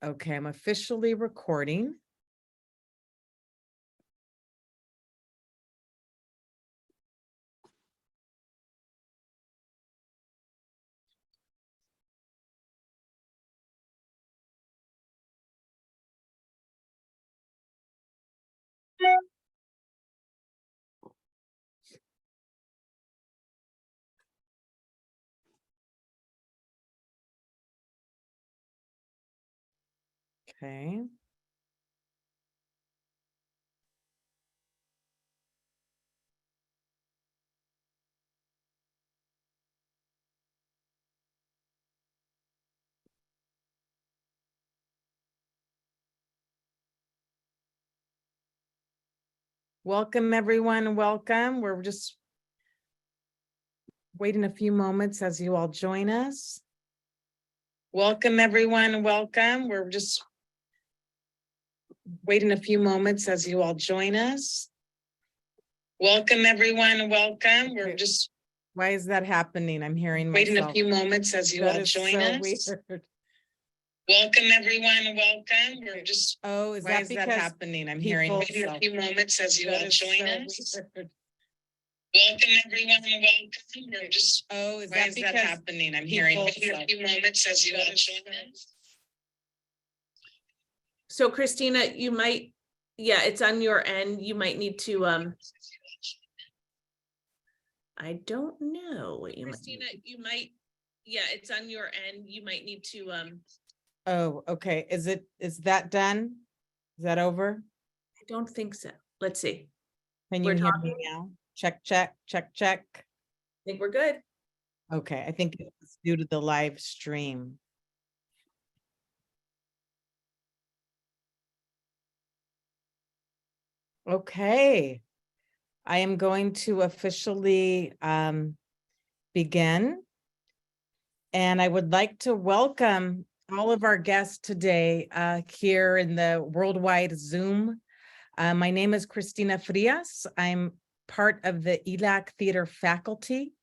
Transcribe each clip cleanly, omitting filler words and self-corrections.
Okay, I'm officially recording. Okay. Welcome, everyone. Welcome. We're just waiting a few moments as you all join us. Welcome, everyone. Welcome. We're just waiting a few moments as you all join us. Welcome, everyone. Welcome. We're just. Why is that happening? I'm hearing waiting myself. a few moments as you all join us. Weird. Welcome, everyone. Welcome. We're just. Oh, is Why that is because that happening? I'm hearing waiting a few moments as you all join us. Weird. Welcome, everyone. Welcome. We're just. Oh, is Why that is because that happening? I'm hearing waiting a few moments as you all join us. So Christina, you might, yeah, it's on your end. You might need to, I don't know what you Christina, you might, yeah, it's on your end. You might need to, Oh, okay. Is that done? Is that over? I don't think so. Let's see. Can you We're hear me talking. now? Check, check, check, check. I think we're good. Okay, I think it's due to the live stream. Okay, I am going to officially begin. And I would like to welcome all of our guests today here in the worldwide Zoom. My name is Cristina Frías. I'm part of the ELAC Theater Faculty.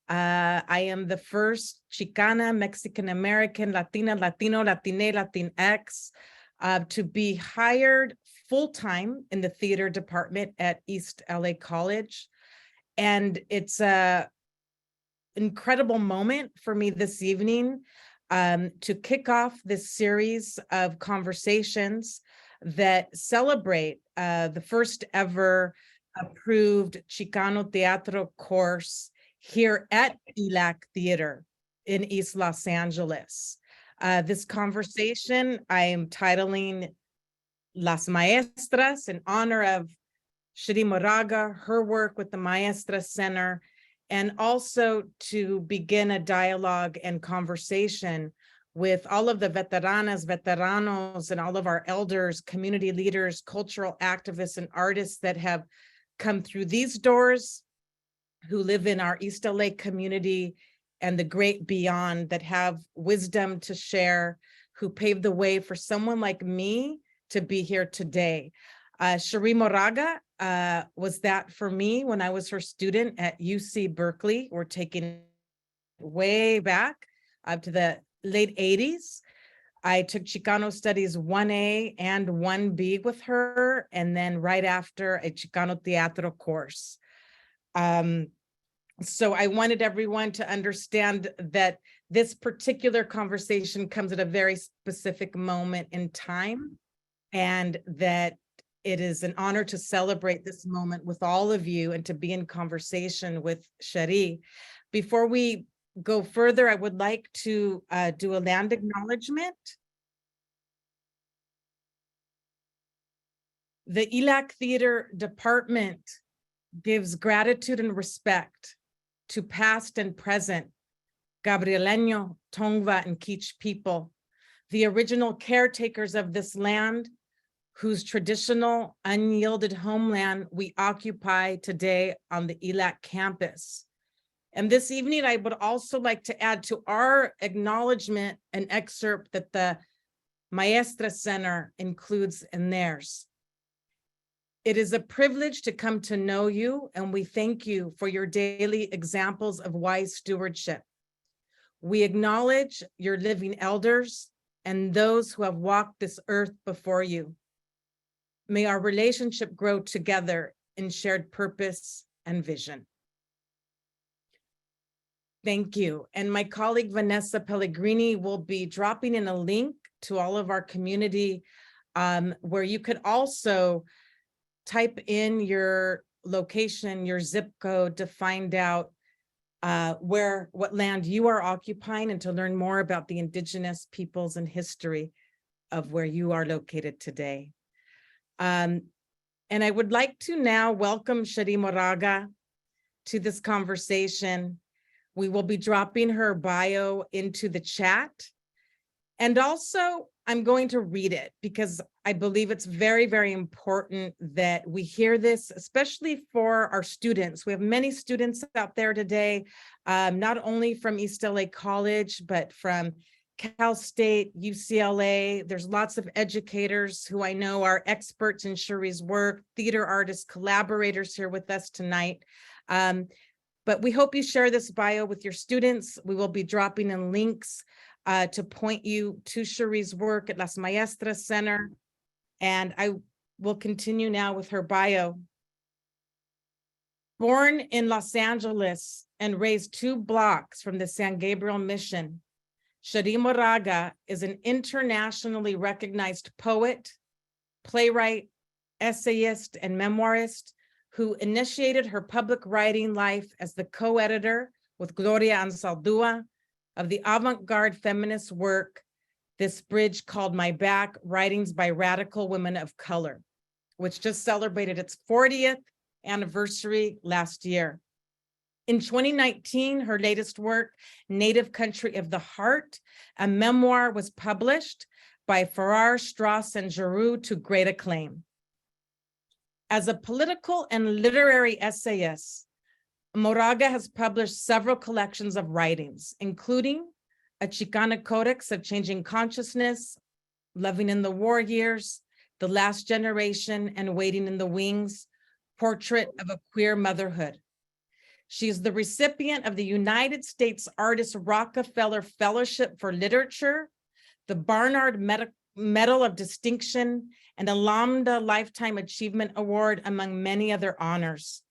I am the first Chicana, Mexican-American, Latina, Latino, Latine, Latinx to be hired full-time in the theater department at East LA College. And it's a incredible moment for me this evening to kick off this series of conversations that celebrate the first ever approved Chicano Teatro course here at ELAC Theater in East Los Angeles. This conversation I am titling Las Maestras in honor of Cherríe Moraga, her work with the Maestra Center, and also to begin a dialogue and conversation with all of the veteranas, veteranos, and all of our elders, community leaders, cultural activists, and artists that have come through these doors, who live in our East LA community and the great beyond, that have wisdom to share, who paved the way for someone like me to be here today. Cherríe Moraga was that for me when I was her student at UC Berkeley. We're taking way back up to the late 80s. I took Chicano Studies 1A and 1B with her, and then right after a Chicano Teatro course. So I wanted everyone to understand that this particular conversation comes at a very specific moment in time, and that it is an honor to celebrate this moment with all of you and to be in conversation with Cherríe. Before we go further, I would like to do a land acknowledgement. The ELAC Theater Department gives gratitude and respect to past and present Gabrieleño, Tongva, and Kizh people, the original caretakers of this land, whose traditional unyielded homeland we occupy today on the ELAC campus. And this evening, I would also like to add to our acknowledgement an excerpt that the Maestra Center includes in theirs. It is a privilege to come to know you, and we thank you for your daily examples of wise stewardship. We acknowledge your living elders, and those who have walked this earth before you. May our relationship grow together in shared purpose and vision. Thank you. And my colleague Vanessa Pellegrini will be dropping in a link to all of our community where you could also type in your location, your zip code to find out what land you are occupying and to learn more about the indigenous peoples and history of where you are located today. And I would like to now welcome Cherríe Moraga to this conversation. We will be dropping her bio into the chat. And also, I'm going to read it because I believe it's very, very important that we hear this, especially for our students. We have many students out there today, not only from East LA College, but from Cal State, UCLA. There's lots of educators who I know are experts in Cherríe's work, theater artists, collaborators here with us tonight. But we hope you share this bio with your students. We will be dropping in links to point you to Cherríe's work at Las Maestras Center. And I will continue now with her bio. Born in Los Angeles and raised 2 blocks from the San Gabriel Mission, Cherríe Moraga is an internationally recognized poet, playwright, essayist, and memoirist who initiated her public writing life as the co-editor with Gloria Anzaldúa of the avant-garde feminist work, This Bridge Called My Back, Writings by Radical Women of Color, which just celebrated its 40th anniversary last year. In 2019, her latest work, Native Country of the Heart, a memoir, was published by Farrar, Straus, and Giroux to great acclaim. As a political and literary essayist, Moraga has published several collections of writings, including A Chicana Codex of Changing Consciousness, Loving in the War Years, The Last Generation, and Waiting in the Wings, Portrait of a Queer Motherhood. She is the recipient of the United States Artist Rockefeller Fellowship for Literature, the Barnard Medal of Distinction, and a Lambda Lifetime Achievement Award, among many other honors.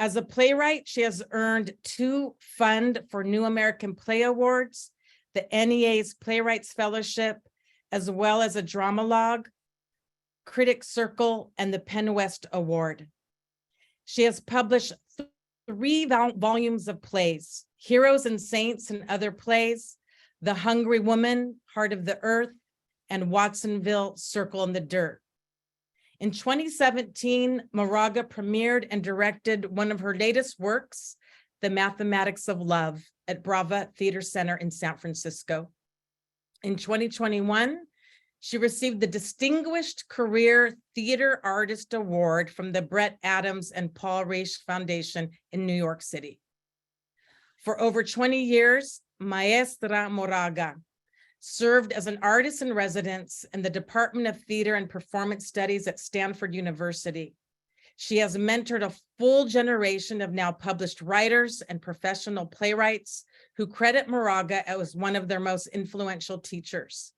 As a playwright, she has earned 2 Fund for New American Play Awards, the NEA's Playwrights Fellowship, as well as a Dramalogue, Critics Circle, and the Penn West Award. She has published 3 volumes of plays, Heroes and Saints and Other Plays, The Hungry Woman, Heart of the Earth, and Watsonville, Circle in the Dirt. In 2017, Moraga premiered and directed one of her latest works, The Mathematics of Love, at Brava Theater Center in San Francisco. In 2021, she received the Distinguished Career Theater Artist Award from the Brett Adams and Paul Reich Foundation in New York City. For over 20 years, Maestra Moraga served as an artist in residence in the Department of Theater and Performance Studies at Stanford University. She has mentored a full generation of now published writers and professional playwrights who credit Moraga as one of their most influential teachers.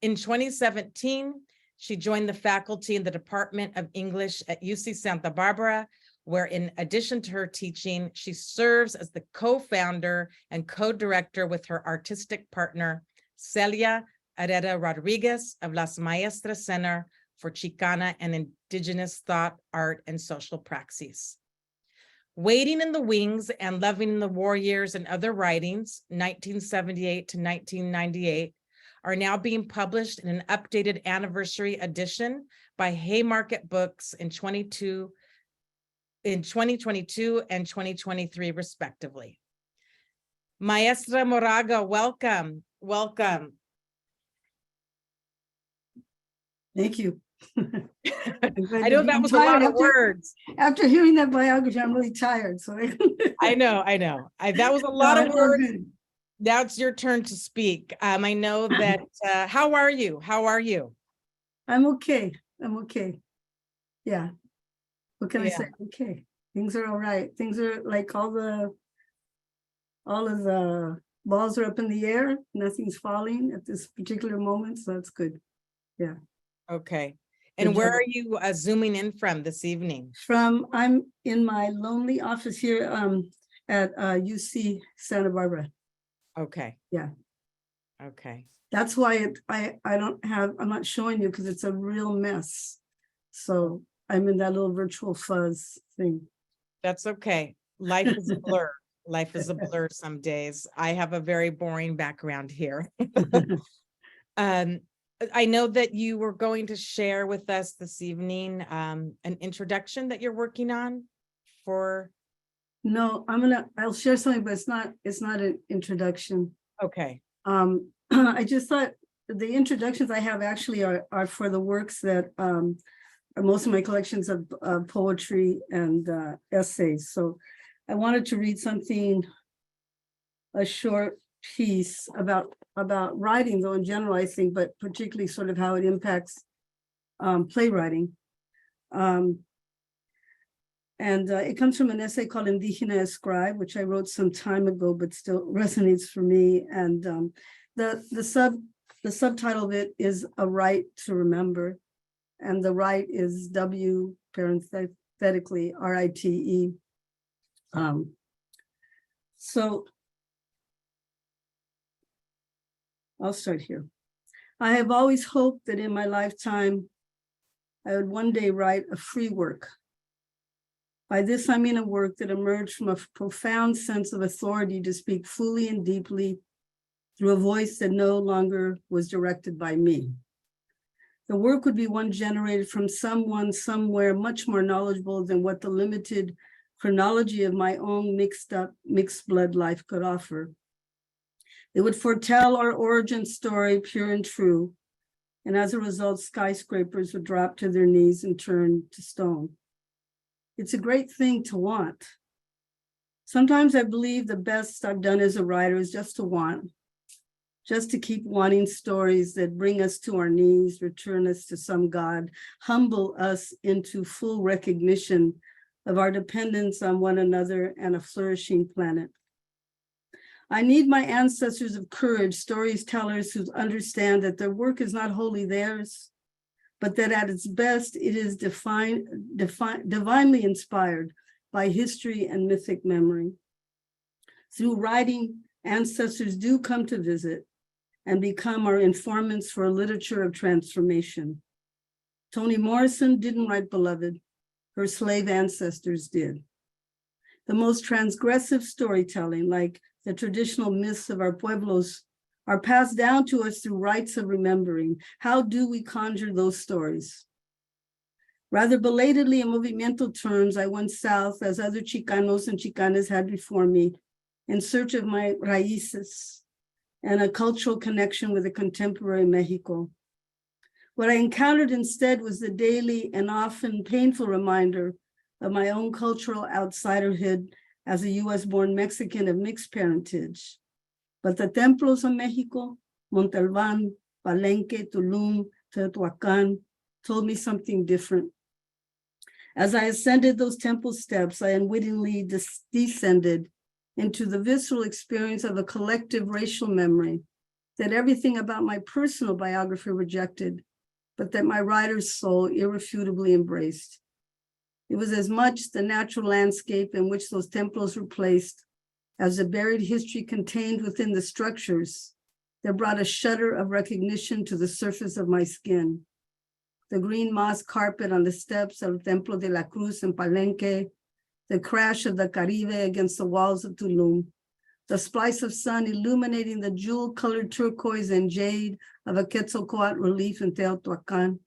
In 2017, she joined the faculty in the Department of English at UC Santa Barbara, where in addition to her teaching, she serves as the co-founder and co-director with her artistic partner, Celia Herrera Rodriguez of Las Maestras Center for Chicana and Indigenous Thought, Art, and Social Praxis. Waiting in the Wings and Loving in the War Years and Other Writings, 1978 to 1998, are now being published in an updated anniversary edition by Haymarket Books in 2022 and 2023, respectively. Maestra Moraga, welcome. Welcome. Thank you. I know that was a lot of words. After hearing that biography, I'm really tired. So I know. That was a lot of words. Now it's your turn to speak. I know that. How are you? I'm okay. Yeah. What can I say? Okay. Things are all right. Things are like all of the balls are up in the air, nothing's falling at this particular moment, so that's good. Okay. And Good where job. are you zooming in from this evening? I'm in my lonely office here at UC Santa Barbara. Okay. Yeah. Okay. That's why I'm not showing you because it's a real mess. So I'm in that little virtual fuzz thing. That's okay. Life is a blur. Life is a blur some days. I have a very boring background here. I know that you were going to share with us this evening an introduction that you're working on for. No, I'll share something, but it's not an introduction. Okay. I just thought the introductions I have actually are for the works that are most of my collections of poetry and essays. So I wanted to read something, a short piece about writing, though in general, I think, but particularly sort of how it impacts playwriting. It comes from an essay called Indígena Escribe, which I wrote some time ago, but still resonates for me. And the subtitle of it is A Right to Remember. And the right is W parenthetically RITE. So I'll start here. I have always hoped that in my lifetime, I would one day write a free work. By this, I mean a work that emerged from a profound sense of authority to speak fully and deeply through a voice that no longer was directed by me. The work would be one generated from someone somewhere much more knowledgeable than what the limited chronology of my own mixed blood life could offer. It would foretell our origin story, pure and true. And as a result, skyscrapers would drop to their knees and turn to stone. It's a great thing to want. Sometimes I believe the best I've done as a writer is just to want, just to keep wanting stories that bring us to our knees, return us to some God, humble us into full recognition of our dependence on one another and a flourishing planet. I need my ancestors of courage, storytellers who understand that their work is not wholly theirs, but that at its best, it is divinely inspired by history and mythic memory. Through writing, ancestors do come to visit and become our informants for a literature of transformation. Toni Morrison didn't write Beloved, her slave ancestors did. The most transgressive storytelling, like the traditional myths of our pueblos, are passed down to us through rites of remembering. How do we conjure those stories? Rather belatedly in movimiento terms, I went south, as other Chicanos and Chicanas had before me, in search of my raíces and a cultural connection with a contemporary Mexico. What I encountered instead was the daily and often painful reminder of my own cultural outsiderhood as a US-born Mexican of mixed parentage. But the templos of Mexico, Montalban, Palenque, Tulum, Teotihuacan, told me something different. As I ascended those temple steps, I unwittingly descended into the visceral experience of a collective racial memory that everything about my personal biography rejected, but that my writer's soul irrefutably embraced. It was as much the natural landscape in which those templos were placed as the buried history contained within the structures that brought a shudder of recognition to the surface of my skin. The green moss carpet on the steps of Templo de la Cruz in Palenque, the crash of the Caribe against the walls of Tulum, the splice of sun illuminating the jewel-colored turquoise and jade of a Quetzalcoatl relief in Teotihuacan.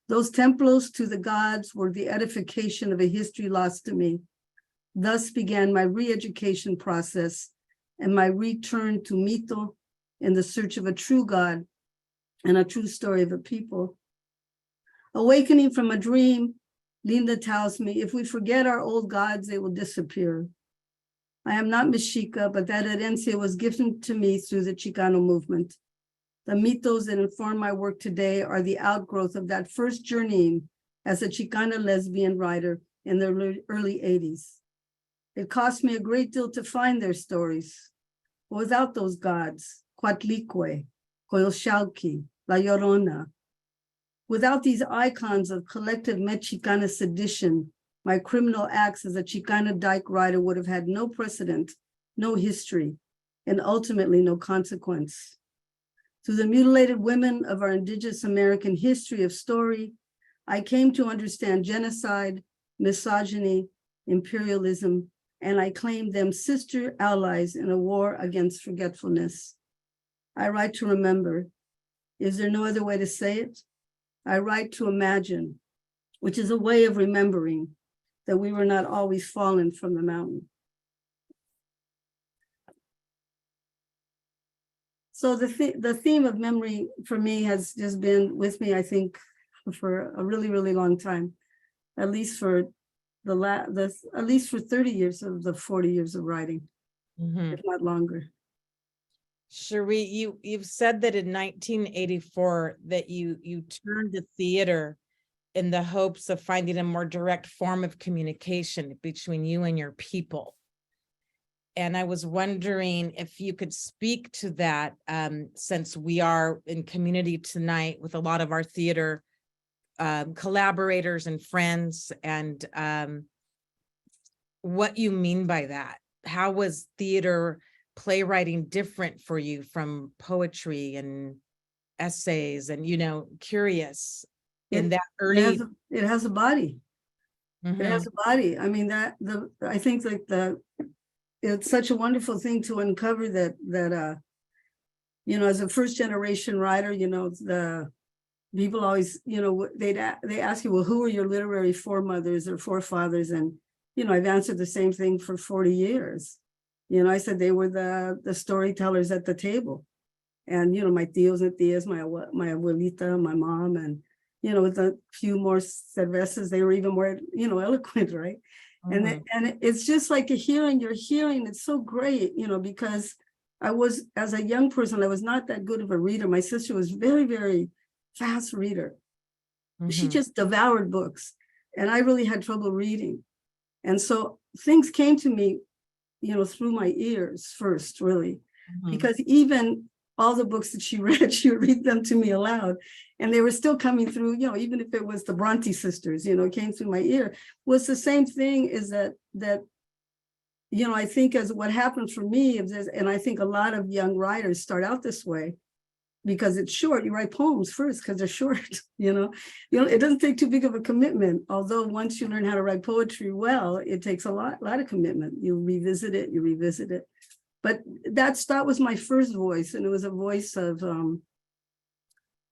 Those templos to the gods were the edification of a history lost to me. Thus began my re-education process and my return to mito in the search of a true God and a true story of a people. Awakening from a dream, Linda tells me, if we forget our old gods, they will disappear. I am not Mexica, but that herencia was given to me through the Chicano movement. The mitos that inform my work today are the outgrowth of that first journeying as a Chicana lesbian writer in the early 80s. It cost me a great deal to find their stories. But without those gods, Coatlicue, Coyolxauhqui, La Llorona, without these icons of collective Mexicana sedition, my criminal acts as a Chicana dyke rider would have had no precedent, no history, and ultimately no consequence. Through the mutilated women of our indigenous American history of story, I came to understand genocide, misogyny, imperialism, and I claimed them sister allies in a war against forgetfulness. I write to remember. Is there no other way to say it? I write to imagine, which is a way of remembering that we were not always fallen from the mountain. So the theme of memory for me has just been with me, I think, for a really, really long time, at least for at least for 30 years of the 40 years of writing, if not longer. Cherríe, you've said that in 1984 that you turned to theater in the hopes of finding a more direct form of communication between you and your people. And I was wondering if you could speak to that, since we are in community tonight with a lot of our theater collaborators and friends, and what you mean by that. How was theater playwriting different for you from poetry and essays? And, curious in that early. It has a body. It has a body. I mean, I think like it's such a wonderful thing to uncover that as a first generation writer, the people always, they ask you, well, who are your literary foremothers or forefathers? And, I've answered the same thing for 40 years. I said they were the storytellers at the table. And, my tios and tias, my abuelita, my mom, and, with a few more cervezas, they were even more, eloquent, right? And it's just like you're hearing, it's so great, because I was, as a young person, I was not that good of a reader. My sister was very, very fast reader. She just devoured books, and I really had trouble reading. And so things came to me, through my ears first, really, because even all the books that she would read them to me aloud, and they were still coming through, even if it was the Bronte sisters, came through my ear. Was the same thing is that I think as what happened for me, and I think a lot of young writers start out this way, because it's short. You write poems first because they're short, it doesn't take too big of a commitment. Although once you learn how to write poetry well, it takes a lot of commitment. You revisit it. But that was my first voice, and it was a voice of,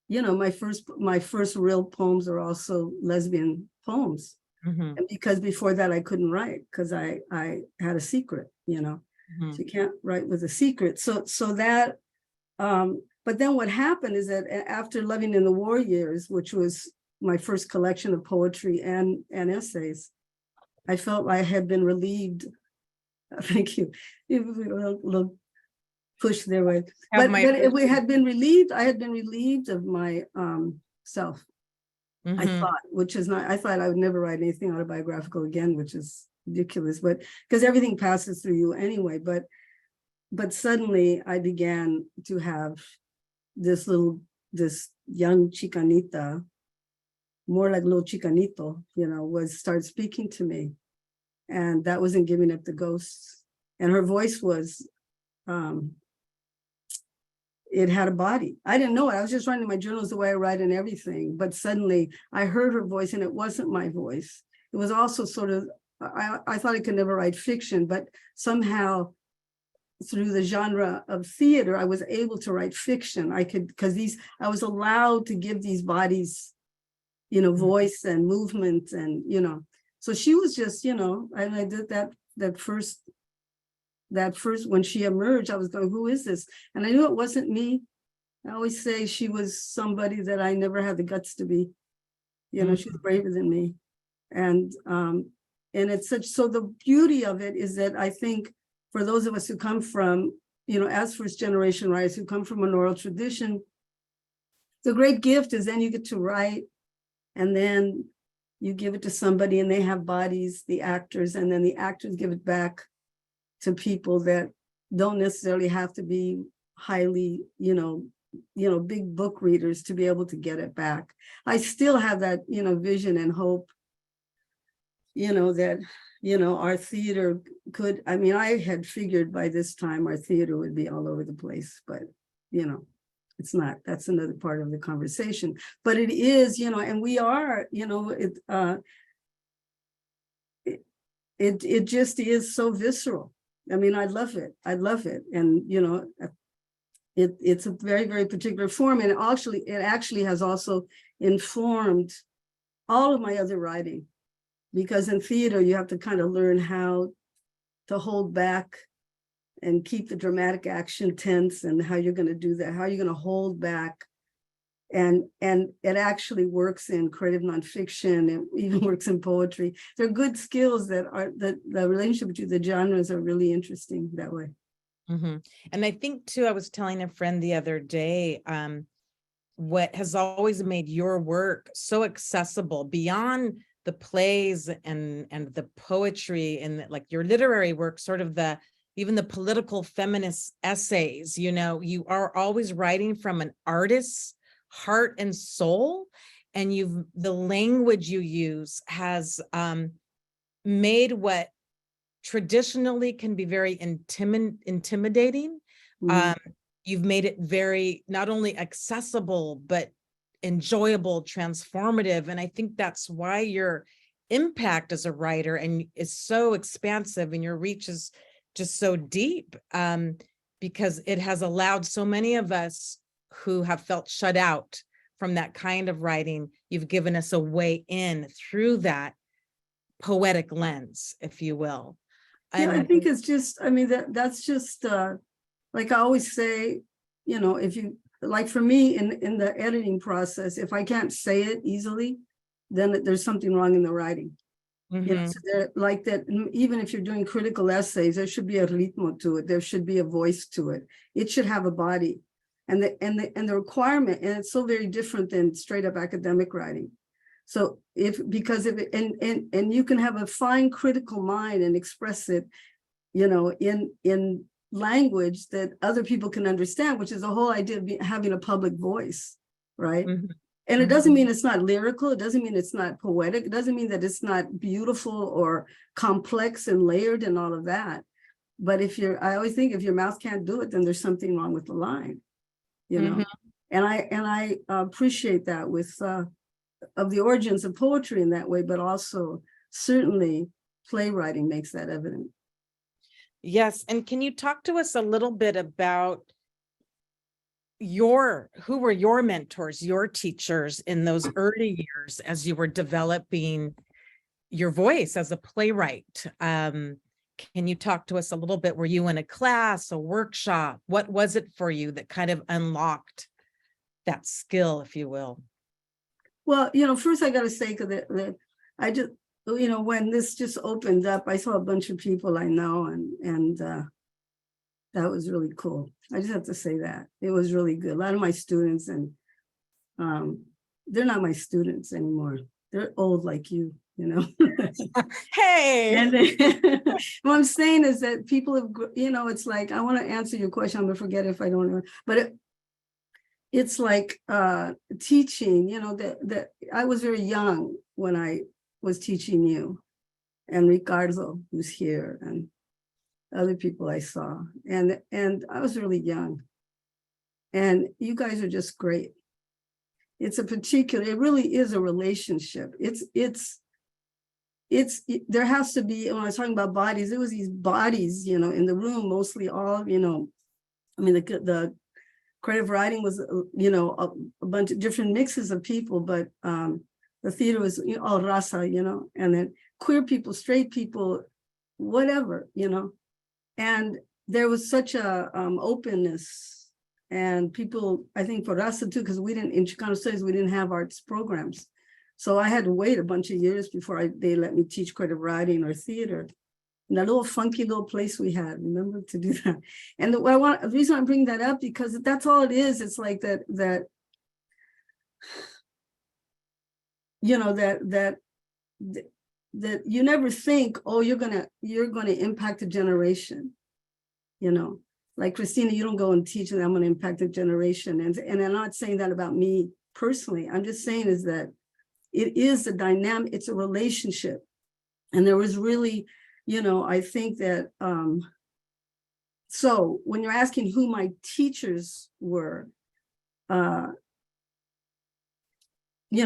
my first real poems are also lesbian poems, and because before that I couldn't write because I had a secret, so you can't write with a secret. So that, but then what happened is that after Loving in the War Years, which was my first collection of poetry and essays, I felt I had been relieved. Thank you. A little push their way. But we had been relieved. I had been relieved of my self. I thought, I thought I would never write anything autobiographical again, which is ridiculous, but because everything passes through you anyway. But suddenly I began to have this young Chicanita, more like little Chicanito, start speaking to me. And that was in Giving Up the Ghosts. And her voice was, it had a body. I didn't know it. I was just writing my journals the way I write and everything. But suddenly I heard her voice, and it wasn't my voice. It was also sort of, I thought I could never write fiction, but somehow through the genre of theater, I was able to write fiction. I could, because I was allowed to give these bodies, voice and movement and, So she was just, and I did that first, when she emerged, I was going, who is this? And I knew it wasn't me. I always say she was somebody that I never had the guts to be. She's braver than me. And it's so the beauty of it is that I think for those of us who come from, as first generation writers who come from an oral tradition, the great gift is then you get to write, and then you give it to somebody and they have bodies, the actors, and then the actors give it back to people that, don't necessarily have to be highly, big book readers to be able to get it back. I still have that, vision and hope, that, our theater could, I had figured by this time our theater would be all over the place, but, it's not. That's another part of the conversation. But it is, and we are, it just is so visceral. I love it. I love it. And, it's a very, very particular form. And it actually has also informed all of my other writing, because in theater, you have to kind of learn how to hold back and keep the dramatic action tense, and how you're going to do that, how you're going to hold back. And it actually works in creative nonfiction, and even works in poetry. They're good skills that the relationship between the genres are really interesting that way. Mm-hmm. And I think too, I was telling a friend the other day, what has always made your work so accessible beyond the plays and the poetry and like your literary work, sort of even the political feminist essays, you are always writing from an artist's heart and soul, and the language you use has made what traditionally can be very intimidating. You've made it very not only accessible but enjoyable, transformative, and I think that's why your impact as a writer and is so expansive, and your reach is just so deep, because it has allowed so many of us who have felt shut out from that kind of writing. You've given us a way in through that poetic lens, if you will. Yeah, I think it's just, that's just, like I always say, if you, like for me in the editing process, if I can't say it easily, then there's something wrong in the writing. So like that, even if you're doing critical essays, there should be a ritmo to it. There should be a voice to it. It should have a body, and the requirement, and it's so very different than straight up academic writing. So because you can have a fine critical mind and express it, in language that other people can understand, which is the whole idea of having a public voice, right? And it doesn't mean it's not lyrical. It doesn't mean it's not poetic. It doesn't mean that it's not beautiful or complex and layered and all of that. But I always think if your mouth can't do it, then there's something wrong with the line, And I appreciate that with of the origins of poetry in that way, but also certainly playwriting makes that evident. Yes, and can you talk to us a little bit about who were your mentors, your teachers in those early years as you were developing your voice as a playwright? Can you talk to us a little bit? Were you in a class, a workshop? What was it for you that kind of unlocked that skill, if you will? Well, first I got to say that I just, when this just opened up, I saw a bunch of people I know, and that was really cool. I just have to say that it was really good. A lot of my students, and they're not my students anymore. They're old like you, Hey. And what I'm saying is that people have, it's like, I want to answer your question. I'm gonna forget if I don't know, but it's like teaching, that I was very young when I was teaching you, and Ricardo who's here, and other people I saw, and I was really young, and you guys are just great. It really is a relationship. There has to be, when I was talking about bodies, there was these bodies, in the room, mostly all, the creative writing was, a bunch of different mixes of people, but the theater was all raza, and then queer people, straight people, whatever, and there was such a openness, and people, I think for raza too, because in Chicano studies, we didn't have arts programs. So I had to wait a bunch of years before they let me teach creative writing or theater. In that little funky little place we had, remember, to do that. And the reason I bring that up, because that's all it is. It's like that you never think, oh, you're gonna impact a generation. you know, like Cristina, you don't go and teach and I'm going to impact a generation. And I'm not saying that about me personally. I'm just saying is that it is a dynamic, it's a relationship. And there was really, you know, I think that, so when you're asking who my teachers were, you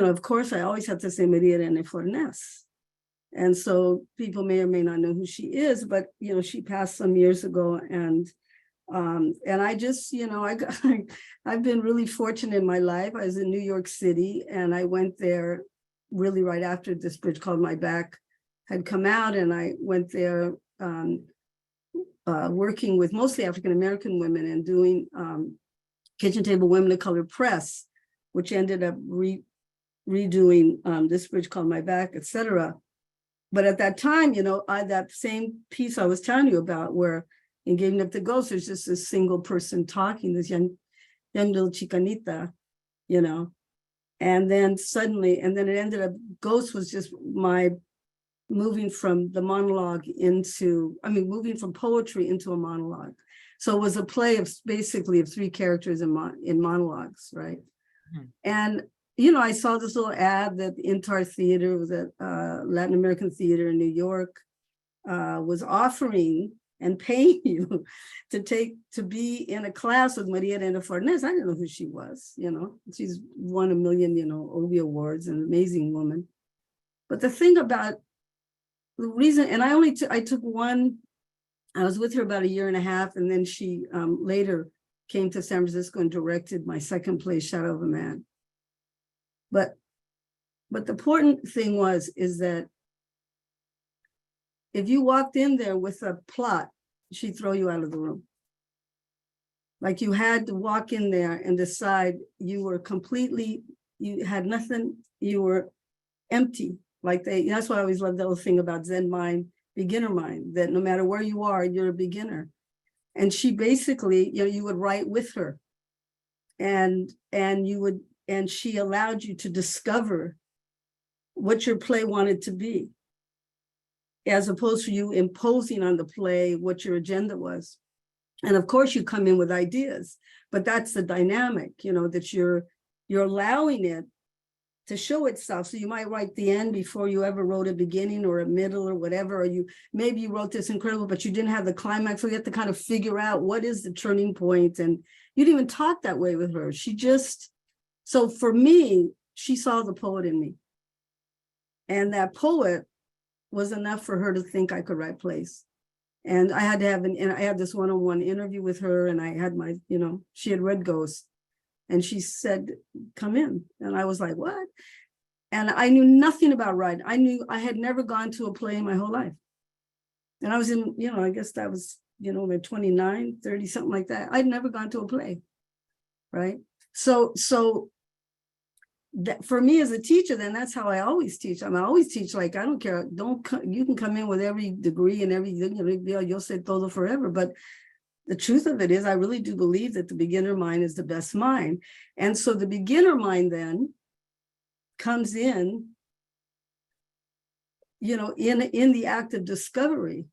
know, of course, I always have to say Maria Elena Fornés. And so people may or may not know who she is, but, you know, she passed some years ago. And I just, you know, I've been really fortunate in my life. I was in New York City and I went there really right after This Bridge Called My Back had come out. And I went there working with mostly African-American women and doing Kitchen Table Women of Color Press, which ended up redoing This Bridge Called My Back, etc. But at that time, you know, that same piece I was telling you about where in Giving Up the Ghost, there's just this single person talking, this young little chicanita, you know, and then suddenly, and then it ended up, Ghost was just my moving from the monologue into, I mean, moving from poetry into a monologue. So it was a play of basically of three characters in monologues, right? Mm-hmm. And you know, I saw this little ad that Intar Theater, was a Latin American theater in New York, was offering and paying you to be in a class with Maria Elena Fornés. I didn't know who she was, you know. She's won 1 million, you know, Obie Awards, an amazing woman. But the thing about the reason, and I took one, I was with her about 1.5 years, and then she later came to San Francisco and directed my second play, Shadow of a Man. But the important thing is that if you walked in there with a plot, she'd throw you out of the room. Like you had to walk in there and decide you were completely, you had nothing, you were empty. Like that's why I always love the little thing about Zen mind, beginner mind, that no matter where you are, you're a beginner. And she basically, you know, you would write with her and she allowed you to discover what your play wanted to be, as opposed to you imposing on the play what your agenda was. And of course you come in with ideas, but that's the dynamic, you know, that you're allowing it to show itself. So you might write the end before you ever wrote a beginning or a middle or whatever, or maybe you wrote this incredible, but you didn't have the climax. So you have to kind of figure out what is the turning point. And you didn't even talk that way with her. So for me, she saw the poet in me. And that poet was enough for her to think I could write plays. And I had to have I had this one-on-one interview with her, and I had my, you know, she had read Ghost, and she said, come in. And I was like, what? And I knew nothing about writing. I had never gone to a play in my whole life. And I was in, you know, I guess that was, you know, at 29, 30, something like that. I'd never gone to a play, right? So that for me as a teacher, then that's how I always teach. I always teach, like, I don't care, you can come in with every degree and everything, you know, you'll say todo forever. But the truth of it is, I really do believe that the beginner mind is the best mind. And so the beginner mind then comes in, you know, in the act of discovery.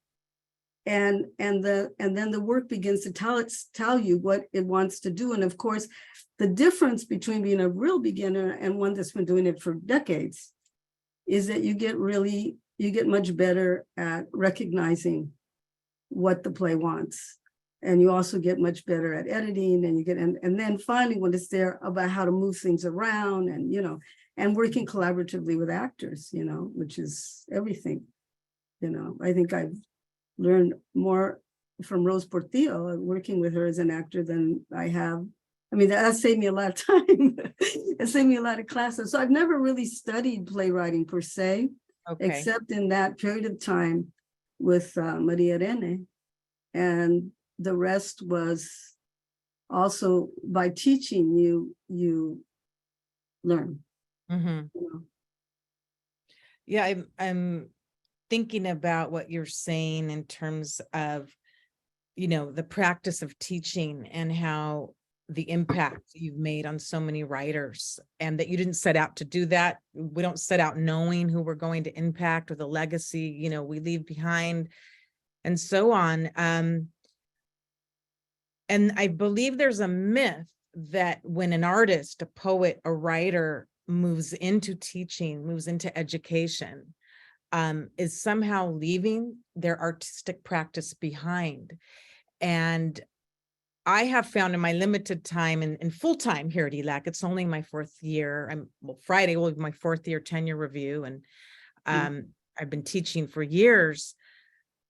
And then the work begins to tell you what it wants to do. And of course, the difference between being a real beginner and one that's been doing it for decades is that you get much better at recognizing what the play wants. And you also get much better at editing, and then finally when it's there about how to move things around and, you know, and working collaboratively with actors, you know, which is everything. You know, I think I've learned more from Rose Portillo working with her as an actor than I have. I mean, that saved me a lot of time. It saved me a lot of classes. So I've never really studied playwriting per se, except in that period of time with Maria Elena. And the rest was also by teaching you learn. Mm-hmm. You know? Yeah, I'm thinking about what you're saying in terms of, you know, the practice of teaching and how the impact you've made on so many writers, and that you didn't set out to do that. We don't set out knowing who we're going to impact or the legacy, you know, we leave behind and so on. And I believe there's a myth that when an artist, a poet, a writer moves into teaching, moves into education, is somehow leaving their artistic practice behind. And I have found in my limited time and full-time here at ELAC, it's only my 4th year. Friday will be my 4th year tenure review. And I've been teaching for years.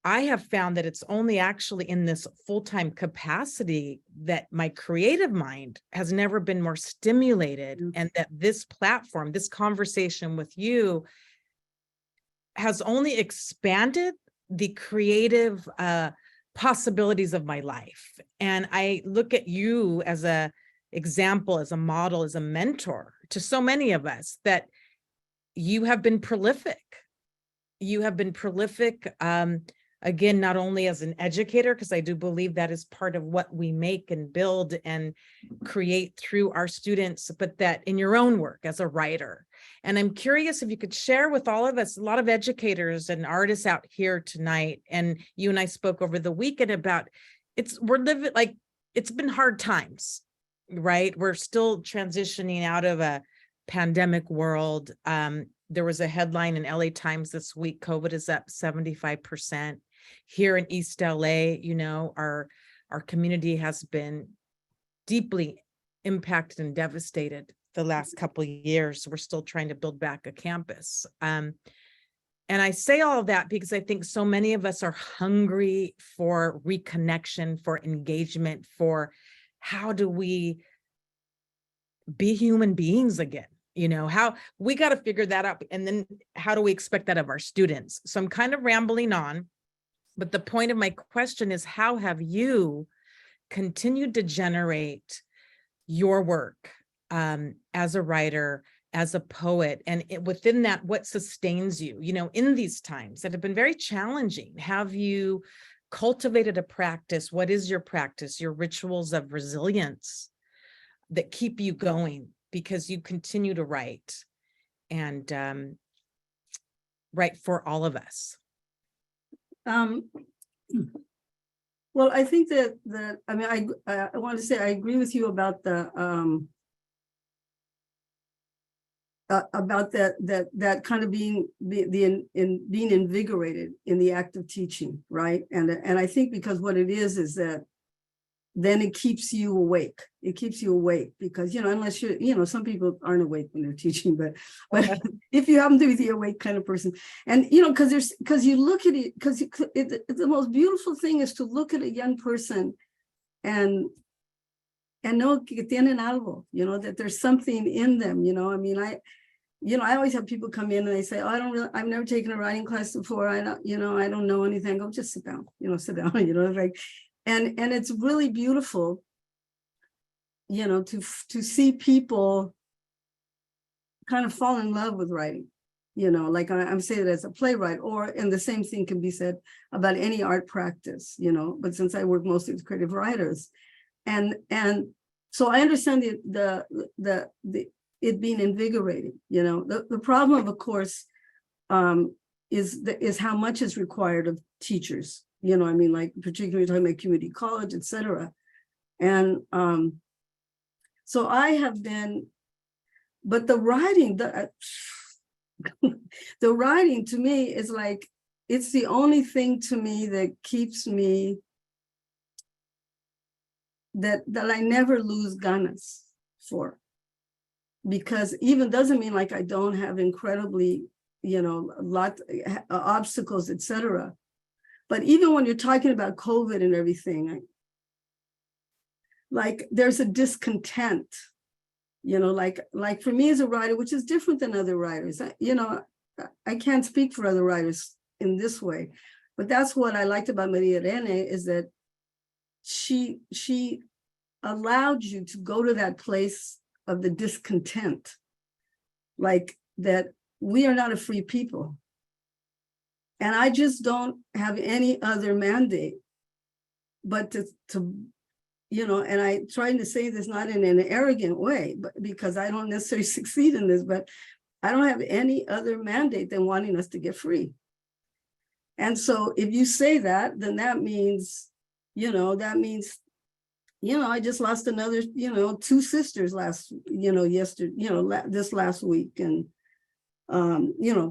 I have found that it's only actually in this full-time capacity that my creative mind has never been more stimulated, and that this platform, this conversation with you has only expanded the creative possibilities of my life. And I look at you as a example, as a model, as a mentor to so many of us, that you have been prolific. You have been prolific, again, not only as an educator, because I do believe that is part of what we make and build and create through our students, but that in your own work as a writer. And I'm curious if you could share with all of us, a lot of educators and artists out here tonight, and you and I spoke over the weekend about we're living like, it's been hard times, right? We're still transitioning out of a pandemic world. There was a headline in LA Times this week, COVID is up 75%. Here in East LA, you know, our community has been deeply impacted and devastated the last couple of years. We're still trying to build back a campus. And I say all of that because I think so many of us are hungry for reconnection, for engagement, for how do we be human beings again? You know, how we got to figure that out. And then how do we expect that of our students? So I'm kind of rambling on, but the point of my question is, how have you continued to generate your work as a writer, as a poet, and within that, what sustains you, you know, in these times that have been very challenging? Have you cultivated a practice? What is your practice, your rituals of resilience that keep you going because you continue to write and write for all of us? Well, I think that I mean, I want to say I agree with you about the about that kind of being being invigorated in the act of teaching, right? And I think because what it is that then it keeps you awake. It keeps you awake because, you know, unless you're, you know, some people aren't awake when they're teaching, but if you happen to be the awake kind of person, and, you know, because you look at it, because the most beautiful thing is to look at a young person and know que tienen algo, you know, that there's something in them, you know. I mean, I always have people come in and they say, oh, I've never taken a writing class before. I don't know anything. I go, just sit down, you know, like, and it's really beautiful, you know, to see people kind of fall in love with writing, you know, like I'm saying it as a playwright, and the same thing can be said about any art practice, you know, but since I work mostly with creative writers, and so I understand the it being invigorating, you know. The problem, of course, is how much is required of teachers, you know. I mean, like particularly talking about community college, etc. And so I have been, but the writing, the writing to me is like, it's the only thing to me that keeps me, that I never lose ganas for. Because even doesn't mean like I don't have incredibly, you know, a lot obstacles, etc. But even when you're talking about COVID and everything, like there's a discontent, you know, like for me as a writer, which is different than other writers. You know, I can't speak for other writers in this way, but that's what I liked about Maria Elena, is that she allowed you to go to that place of the discontent, like that we are not a free people. And I just don't have any other mandate but to you know, and I trying to say this not in an arrogant way, but because I don't necessarily succeed in this, but I don't have any other mandate than wanting us to get free. And so if you say that, then that means, you know, that means I just lost another, 2 sisters this last week. And,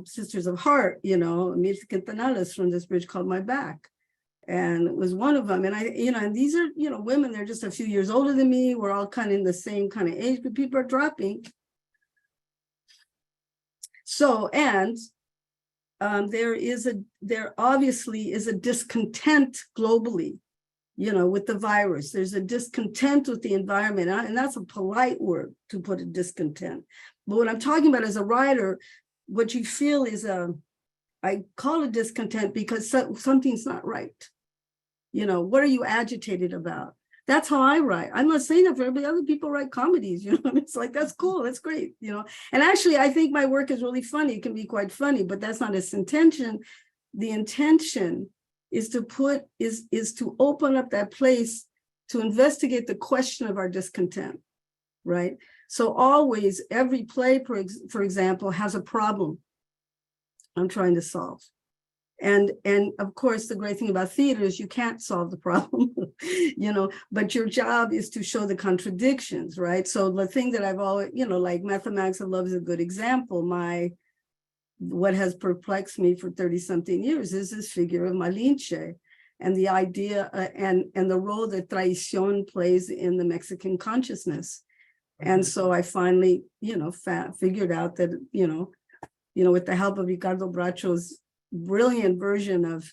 Sisters of Heart, Mir Quintanales from this bridge called my back. And it was one of them. And and these are, women, they're just a few years older than me. We're all kind of in the same kind of age, but people are dropping. So, and there obviously is a discontent globally, with the virus. There's a discontent with the environment. And that's a polite word to put a discontent. But what I'm talking about as a writer, what you feel is I call it discontent because something's not right. What are you agitated about? That's how I write. I'm not saying that for everybody. Other people write comedies, it's like, that's cool. That's great. And actually, I think my work is really funny. It can be quite funny, but that's not its intention. The intention is to is to open up that place to investigate the question of our discontent, right? So always, every play, for example, has a problem I'm trying to solve. And of course, the great thing about theater is you can't solve the problem, but your job is to show the contradictions, right? So the thing that I've always, like Mathematics of Love is a good example. What has perplexed me for 30-something years is this figure of Malinche and the idea and the role that traición plays in the Mexican consciousness. And so I finally, figured out that, with the help of Ricardo Bracho's brilliant version of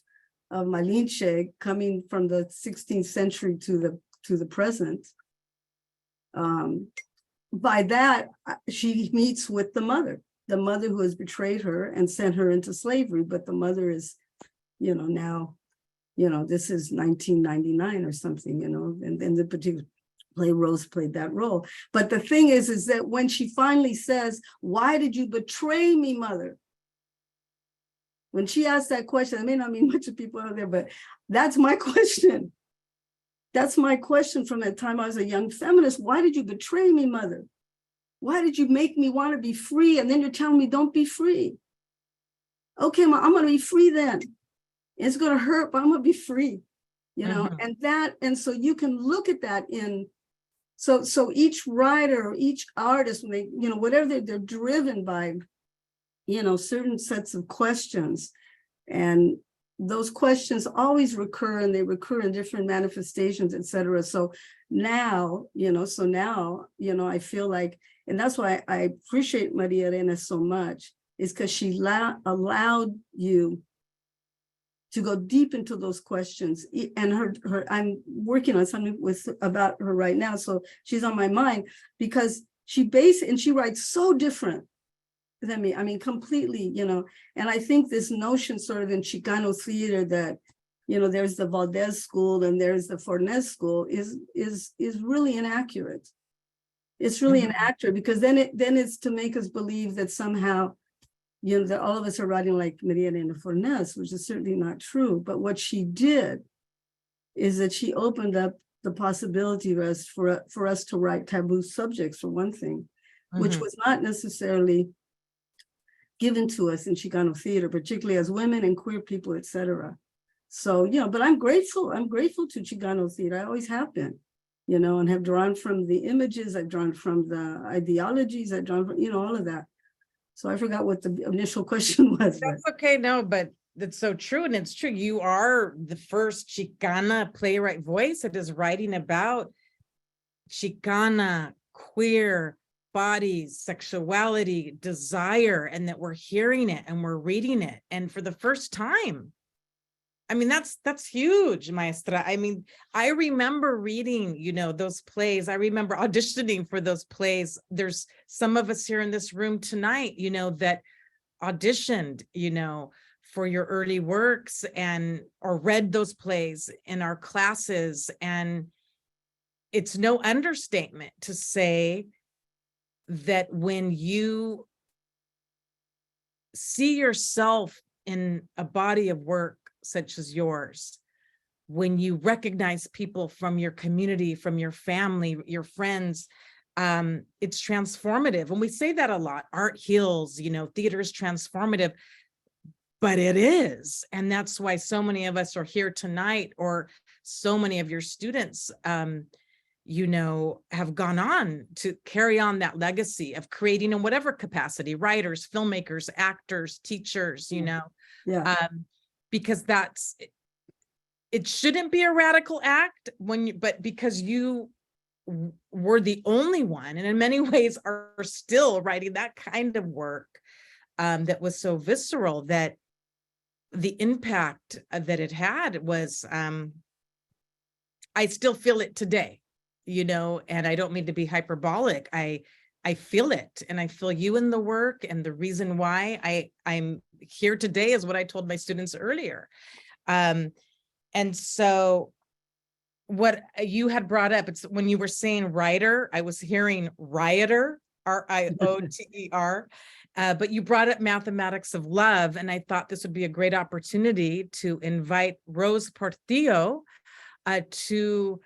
Malinche coming from the 16th century to the present. By that, she meets with the mother who has betrayed her and sent her into slavery. But the mother is, now, this is 1999 or something, and the particular play, Rose played that role. But the thing is that when she finally says, "Why did you betray me, mother?" When she asked that question, I may not mean much to people out there, but that's my question. That's my question from that time I was a young feminist. Why did you betray me, mother? Why did you make me want to be free? And then you're telling me, don't be free. Okay, Ma, I'm going to be free then. It's going to hurt, but I'm going to be free. And so you can look at that so each writer, each artist, when they, whatever they're driven by, certain sets of questions, and those questions always recur, and they recur in different manifestations, et cetera. So now, I feel like, and that's why I appreciate Maria Elena so much, is because she allowed you to go deep into those questions. And her I'm working on something about her right now, so she's on my mind, because she writes so different than me. I mean, completely, and I think this notion sort of in Chicano theater that, there's the Valdez school and there's the Fornés school is really inaccurate. It's really inaccurate, because then it's to make us believe that somehow, that all of us are writing like Maria Elena Fornés, which is certainly not true. But what she did is that she opened up the possibility for us to write taboo subjects, for one thing, which was not necessarily given to us in Chicano theater, particularly as women and queer people, et cetera. So, but I'm grateful to Chicano theater. I always have been, and have drawn from the images, I've drawn from the ideologies, I've drawn from, all of that. So I forgot what the initial question was. That's okay, no, but that's so true. And it's true. You are the first Chicana playwright voice that is writing about Chicana, queer bodies, sexuality, desire, and that we're hearing it and we're reading it. And for the first time, I mean, that's huge, Maestra. I mean, I remember reading, those plays. I remember auditioning for those plays. There's some of us here in this room tonight, that auditioned, for your early works or read those plays in our classes. And it's no understatement to say that when you see yourself in a body of work such as yours, when you recognize people from your community, from your family, your friends, it's transformative. And we say that a lot. Art heals, theater is transformative, but it is. And that's why so many of us are here tonight, or so many of your students, have gone on to carry on that legacy of creating in whatever capacity, writers, filmmakers, actors, teachers, Yeah. because it shouldn't be a radical act but because you were the only one, and in many ways are still writing that kind of work that was so visceral, that the impact that it had was, I still feel it today, and I don't mean to be hyperbolic. I feel it, and I feel you in the work, and the reason why I'm here today is what I told my students earlier. And so what you had brought up, it's when you were saying writer, I was hearing rioter, RIOTER, but you brought up mathematics of love, and I thought this would be a great opportunity to invite Rose Portillo to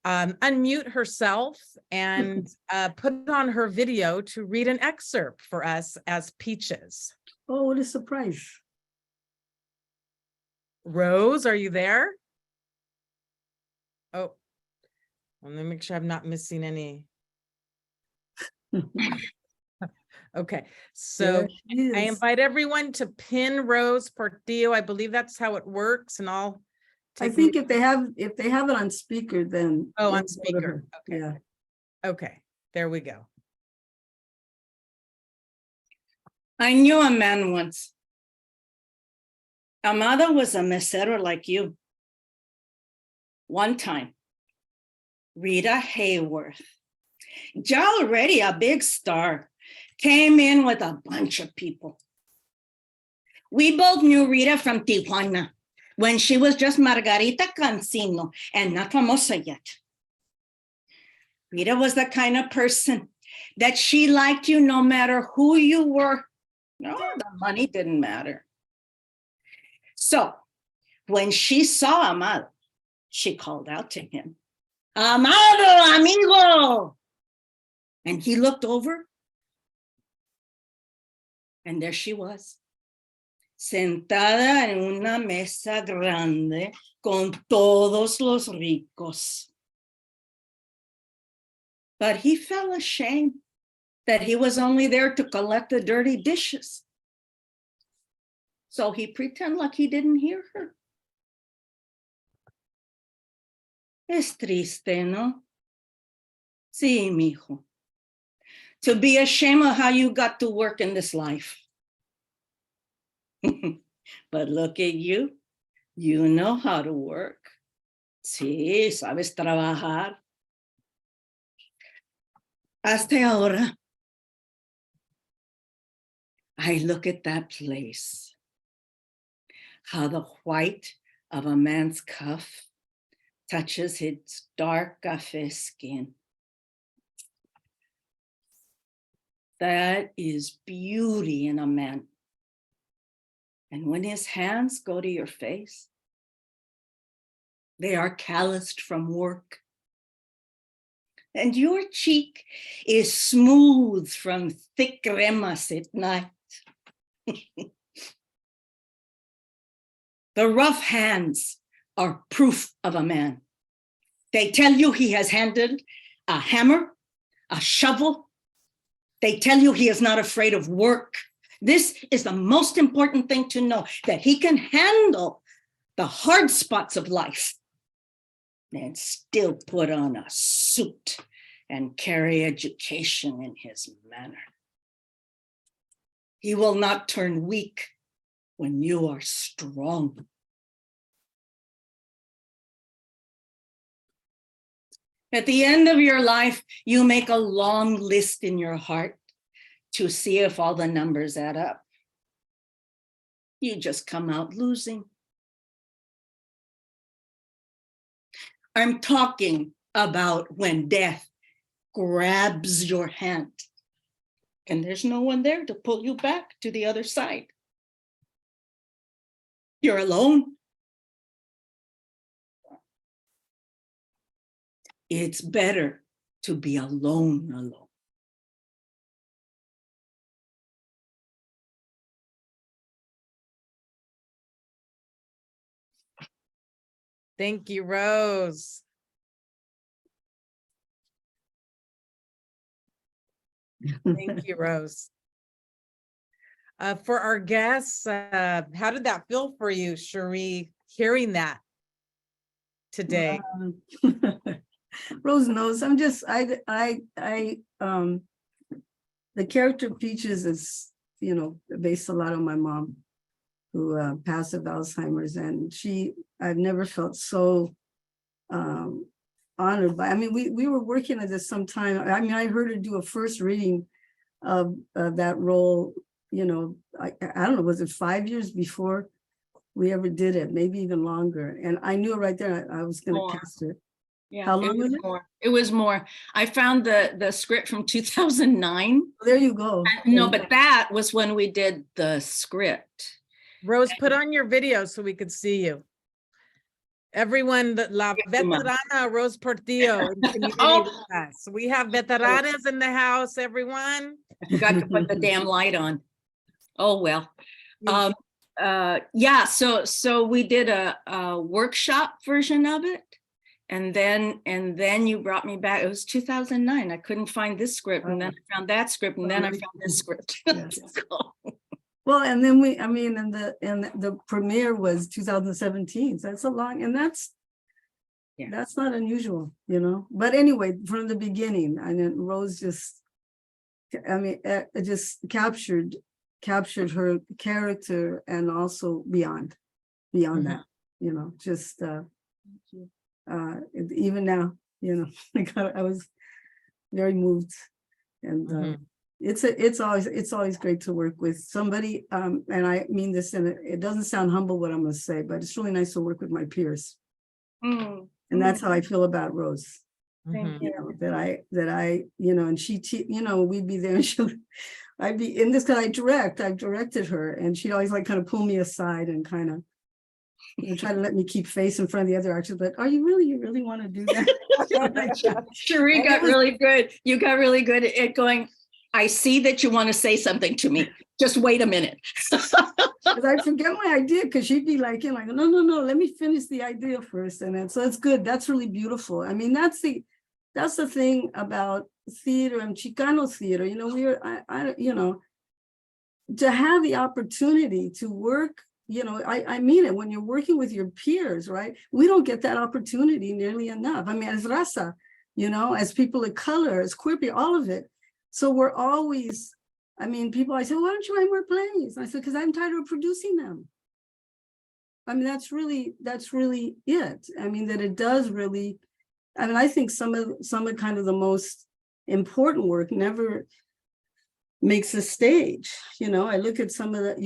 unmute herself and put on her video to read an excerpt for us as Peaches. Oh, what a surprise. Rose, are you there? Oh, let me make sure I'm not missing any. Okay, so I invite everyone to pin Rose Portillo. I believe that's how it works, and I think if they have it on speaker, then on speaker. Okay. Yeah. Okay, there we go. I knew a man once. Amada was a mesero like you. One time, Rita Hayworth, already a big star, came in with a bunch of people. We both knew Rita from Tijuana when she was just Margarita Cancino and not famosa yet. Rita was the kind of person that she liked you no matter who you were. No, the money didn't matter. So when she saw Amado, she called out to him, "Amado, amigo!" And he looked over, and there she was, sentada en una mesa grande con todos los ricos. But he felt ashamed that he was only there to collect the dirty dishes. So he pretended like he didn't hear her. Es triste, ¿no? Sí, mijo. To be ashamed of how you got to work in this life. But look at you. You know how to work. Sí, sabes trabajar. Hasta ahora, I look at that place. How the white of a man's cuff touches his dark café skin. That is beauty in a man. And when his hands go to your face, they are calloused from work. And your cheek is smooth from thick cremas at night. The rough hands are proof of a man. They tell you he has handled a hammer, a shovel. They tell you he is not afraid of work. This is the most important thing to know, that he can handle the hard spots of life and still put on a suit and carry education in his manner. He will not turn weak when you are strong. At the end of your life, you make a long list in your heart to see if all the numbers add up. You just come out losing. I'm talking about when death grabs your hand and there's no one there to pull you back to the other side. You're alone. It's better to be alone. Thank you, Rose. Thank you, Rose. For our guests, how did that feel for you, Cherríe, hearing that today? Rose knows. I'm just, the character Peaches is, you know, based a lot on my mom, who passed of Alzheimer's, and I've never felt so honored by. I mean, we were working at this sometime. I mean, I heard her do a first reading of that role. You know, I don't know, was it 5 years before we ever did it? Maybe even longer. And I knew right there I was going to cast her. Yeah, How long was it? More. It was more. I found the script from 2009. There you go. No, but that was when we did the script. Rose, put on your video so we could see you. Everyone, La Veterana Rose Portillo in community with us. We have veteranas in the house, everyone. I forgot to put the damn light on. Oh, well. Yeah, so we did a workshop version of it. And then you brought me back. It was 2009. I couldn't find this script, and then I found that script, and then I found this script. Well, and then the premiere was 2017. So that's a long, and that's not unusual, you know. But anyway, from the beginning, I mean, Rose just, I mean, it just captured her character, and also beyond that, you know, just even now, you know, I was very moved, and it's always great to work with somebody, and I mean this, and it doesn't sound humble what I'm going to say, but it's really nice to work with my peers, and that's how I feel about Rose. Thank you. You know, that I you know, and she you know, we'd be there, and I'd be in this, because I've directed her, and she'd always like kind of pull me aside and kind of, you know, try to let me keep face in front of the other actors. But are you really want to do that? Cherríe got really good. You got really good at going, I see that you want to say something to me. Just wait a minute. Because I forget my idea, because she'd be like, no, let me finish the idea first. And then, so it's good. That's really beautiful. I mean, that's the thing about theater and Chicano theater. You know, you know, to have the opportunity to work, you know, I mean it, when you're working with your peers, right? We don't get that opportunity nearly enough. I mean, as raza, you know, as people of color, as queer people, all of it. So we're always, I mean, people, I say, why don't you write more plays? And I said, because I'm tired of producing them. I mean, that's really it. I mean, that it does really, I mean, I think some of kind of the most important work never makes a stage. You know, I look at some of the,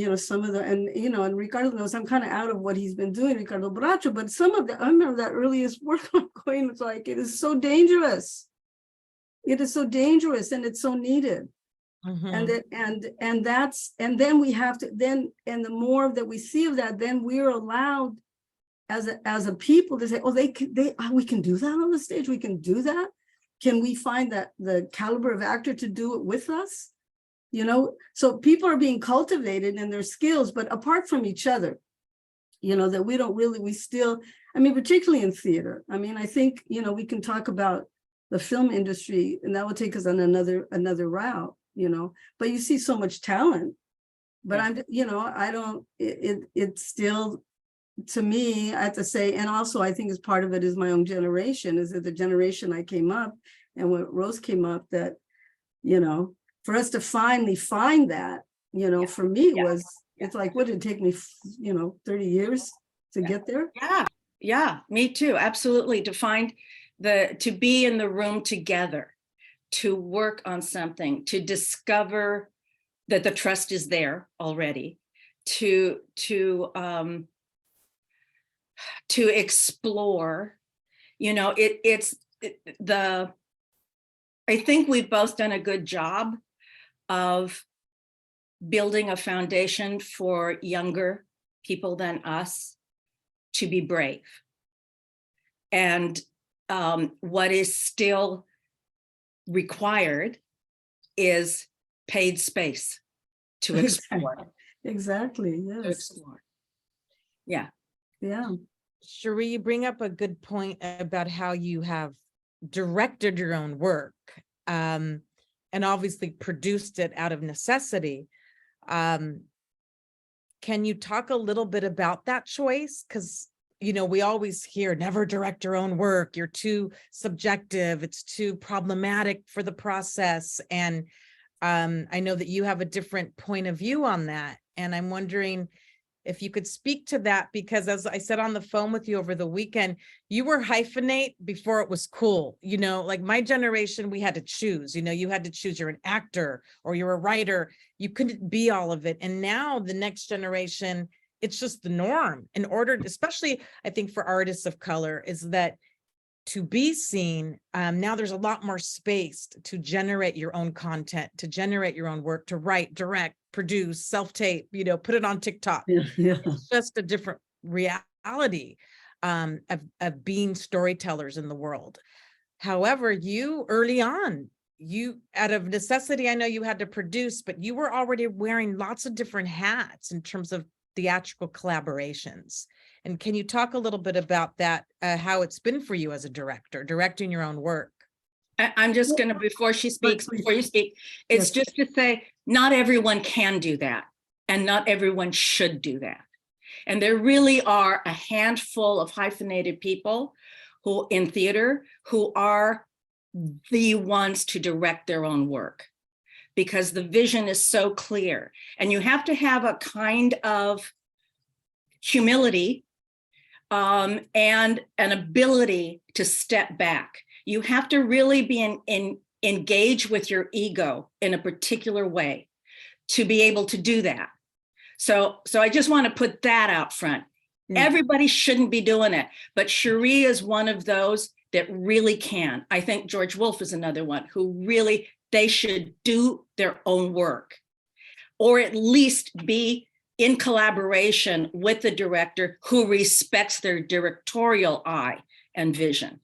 and, you know, and Ricardo knows I'm kind of out of what he's been doing, Ricardo Bracho, but some of the, I remember that earliest work I'm going, it's like, it is so dangerous. It is so dangerous, and it's so needed. And then we have to, and the more that we see of that, then we're allowed as a people to say, oh, we can do that on the stage. We can do that. Can we find that the caliber of actor to do it with us? You know, so people are being cultivated in their skills, but apart from each other, you know, that we still, I mean, particularly in theater. I mean, I think, you know, we can talk about the film industry, and that will take us on another route, you know, but you see so much talent, but I'm, you know, I don't, it's still, to me, I have to say, and also I think as part of it is my own generation, is that the generation I came up, and when Rose came up, that, you know, for us to finally find that, you know, for me was, it's like, what did it take me, you know, 30 years to get there? Yeah, me too. Absolutely. To be in the room together, to work on something, to discover that the trust is there already, to explore, you know, I think we've both done a good job of building a foundation for younger people than us to be brave. And what is still required is paid space to explore. Exactly, yes. To explore. Yeah. Cherríe, you bring up a good point about how you have directed your own work. And and obviously produced it out of necessity. Can you talk a little bit about that choice? Because, you know, we always hear never direct your own work. You're too subjective. It's too problematic for the process. And I know that you have a different point of view on that. And I'm wondering if you could speak to that, because as I said on the phone with you over the weekend, you were hyphenate before it was cool. You know, like my generation, we had to choose, you know, you had to choose, you're an actor or you're a writer. You couldn't be all of it. And now the next generation, it's just the norm in order, especially I think for artists of color, is that to be seen, now there's a lot more space to generate your own content, to generate your own work, to write, direct, produce, self-tape, you know, put it on TikTok. Yeah. It's just a different reality of being storytellers in the world. However, you early on, you out of necessity, I know you had to produce, but you were already wearing lots of different hats in terms of theatrical collaborations. And can you talk a little bit about that, how it's been for you as a director, directing your own work? I'm just going to, before you speak, it's just to say, not everyone can do that. And not everyone should do that. And there really are a handful of hyphenated people who in theater who are the ones to direct their own work, because the vision is so clear. And you have to have a kind of humility and an ability to step back. You have to really be engaged with your ego in a particular way to be able to do that. So I just want to put that out front. Everybody shouldn't be doing it, but Cherríe is one of those that really can. I think George Wolfe is another one who really, they should do their own work, or at least be in collaboration with the director who respects their directorial eye and vision.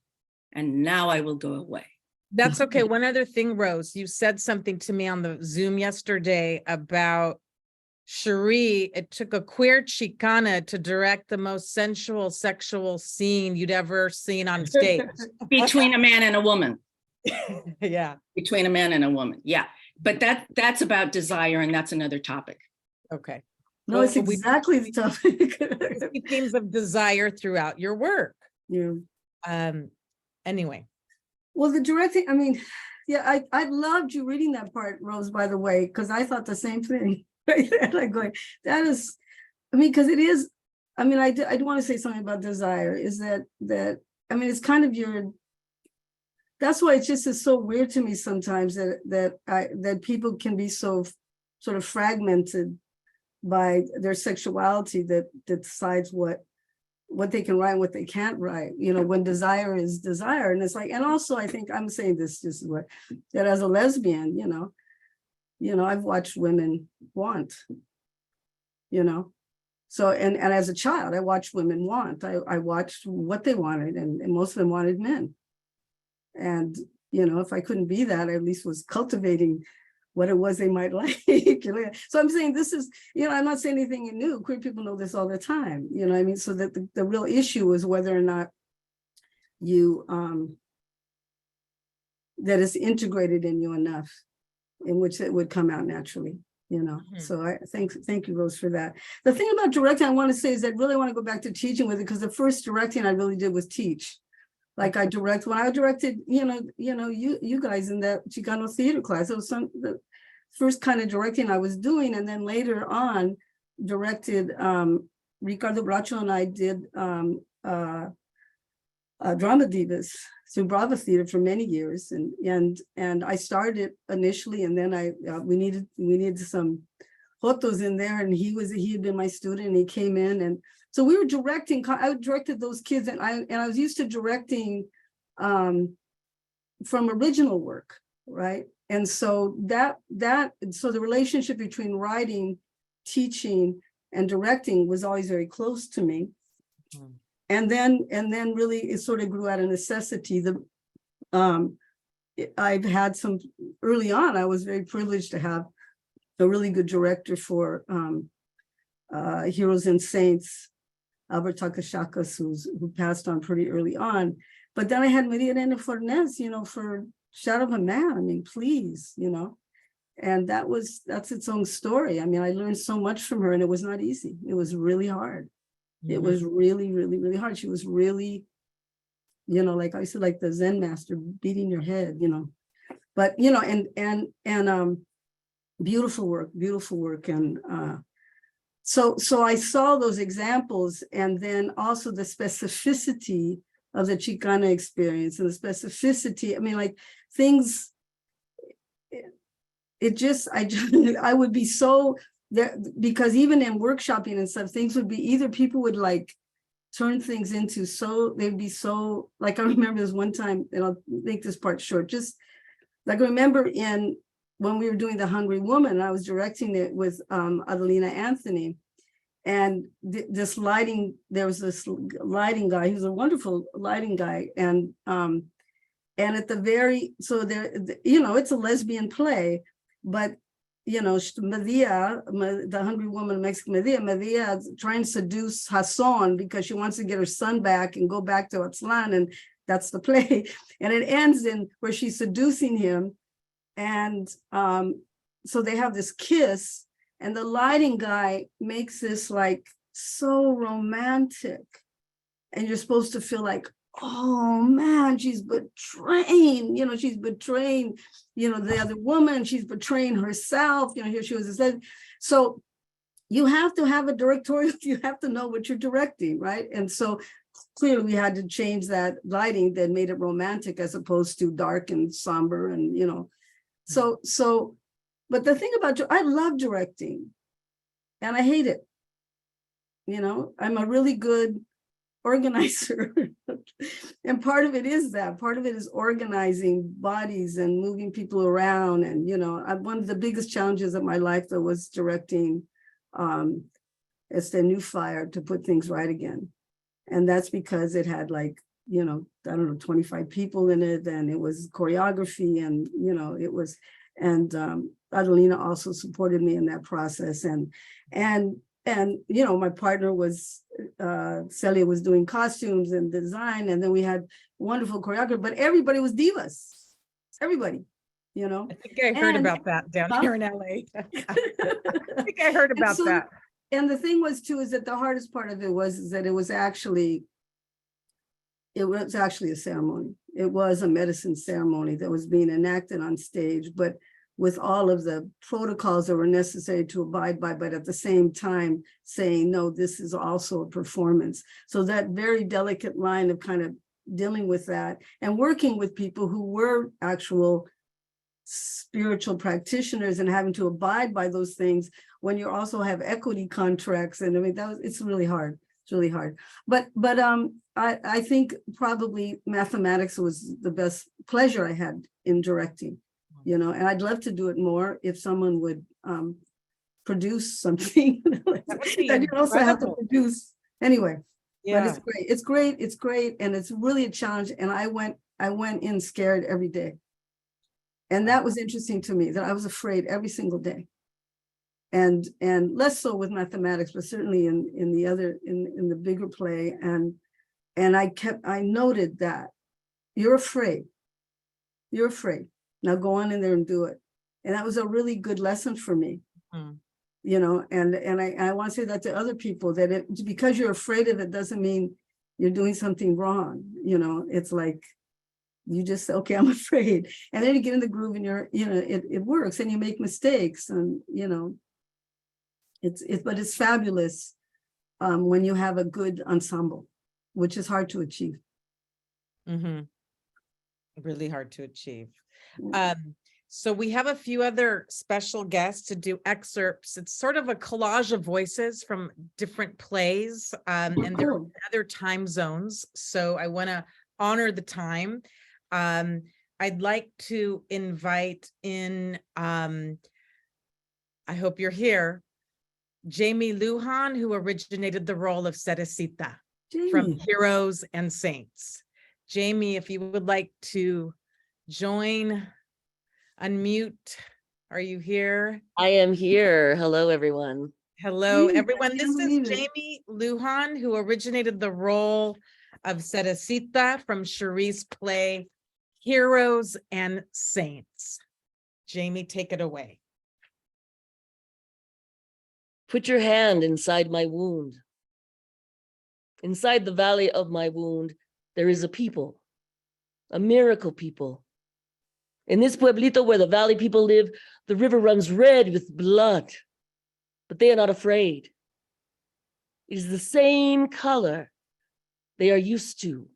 And now I will go away. That's okay. One other thing, Rose, you said something to me on the Zoom yesterday about Cherríe. It took a queer Chicana to direct the most sensual sexual scene you'd ever seen on stage. Between a man and a woman. Yeah. Between a man and a woman. Yeah. But that's about desire, and that's another topic. Okay. No, Well, it's exactly the topic. we see themes of desire throughout your work. Yeah. Anyway. Well, the directing, I mean, yeah, I loved you reading that part, Rose, by the way, because I thought the same thing. Like going, that is, I mean, because it is, I mean, I do want to say something about desire, is that, I mean, it's kind of that's why it just is so weird to me sometimes that people can be so sort of fragmented by their sexuality that decides what they can write and what they can't write, you know, when desire is desire. And it's like, and also I think I'm saying this is what, that as a lesbian, you know, I've watched women want, you know, so, and as a child, I watched women want, I watched what they wanted, and most of them wanted men. And, you know, if I couldn't be that, I at least was cultivating what it was they might like. So I'm saying this is, you know, I'm not saying anything new. Queer people know this all the time, you know what I mean? So that the real issue is whether or not you, that is integrated in you enough in which it would come out naturally, you know? So I thank you, Rose, for that. The thing about directing I want to say is that really want to go back to teaching with it, because the first directing I really did was teach. Like when I directed, you guys in that Chicano theater class, it was the first kind of directing I was doing. And then later on directed, Ricardo Bracho and I did Drama Divas through Brava Theater for many years. And I started initially, and then we needed some Jotos in there, and he had been my student, and he came in, and so we were directing. I directed those kids, and I was used to directing from original work, right? And so so the relationship between writing, teaching, and directing was always very close to me. And then really it sort of grew out of necessity. I've had some early on. I was very privileged to have a really good director for Heroes and Saints, Albert Takashakas, who passed on pretty early on. But then I had Maria Elena Fornes, you know, for shadow of a man. I mean, please, and that's its own story. I mean, I learned so much from her, and it was not easy. It was really hard. It was really, really, really hard. She was really, like I said, like the Zen master beating your head, but, and beautiful work. And so I saw those examples, and then also the specificity of the Chicana experience and the specificity. I mean, like things, I would be so there, because even in workshopping and stuff, things would be either people would like turn things into they'd be so, like I remember this one time, and I'll make this part short, just like I remember when we were doing The Hungry Woman, I was directing it with Adelina Anthony, and there was this lighting guy, he was a wonderful lighting guy, and at the very, so there, it's a lesbian play, but Medea, the hungry woman, Mexican Medea is trying to seduce Hassan because she wants to get her son back and go back to Aztlán, and that's the play. And it ends in where she's seducing him. And so they have this kiss, and the lighting guy makes this like so romantic. And you're supposed to feel like, oh man, she's betraying, she's betraying, the other woman, she's betraying herself, here she was. So you have to have a directorial, you have to know what you're directing, right? And so clearly we had to change that lighting that made it romantic as opposed to dark and somber and, so, but the thing about I love directing and I hate it. I'm a really good organizer. And part of it is organizing bodies and moving people around. And, one of the biggest challenges of my life, though, was directing Este New Fire to put things right again. And that's because it had 25 people in it, and it was choreography, and, it was, and Adelina also supported me in that process. And my partner was, Celia was doing costumes and design, and then we had wonderful choreography, but everybody was divas, everybody, I think I heard about that down here in LA. I think I heard about that. And the thing was too, is that the hardest part of it was that it was actually a ceremony. It was a medicine ceremony that was being enacted on stage, but with all of the protocols that were necessary to abide by, but at the same time saying, no, this is also a performance. So that very delicate line of kind of dealing with that and working with people who were actual spiritual practitioners and having to abide by those things when you also have equity contracts. And I mean, it's really hard. It's really hard. But I think probably mathematics was the best pleasure I had in directing. And I'd love to do it more if someone would produce something that you also have to produce anyway. Yeah. But it's great. And it's really a challenge. And I went in scared every day. And that was interesting to me, that I was afraid every single day. And less so with mathematics, but certainly in the bigger play. And I noted that you're afraid. Now go on in there and do it. And that was a really good lesson for me. And I want to say that to other people, that because you're afraid of it doesn't mean you're doing something wrong. It's like, you just say, okay, I'm afraid. And then you get in the groove and it works, and you make mistakes, and, but it's fabulous when you have a good ensemble, which is hard to achieve. Really hard to achieve. So we have a few other special guests to do excerpts. It's sort of a collage of voices from different plays, and they're in other time zones. So I want to honor the time. I'd like to invite in, I hope you're here, Jaime Lujan, who originated the role of Cerecita from Heroes and Saints. Jaime, if you would like to join, unmute. Are you here? I am here. Hello, everyone. Hello, everyone. This is Jaime Lujan, who originated the role of Cerecita from Cherríe's play, Heroes and Saints. Jamie, take it away. Put your hand inside my wound. Inside the valley of my wound, there is a people, a miracle people. In this pueblito where the valley people live, the river runs red with blood, but they are not afraid. It is the same color they are used to.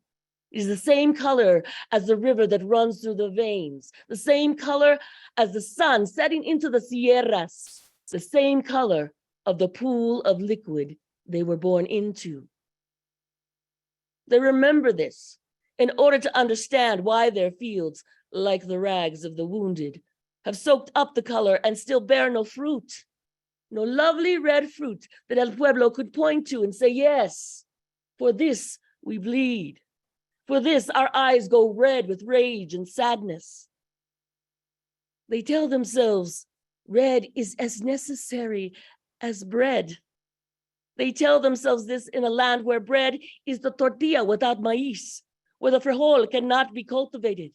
It is the same color as the river that runs through the veins, the same color as the sun setting into the sierras, the same color of the pool of liquid they were born into. They remember this in order to understand why their fields, like the rags of the wounded, have soaked up the color and still bear no fruit, no lovely red fruit that El Pueblo could point to and say, yes, for this we bleed. For this our eyes go red with rage and sadness. They tell themselves red is as necessary as bread. They tell themselves this in a land where bread is the tortilla without maíz, where the frijol cannot be cultivated.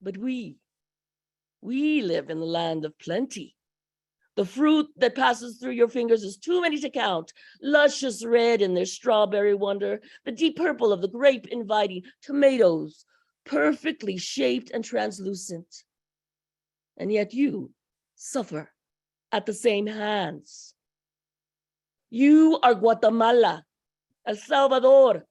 But we live in the land of plenty. The fruit that passes through your fingers is too many to count. Luscious red in their strawberry wonder, the deep purple of the grape inviting, tomatoes, perfectly shaped and translucent. And yet you suffer at the same hands. You are Guatemala, El Salvador.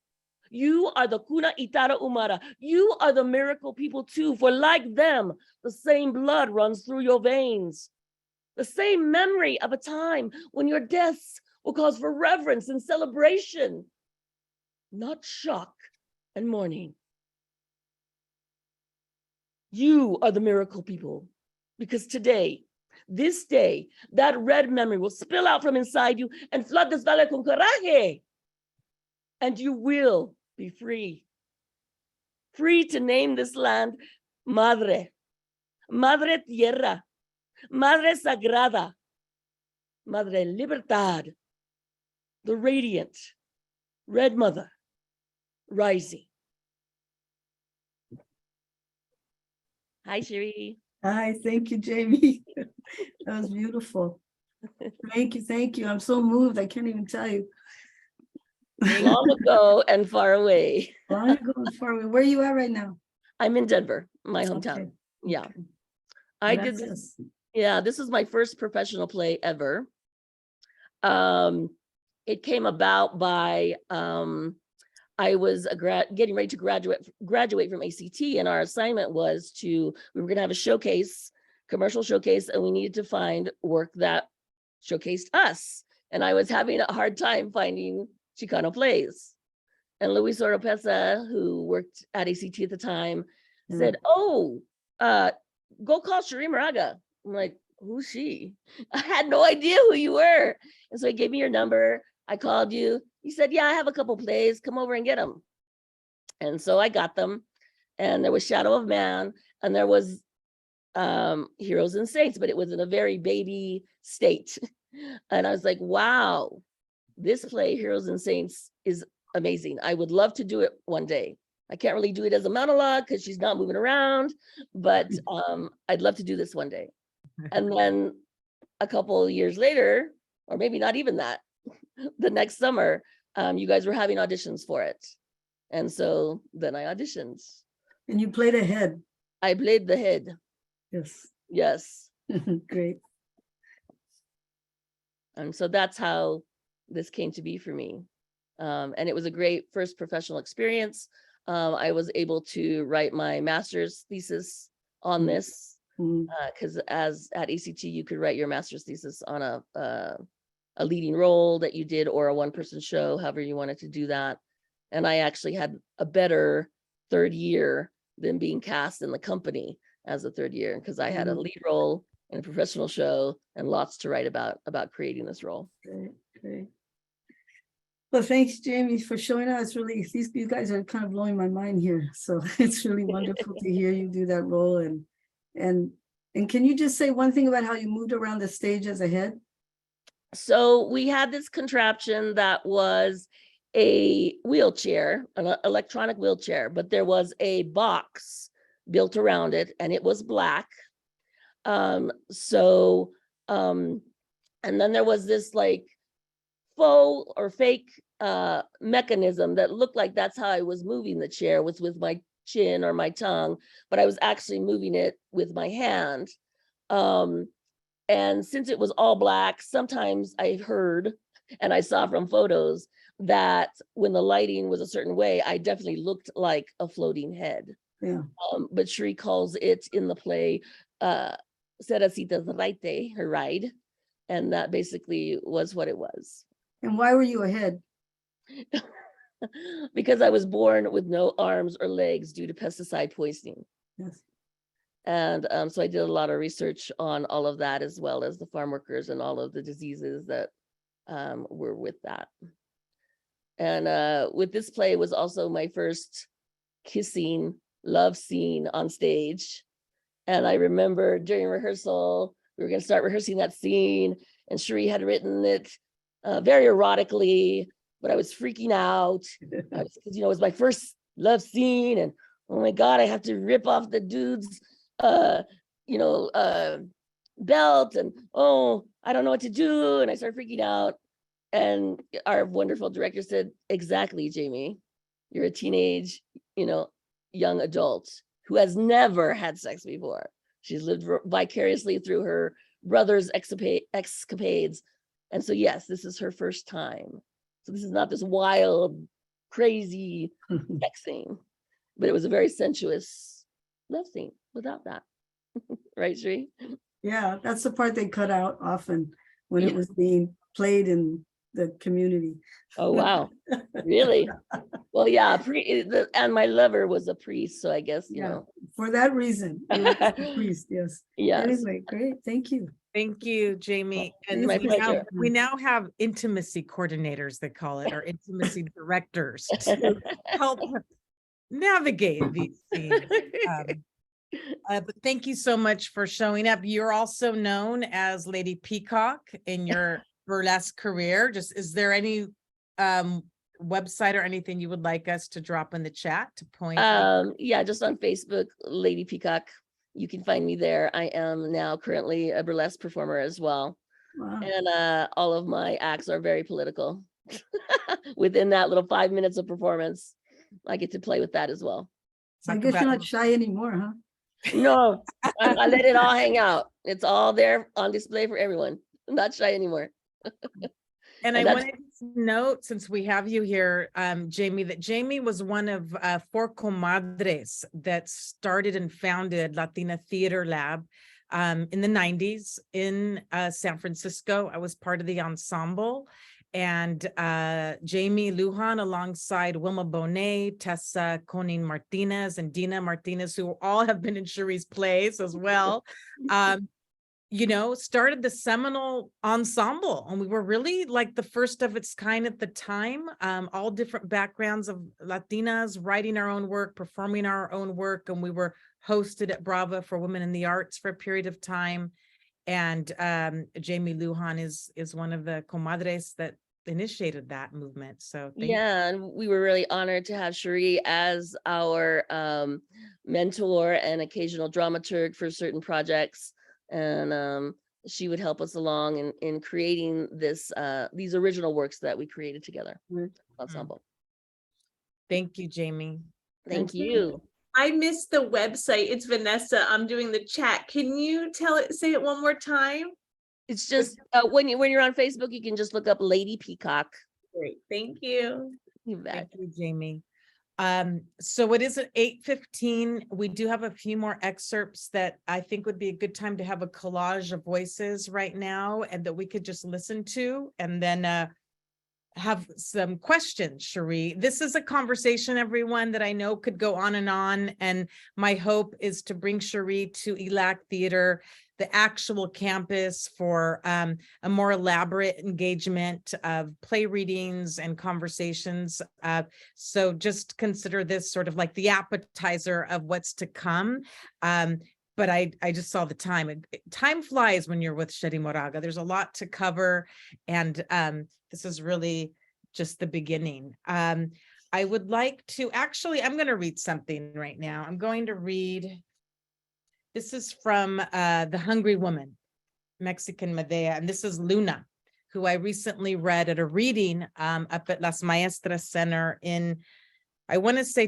You are the Cuna Itara Umara. You are the miracle people too, for like them, the same blood runs through your veins. The same memory of a time when your deaths will cause for reverence and celebration, not shock and mourning. You are the miracle people, because today, this day, that red memory will spill out from inside you and flood this valley con coraje. And you will be free. Free to name this land Madre, Madre Tierra, Madre Sagrada, Madre Libertad, the radiant Red Mother rising. Hi, Cherríe. Hi, thank you, Jamie. That was beautiful. Thank you. I'm so moved. I can't even tell you. Long ago and far away. Long ago and far away. Where are you at right now? I'm in Denver, my hometown. Okay, Yeah. okay. I did this. Yeah, this is my first professional play ever. It came about by I was getting ready to graduate from ACT, and our assignment was we were going to have a showcase, commercial showcase, and we needed to find work that showcased us. And I was having a hard time finding Chicano plays. And Luis Oropesa, who worked at ACT at the time, said, "Oh, go call Cherríe Moraga." I'm like, "Who's she?" I had no idea who you were. And so he gave me your number. I called you. He said, "Yeah, I have a couple plays. Come over and get them." And so I got them. And there was Shadow of Man, and there was Heroes and Saints, but it was in a very baby state. And I was like, wow, this play, Heroes and Saints, is amazing. I would love to do it one day. I can't really do it as a monologue because she's not moving around, but I'd love to do this one day. And then a couple of years later, or maybe not even that, the next summer, you guys were having auditions for it. And so then I auditioned. And you played a head. I played the head. Yes. Yes. Great. And so that's how this came to be for me. And it was a great first professional experience. I was able to write my master's thesis on this, because as at ACT, you could write your master's thesis on a leading role that you did, or a one-person show, however you wanted to do that. And I actually had a better third year than being cast in the company as a third year, because I had a lead role in a professional show and lots to write about creating this role. Great. Well, thanks, Jamie, for showing us. Really, you guys are kind of blowing my mind here. So it's really wonderful to hear you do that role. And can you just say one thing about how you moved around the stage as a head? So we had this contraption that was a wheelchair, an electronic wheelchair, but there was a box built around it and it was black. And then there was this like faux or fake mechanism that looked like that's how I was moving the chair, was with my chin or my tongue, but I was actually moving it with my hand. And since it was all black, sometimes I heard and I saw from photos that when the lighting was a certain way, I definitely looked like a floating head. Yeah. But Cherríe calls it in the play Ceracita's Raite, her ride. And that basically was what it was. And why were you ahead? Because I was born with no arms or legs due to pesticide poisoning. Yes. And so I did a lot of research on all of that, as well as the farm workers and all of the diseases that were with that. And with this play was also my first kissing love scene on stage. And I remember during rehearsal, we were going to start rehearsing that scene, and Cherríe had written it very erotically, but I was freaking out because, you know, it was my first love scene, and oh my God, I have to rip off the dude's, belt, and oh, I don't know what to do. And I started freaking out. And our wonderful director said, exactly, Jamie, you're a teenage, young adult who has never had sex before. She's lived vicariously through her brother's escapades. And so, yes, this is her first time. So this is not this wild, crazy sex scene, but it was a very sensuous love scene without that. Right, Cherríe? Yeah, that's the part they cut out often when it was being played in the community. Oh, wow. Really? Well, yeah, and my lover was a priest, so I guess, For that reason, it was a priest, yes. Yes. Anyway, great, thank you. Thank you, Jamie. And My we pleasure. now have intimacy coordinators, they call it, or intimacy directors to help navigate these scenes. But thank you so much for showing up. You're also known as Lady Peacock in your burlesque career. Is there any website or anything you would like us to drop in the chat to point? Yeah, just on Facebook, Lady Peacock. You can find me there. I am now currently a burlesque performer as well. Wow. And all of my acts are very political. Within that little 5 minutes of performance, I get to play with that as well. So I guess you're not shy anymore, huh? No, I let it all hang out. It's all there on display for everyone. I'm not shy anymore. And I wanted to note, since we have you here, Jamie, that Jamie was one of 4 comadres that started and founded Latina Theater Lab in the 90s in San Francisco. I was part of the ensemble. And Jaime Lujan, alongside Wilma Bonet, Tessa Conin Martinez, and Dina Martinez, who all have been in Cherríe's plays as well, started the seminal ensemble. And we were really like the first of its kind at the time, all different backgrounds of Latinas, writing our own work, performing our own work. And we were hosted at Brava for Women in the Arts for a period of time. And Jaime Lujan is one of the comadres that initiated that movement. So thank you. And we were really honored to have Cherríe as our mentor and occasional dramaturg for certain projects. And she would help us along in creating these original works that we created together. Ensemble. Thank you, Jamie. Thank you. I missed the website. It's Vanessa. I'm doing the chat. Can you say it one more time? It's just when you're on Facebook, you can just look up Lady Peacock. Great. Thank you. You bet. Thank you, Jamie. So it is at 8:15. We do have a few more excerpts that I think would be a good time to have a collage of voices right now, and that we could just listen to, and then have some questions, Cherríe. This is a conversation, everyone, that I know could go on. And my hope is to bring Cherríe to ELAC Theater, the actual campus, for a more elaborate engagement of play readings and conversations. So just consider this sort of like the appetizer of what's to come. But I just saw the time. Time flies when you're with Cherríe Moraga. There's a lot to cover. And this is really just the beginning. I would like to, actually, I'm going to read something right now. I'm going to read, this is from The Hungry Woman, Mexican Medea, and this is Luna, who I recently read at a reading up at Las Maestras Center in, I want to say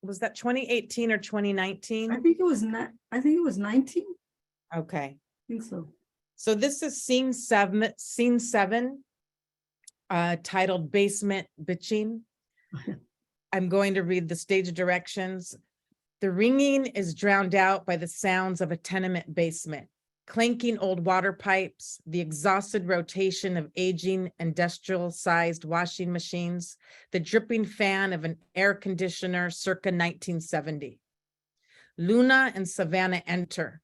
was that 2018 or 2019? I think it was not, I think it was 19. Okay. I think so. So this is scene seven, titled Basement Bitching. I'm going to read the stage directions. The ringing is drowned out by the sounds of a tenement basement, clanking old water pipes, the exhausted rotation of aging industrial-sized washing machines, the dripping fan of an air conditioner circa 1970. Luna and Savannah enter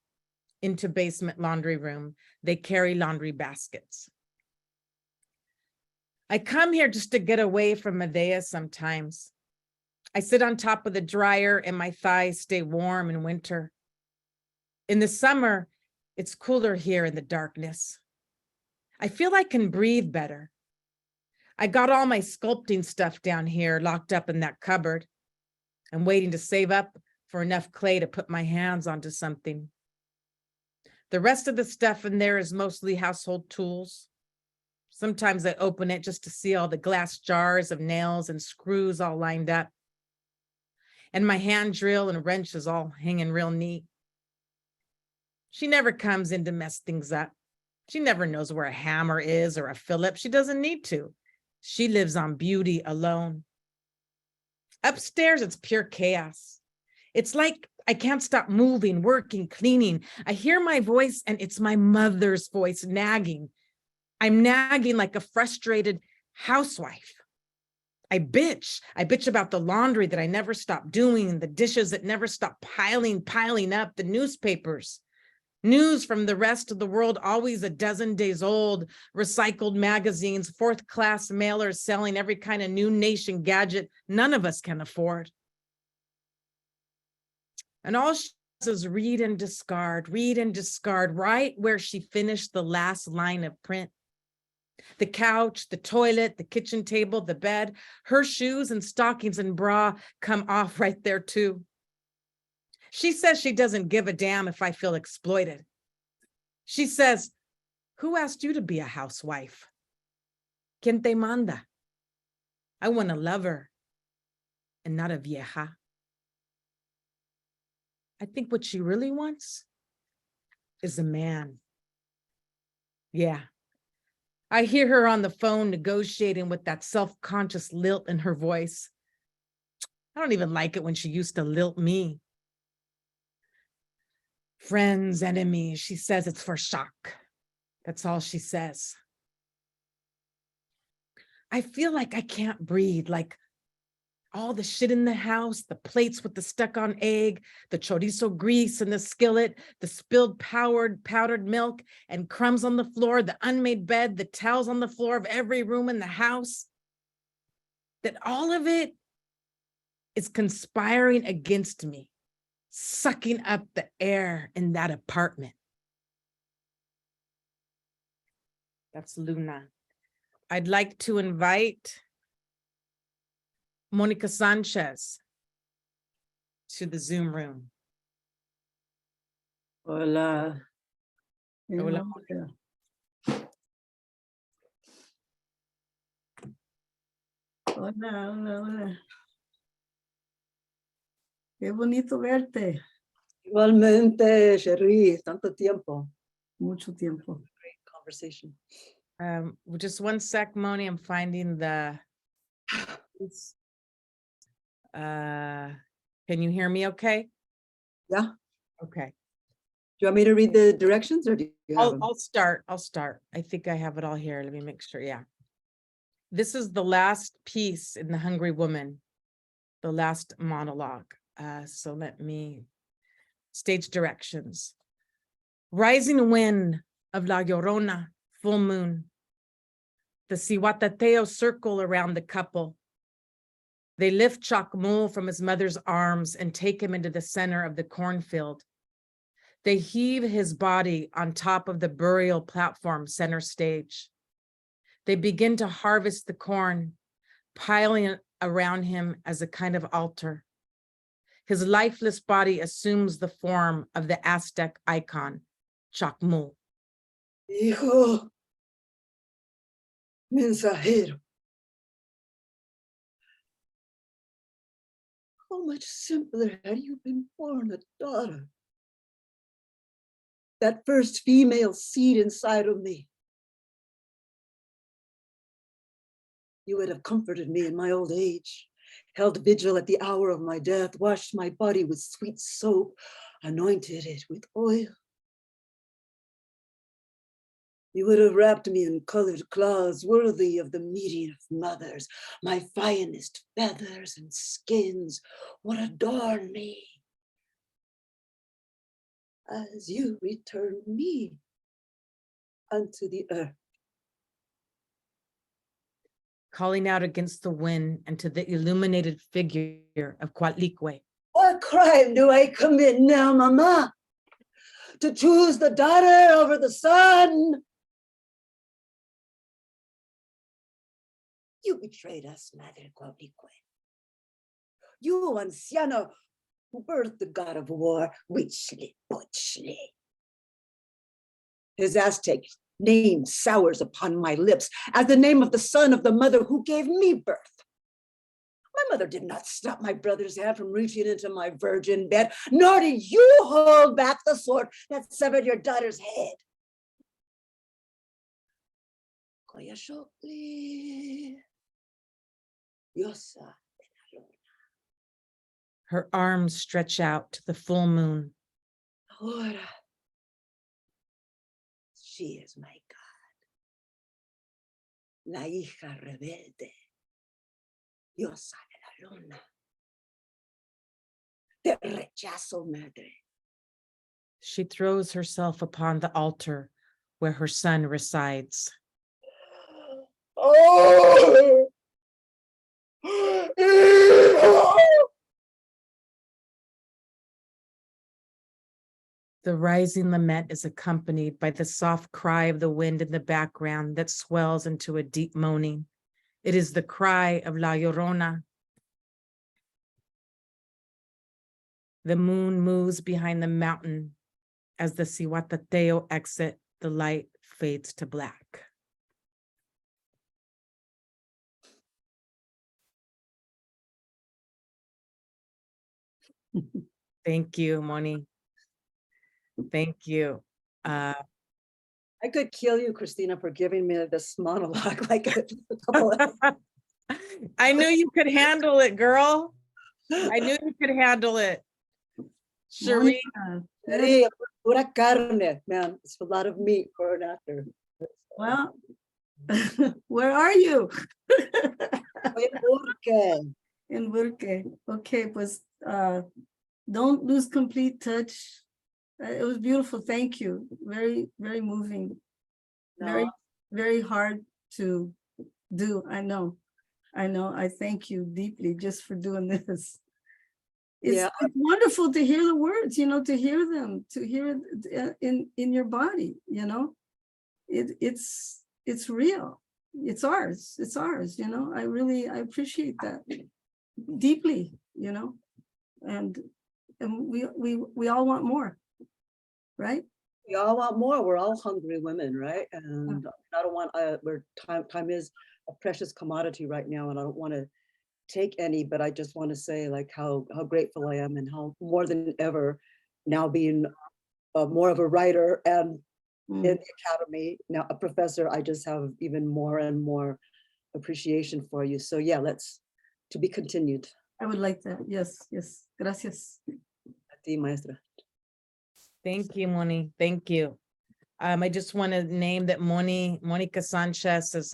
into basement laundry room. They carry laundry baskets. I come here just to get away from Medea sometimes. I sit on top of the dryer and my thighs stay warm in winter. In the summer, it's cooler here in the darkness. I feel I can breathe better. I got all my sculpting stuff down here locked up in that cupboard. I'm waiting to save up for enough clay to put my hands onto something. The rest of the stuff in there is mostly household tools. Sometimes I open it just to see all the glass jars of nails and screws all lined up. And my hand drill and wrenches all hanging real neat. She never comes in to mess things up. She never knows where a hammer is or a Phillips. She doesn't need to. She lives on beauty alone. Upstairs, it's pure chaos. It's like I can't stop moving, working, cleaning. I hear my voice and it's my mother's voice nagging. I'm nagging like a frustrated housewife. I bitch about the laundry that I never stop doing, the dishes that never stop piling up, the newspapers. News from the rest of the world, always a dozen days old, recycled magazines, fourth-class mailers selling every kind of new nation gadget none of us can afford. And all she does is read and discard, right where she finished the last line of print. The couch, the toilet, the kitchen table, the bed, her shoes and stockings and bra come off right there too. She says she doesn't give a damn if I feel exploited. She says, who asked you to be a housewife? ¿Quién te manda? I want a lover and not a vieja. I think what she really wants is a man. Yeah. I hear her on the phone negotiating with that self-conscious lilt in her voice. I don't even like it when she used to lilt me. Friends, enemies, she says it's for shock. That's all she says. I feel like I can't breathe, like all the shit in the house, the plates with the stuck-on egg, the chorizo grease in the skillet, the spilled powdered milk and crumbs on the floor, the unmade bed, the towels on the floor of every room in the house, that all of it is conspiring against me, sucking up the air in that apartment. That's Luna. I'd like to invite Monica Sanchéz to the Zoom room. Hola. Hola. Hola. Qué bonito verte. Igualmente, Cherríe, tanto tiempo. Mucho tiempo. Great conversation. Just one sec, Moni, I'm finding the, can you hear me okay? Yeah. Okay. Do you want me to read the directions or do you have them? I'll start. I think I have it all here. Let me make sure. Yeah. This is the last piece in The Hungry Woman, the last monologue. So let me, stage directions. Rising wind of La Llorona, full moon. The Cihuatateo circle around the couple. They lift Chacmul from his mother's arms and take him into the center of the cornfield. They heave his body on top of the burial platform center stage. They begin to harvest the corn, piling it around him as a kind of altar. His lifeless body assumes the form of the Aztec icon, Chacmul. Hijo, mensajero. How much simpler had you been born a daughter? That first female seed inside of me. You would have comforted me in my old age, held vigil at the hour of my death, washed my body with sweet soap, anointed it with oil. You would have wrapped me in colored cloths worthy of the meeting of mothers. My finest feathers and skins would adorn me as you return me unto the earth. Calling out against the wind and to the illuminated figure of Coatlicue. What crime do I commit now, Mama? To choose the daughter over the son? You betrayed us, Madre Coatlicue. You, anciano, who birthed the god of war, Huitzli-Pochtli. His Aztec name sours upon my lips as the name of the son of the mother who gave me birth. My mother did not stop my brother's hand from reaching into my virgin bed, nor did you hold back the sword that severed your daughter's head. Coyashokli, Yosa. Her arms stretch out to the full moon. Ahora, she is my God. La hija rebelde. Diosa de la luna. Te rechazo, madre. She throws herself upon the altar where her son resides. Oh! The rising lament is accompanied by the soft cry of the wind in the background that swells into a deep moaning. It is the cry of La Llorona. The moon moves behind the mountain. As the Cihuatateo exit, the light fades to black. Thank you, Moni. Thank you. I could kill you, Cristina, for giving me this monologue like a couple of I knew you could handle it, girl. I knew you could handle it. Cherríe, Cherríe, pura carne, man. It's a lot of meat for an actor. Well, where are you? Okay. In Burke. Okay, pues don't lose complete touch. It was beautiful. Thank you. Very, very moving. Very, No. very hard to do. I know. I thank you deeply just for doing this. It's wonderful to hear the words, to hear them, to hear it in your body, it's real. It's ours. I appreciate that deeply, and we all want more, right? We all want more. We're all hungry women, right? And I don't want, where time is a precious commodity right now, and I don't want to take any, but I just want to say like how grateful I am, and how more than ever now being more of a writer and in the academy, now a professor, I just have even more and more appreciation for you. So yeah, to be continued. I would like that. Yes. Gracias. A ti, maestra. thank you, Moni. Thank you. I just want to name that Monica Sanchéz is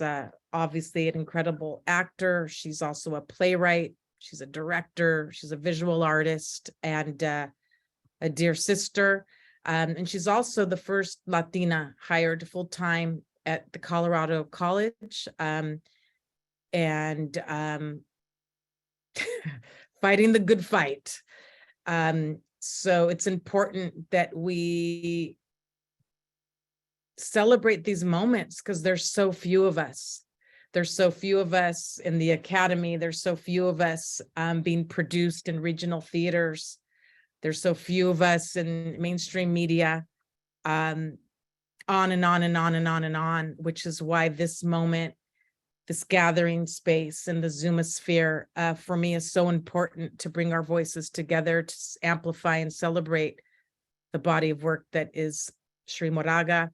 obviously an incredible actor. She's also a playwright. She's a director. She's a visual artist and a dear sister. And she's also the first Latina hired full-time at the Colorado College and fighting the good fight. So it's important that we celebrate these moments because there's so few of us. There's so few of us in the academy. There's so few of us being produced in regional theaters. There's so few of us in mainstream media, on and on and on and on and on, which is why this moment, this gathering space in the Zoomosphere, for me is so important to bring our voices together to amplify and celebrate the body of work that is Cherríe Moraga.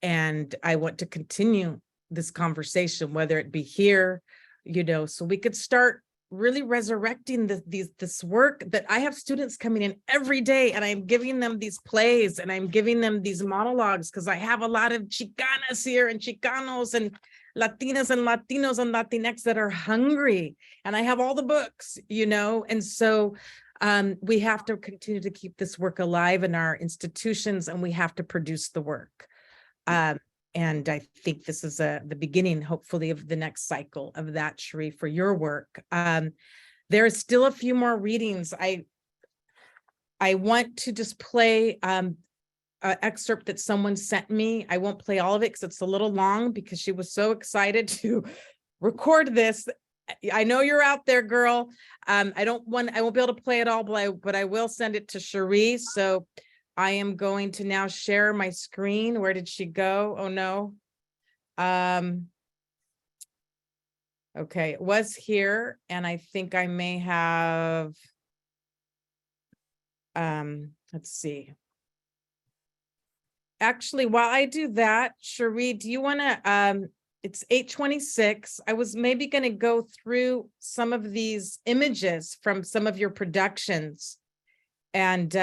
And I want to continue this conversation, whether it be here, you know, so we could start really resurrecting this work that I have students coming in every day, and I'm giving them these plays and I'm giving them these monologues because I have a lot of Chicanas here and Chicanos and Latinas and Latinos and Latinx that are hungry, and I have all the books, you know, and so we have to continue to keep this work alive in our institutions, and we have to produce the work. And I think this is the beginning, hopefully, of the next cycle of that, Cherríe, for your work. There is still a few more readings. I want to just play an excerpt that someone sent me. I won't play all of it because it's a little long, because she was so excited to record this. I know you're out there, girl. I won't be able to play it all, but I will send it to Cherríe. So I am going to now share my screen. Where did she go? Oh no. Okay, it was here, and I think I may have, let's see. Actually, while I do that, Cherríe, do you want to, it's 8:26. I was maybe going to go through some of these images from some of your productions, and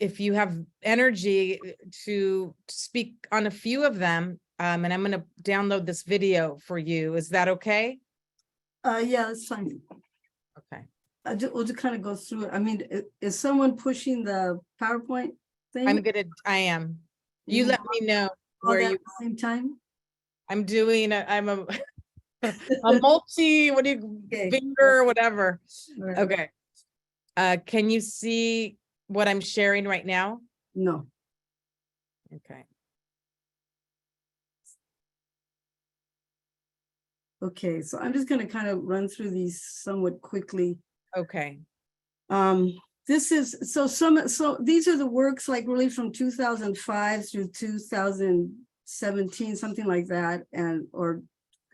if you have energy to speak on a few of them, and I'm going to download this video for you. Is that okay? Yeah, that's fine. Okay. We'll just kind of go through it. I mean, is someone pushing the PowerPoint thing? I am. You let me know All where that you, at the same time? I'm doing, I'm a multi, what do you, Okay. finger, whatever. All right. Okay. Can you see what I'm sharing right now? No. Okay. Okay, so I'm just going to kind of run through these somewhat quickly. Okay. This is so these are the works like really from 2005 through 2017, something like that, and or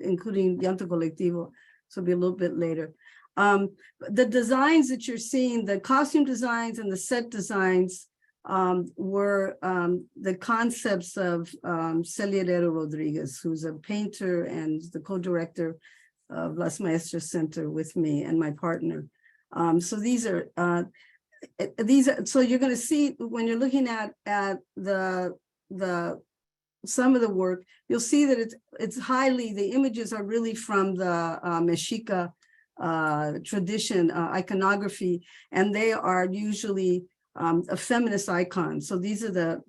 including Llanto Colectivo, so it'll be a little bit later. The designs that you're seeing, the costume designs and the set designs, were the concepts of Celia Herrero Rodriguez, who's a painter and the co-director of Las Maestras Center with me and my partner. So these are so you're going to see when you're looking at the some of the work, you'll see that it's highly, the images are really from the Mexica tradition, iconography, and they are usually a feminist icon. So these are the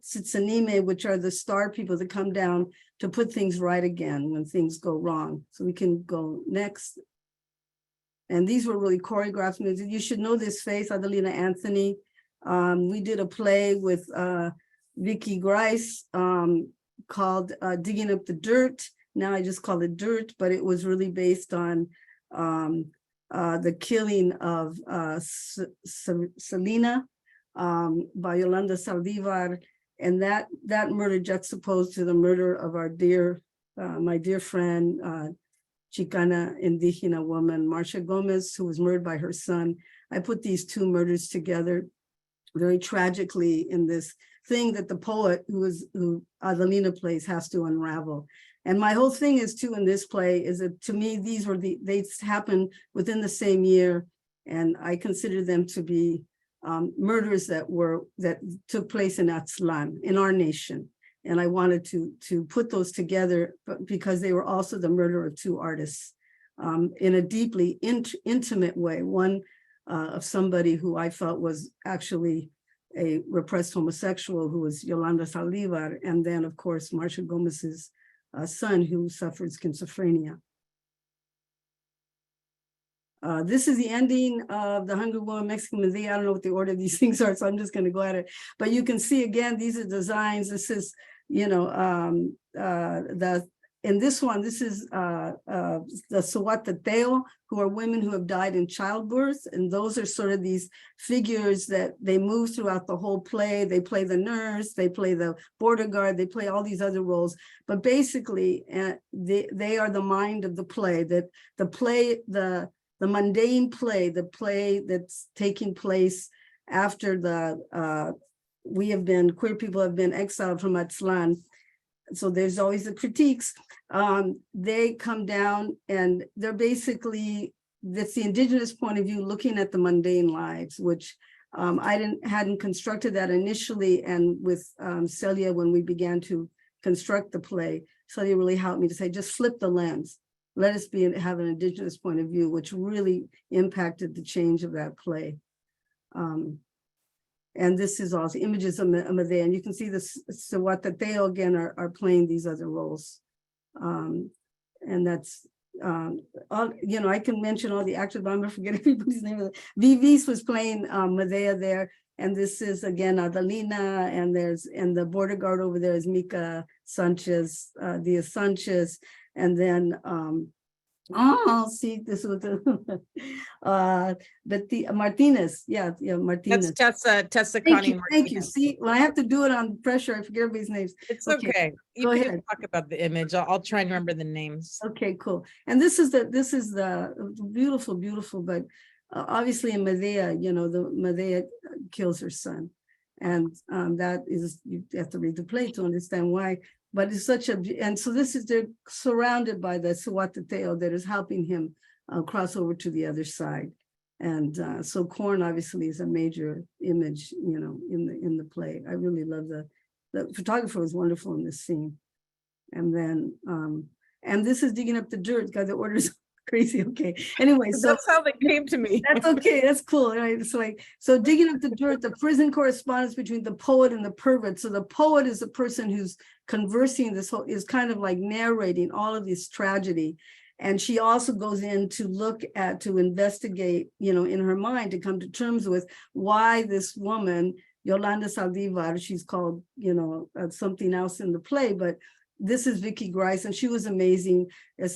Tsitsanime, which are the star people that come down to put things right again when things go wrong. So we can go next. And these were really choreographed moves. You should know this face, Adelina Anthony. We did a play with Vicky Grice called Digging Up the Dirt. Now I just call it Dirt, but it was really based on the killing of Selena by Yolanda Saldivar, and that murder juxtaposed to the murder of our my dear friend, Chicana Indígena woman, Marcia Gomez, who was murdered by her son. I put these two murders together very tragically in this thing that the poet who Adelina plays has to unravel. And my whole thing is too in this play is that to me, they happened within the same year. And I consider them to be murders that took place in Aztlán, in our nation. And I wanted to put those together because they were also the murder of two artists in a deeply intimate way. One of somebody who I felt was actually a repressed homosexual, who was Yolanda Saldivar, and then of course Marcia Gomez's son, who suffered schizophrenia. This is the ending of the Hungry Woman Mexican Medea. I don't know what the order of these things are, so I'm just going to go at it. But you can see again, these are designs. This is, in this one, this is the Suatateo, who are women who have died in childbirth. And those are sort of these figures that they move throughout the whole play. They play the nurse, they play the border guard, they play all these other roles. But basically, they are the mind of the play, that the play, the mundane play, the play that's taking place after queer people have been exiled from Aztlán. So there's always the critiques. They come down and they're basically, that's the indigenous point of view looking at the mundane lives, which I hadn't constructed that initially. And with Celia, when we began to construct the play, Celia really helped me to say, just flip the lens. Let us have an indigenous point of view, which really impacted the change of that play. And this is also images of Medea, and you can see this Suatateo again are playing these other roles. And that's, I can mention all the actors, but I'm gonna forget everybody's name. Vivis was playing Medea there. And this is again, Adelina, and the border guard over there is Mica Sanchéz, Diaz Sanchéz. And then, see, this was Martinez. Yeah, Martinez. That's Tessa Thank Connie you, thank you. Martinez. See, when I have to do it on pressure, I forget everybody's names. It's okay. You go can ahead. just talk about the image. I'll try and remember the names. Okay, cool. And this is the beautiful, beautiful, but obviously in Medea, the Medea kills her son. And that is, you have to read the play to understand why. But it's such and so they're surrounded by the Suatateo that is helping him cross over to the other side. And so corn obviously is a major image, in the play. I really love the photographer was wonderful in this scene. And then, and this is digging up the dirt, got the orders crazy. Okay. Anyway, so that's how they came to me. that's okay. That's cool. Right? So digging up the dirt, the prison correspondence between the poet and the pervert. So the poet is the person who's conversing is kind of like narrating all of this tragedy. And she also goes in to investigate, in her mind, to come to terms with why this woman, Yolanda Saldívar, she's called, something else in the play, but this is Vicky Grice, and she was amazing. In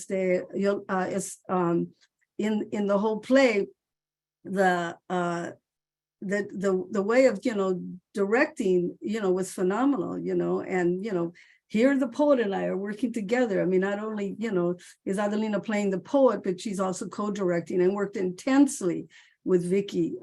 the whole play, the way of directing was phenomenal, and here the poet and I are working together. I mean, not only is Adelina playing the poet, but she's also co-directing and worked intensely with Vicky.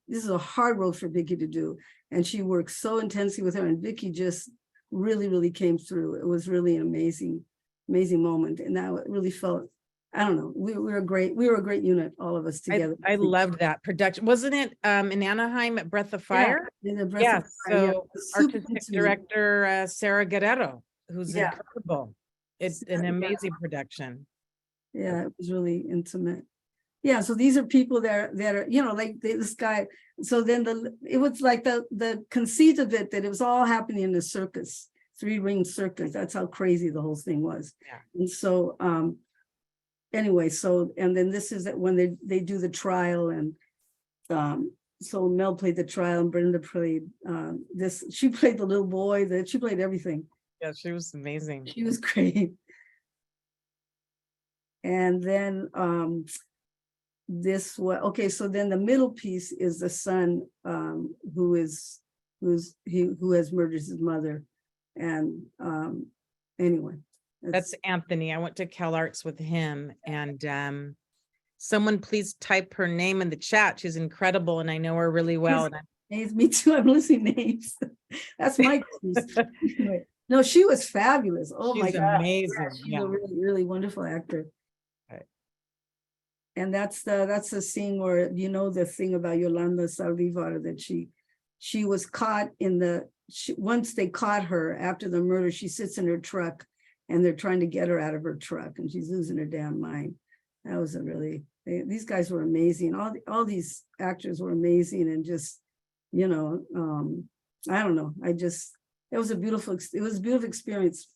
This is a hard role for Vicky to do, and she worked so intensely with her, and Vicky just really, really came through. It was really an amazing moment. And now it really felt, I don't know, we were a great unit, all of us together. I loved that production. Wasn't it in Anaheim at Breath of Fire? Yeah, So artistic director Sarah Guerrero, who's incredible. It's an amazing production. Yeah, it was really intimate. Yeah, so these are people that are, like this guy. So then it was like the conceit of it, that it was all happening in the circus, 3-ring circus. That's how crazy the whole thing was. Yeah. And so anyway, and then this is when they do the trial, and so Mel played the trial and Brenda played she played the little boy, she played everything. Yeah, she was amazing. She was great. And then so then the middle piece is the son who has murdered his mother. And anyway, That's Anthony. I went to CalArts with him, and someone please type her name in the chat. She's incredible, and I know her really well. Me too. I'm losing names. That's my anyway. No, she was fabulous. Oh, my God, amazing. She's a really, really wonderful actor. And that's the scene where, the thing about Yolanda Saldívar, that she was caught once they caught her after the murder, she sits in her truck and they're trying to get her out of her truck and she's losing her damn mind. That was these guys were amazing. All these actors were amazing, and just, I don't know. It was a beautiful experience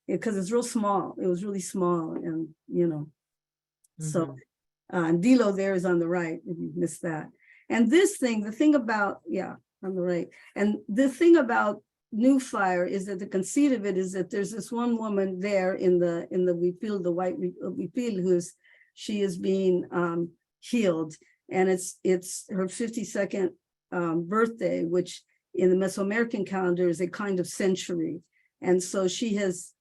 because it's real small. It was really small, and, so. And Dilo there is on the right, if you missed that. And this thing, the thing about, yeah, on the right. And the thing about New Fire is that the conceit of it is that there's this one woman there in the Huipil, the white Huipil, she is being healed. And it's her 52nd birthday, which in the Mesoamerican calendar is a kind of century. And so she has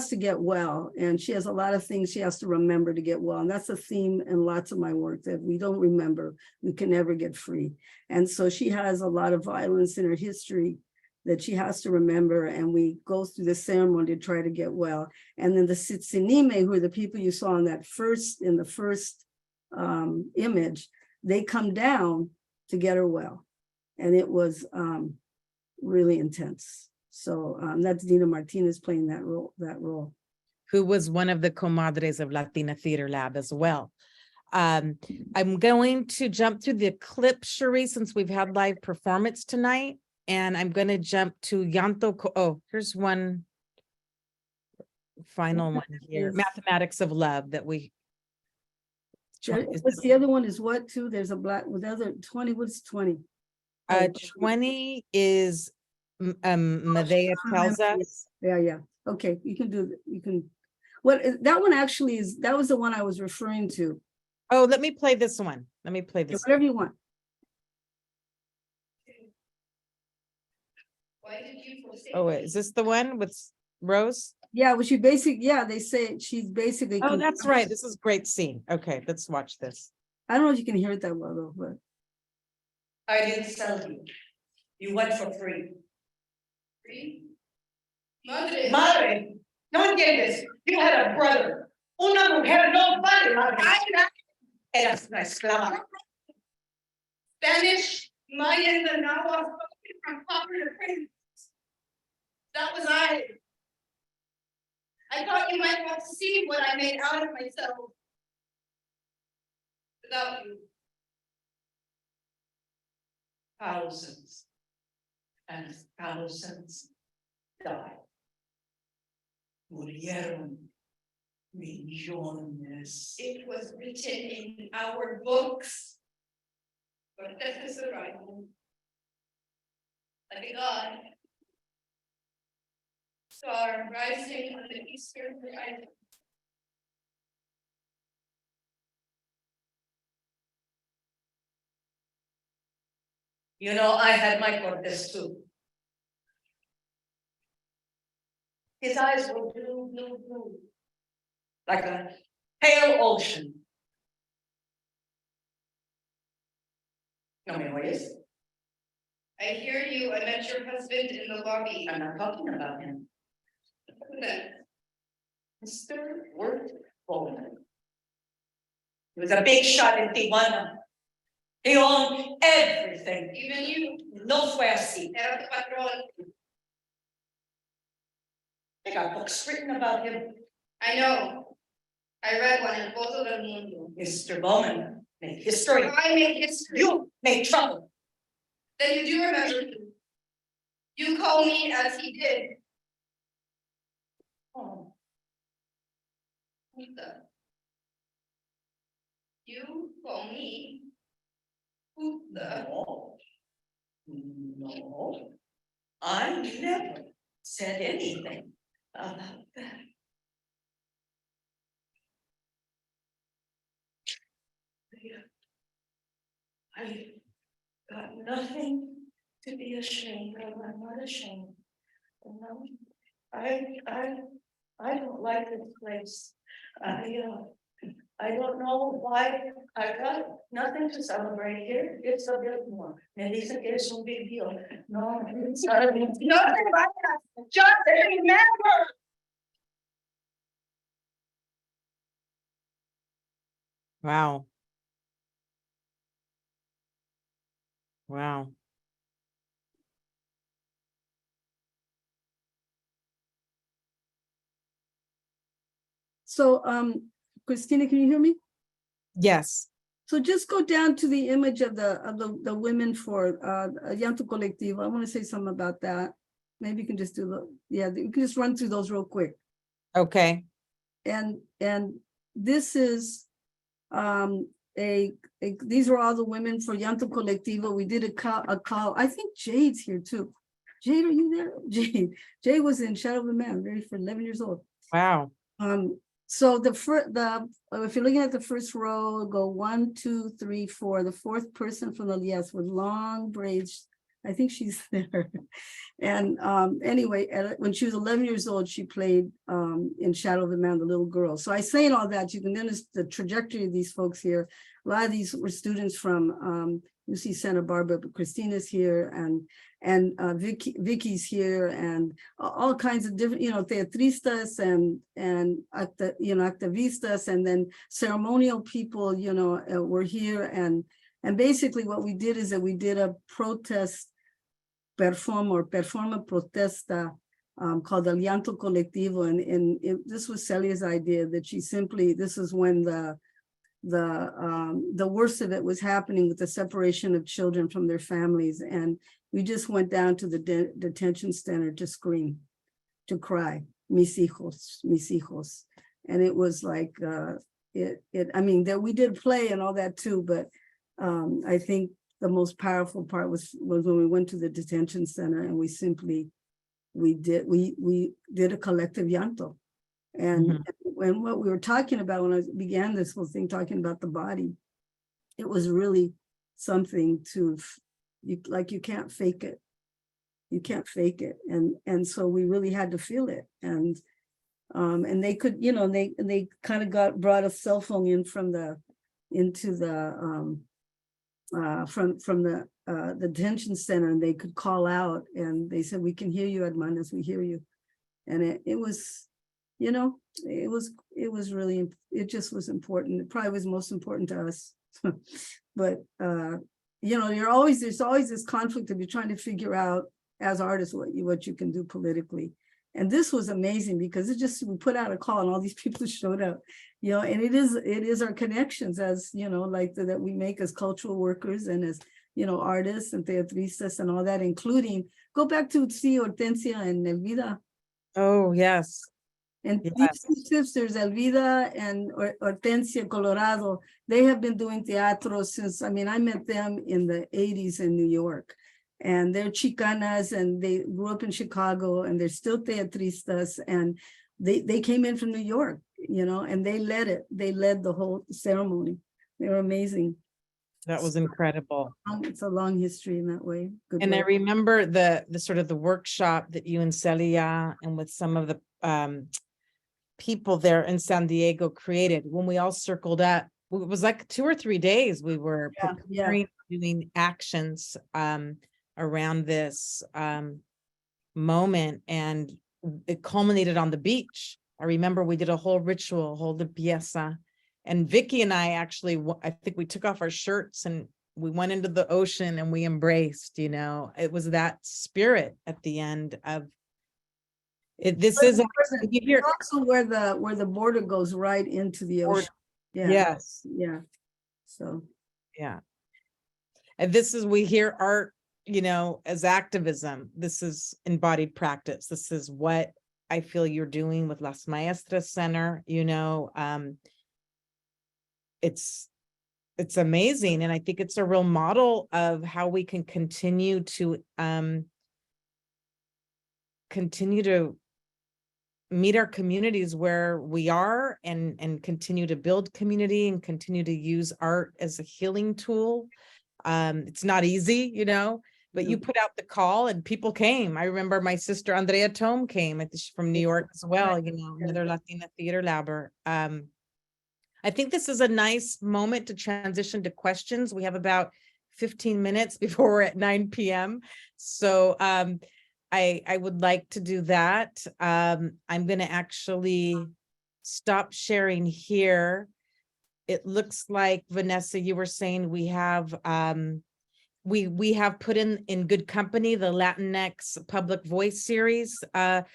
to get well, and she has a lot of things she has to remember to get well. And that's a theme in lots of my work, that we don't remember, we can never get free. And so she has a lot of violence in her history that she has to remember, and we go through the ceremony to try to get well. And then the Tsitsinime, who are the people you saw in the first image, they come down to get her well. And it was really intense. So that's Dina Martinez playing that role. Who was one of the comadres of Latina Theater Lab as well. I'm going to jump through the clip, Cherríe, since we've had live performance tonight. And I'm going to jump to Llanto. Oh, here's one final one here. Mathematics of Love that we. What's the other one is what too? There's a black with other 20. What's 20? 20 is Medea tells us. Yeah. Okay, you can do you can. What that one actually is? That was the one I was referring to. Oh, let me play this one. Let me play this. Whatever you want. Oh, wait, is this the one with Rose? Yeah, well, they say she's basically. Oh, that's right. This is a great scene. Okay, let's watch this. I don't know if you can hear it that well though, but. I didn't sell you. You went for free. Free? Madre, no entiendes. You had a brother. Una mujer no vale, madre. Eras una esclava. Spanish, Mayan, and Nahuatl from popular print. That was I. I thought you might want to see what I made out of myself. Without you. Thousands and thousands died. Murieron millones. It was written in our books. But this is the right one. Like a god. Star rising on the eastern horizon. You know, I had my Cortes too. His eyes were blue, blue, blue. Like a pale ocean. No me oyes? I hear you. I met your husband in the lobby. I'm not talking about him. Who then? Mr. Wirt Bowman. He was a big shot in Tijuana. He owned everything. Even you. No fue así. Era tu patrón. They got books written about him. I know. I read one in Foto del Mundo. Mr. Bowman made history. I made history. You made trouble. Then you do remember me. You call me as he did. Oh, Puta. You call me. Puta. no. No. I never said anything about that. I got nothing to be ashamed of. I'm not ashamed. No, I don't like this place. I don't know why. I got nothing to celebrate here. It's a bit more. Me dicen que es un big deal. No, it's not a big deal. Nothing about that. Just remember. Wow. Wow. So, Cristina, can you hear me? Yes. So just go down to the image of the women for Llanto Colectivo. I want to say something about that. Maybe you can just do you can just run through those real quick. Okay. And this is These were all the women for Llanto Colectivo. We did a call. I think Jade's here too. Jade, are you there? Jade was in Shadow of the Man, ready for 11 years old. Wow. So if you're looking at the first row, go 1, 2, 3, 4. The fourth person from the yes with long braids. I think she's there. And anyway, when she was 11 years old, she played in Shadow of the Man, the little girl. So I say all that, you can notice the trajectory of these folks here. A lot of these were students from UC Santa Barbara, but Christina's here, and Vicky's here, and all kinds of different, theatristas and activistas, and then ceremonial people, were here. And basically what we did is that we did a protest performa protesta called the Llanto Colectivo. And this was Celia's idea, that this is when the worst of it was happening with the separation of children from their families. And we just went down to the detention center to scream, to cry, mis hijos. And it was like, that we did play and all that too, but I think the most powerful part was when we went to the detention center, and we did a collective llanto. And when what we were talking about when I began this whole thing, talking about the body, it was really something you can't fake it. You can't fake it. And so we really had to feel it. And they could, they kind of brought a cell phone in from the detention center, and they could call out, and they said, "We can hear you, Hermanas, we hear you." And it was, it was really, it just was important. It probably was most important to us. But there's always this conflict of you trying to figure out as artists what you can do politically. And this was amazing because we put out a call and all these people showed up, and it is our connections as, that we make as cultural workers and as, artists and theatristas and all that, including, go back to see Hortensia and Elvida. Oh, yes. And Yes. these two sisters, Elvida and Hortensia Colorado, they have been doing teatro since, I met them in the 80s in New York. And they're Chicanas, and they grew up in Chicago, and they're still teatristas, and they came in from New York, and they led it. They led the whole ceremony. They were amazing. That was incredible. It's a long history in that way. Good And I work. remember the sort of the workshop that you and Celia and with some of the people there in San Diego created when we all circled up. It was like 2 or 3 days we were preparing, doing actions around this moment, and it culminated on the beach. I remember we did a whole ritual, whole limpieza, and Vicky and I actually, I think we took off our shirts and we went into the ocean and we embraced, it was that spirit at the end of it. This is also where the border goes right into the ocean. Yeah. Yes. Yeah. So. Yeah. And this is, we hear art, as activism. This is embodied practice. This is what I feel you're doing with Las Maestras Center, it's amazing. And I think it's a real model of how we can continue to meet our communities where we are, and continue to build community and continue to use art as a healing tool. It's not easy, but you put out the call and people came. I remember my sister Andrea Tome came, I think she's from New York as well, another Latina theater labber. I think this is a nice moment to transition to questions. We have about 15 minutes before we're at 9 p.m. So I would like to do that. I'm going to actually stop sharing here. It looks like, Vanessa, you were saying we have we have put in good company the Latinx Public Voice series that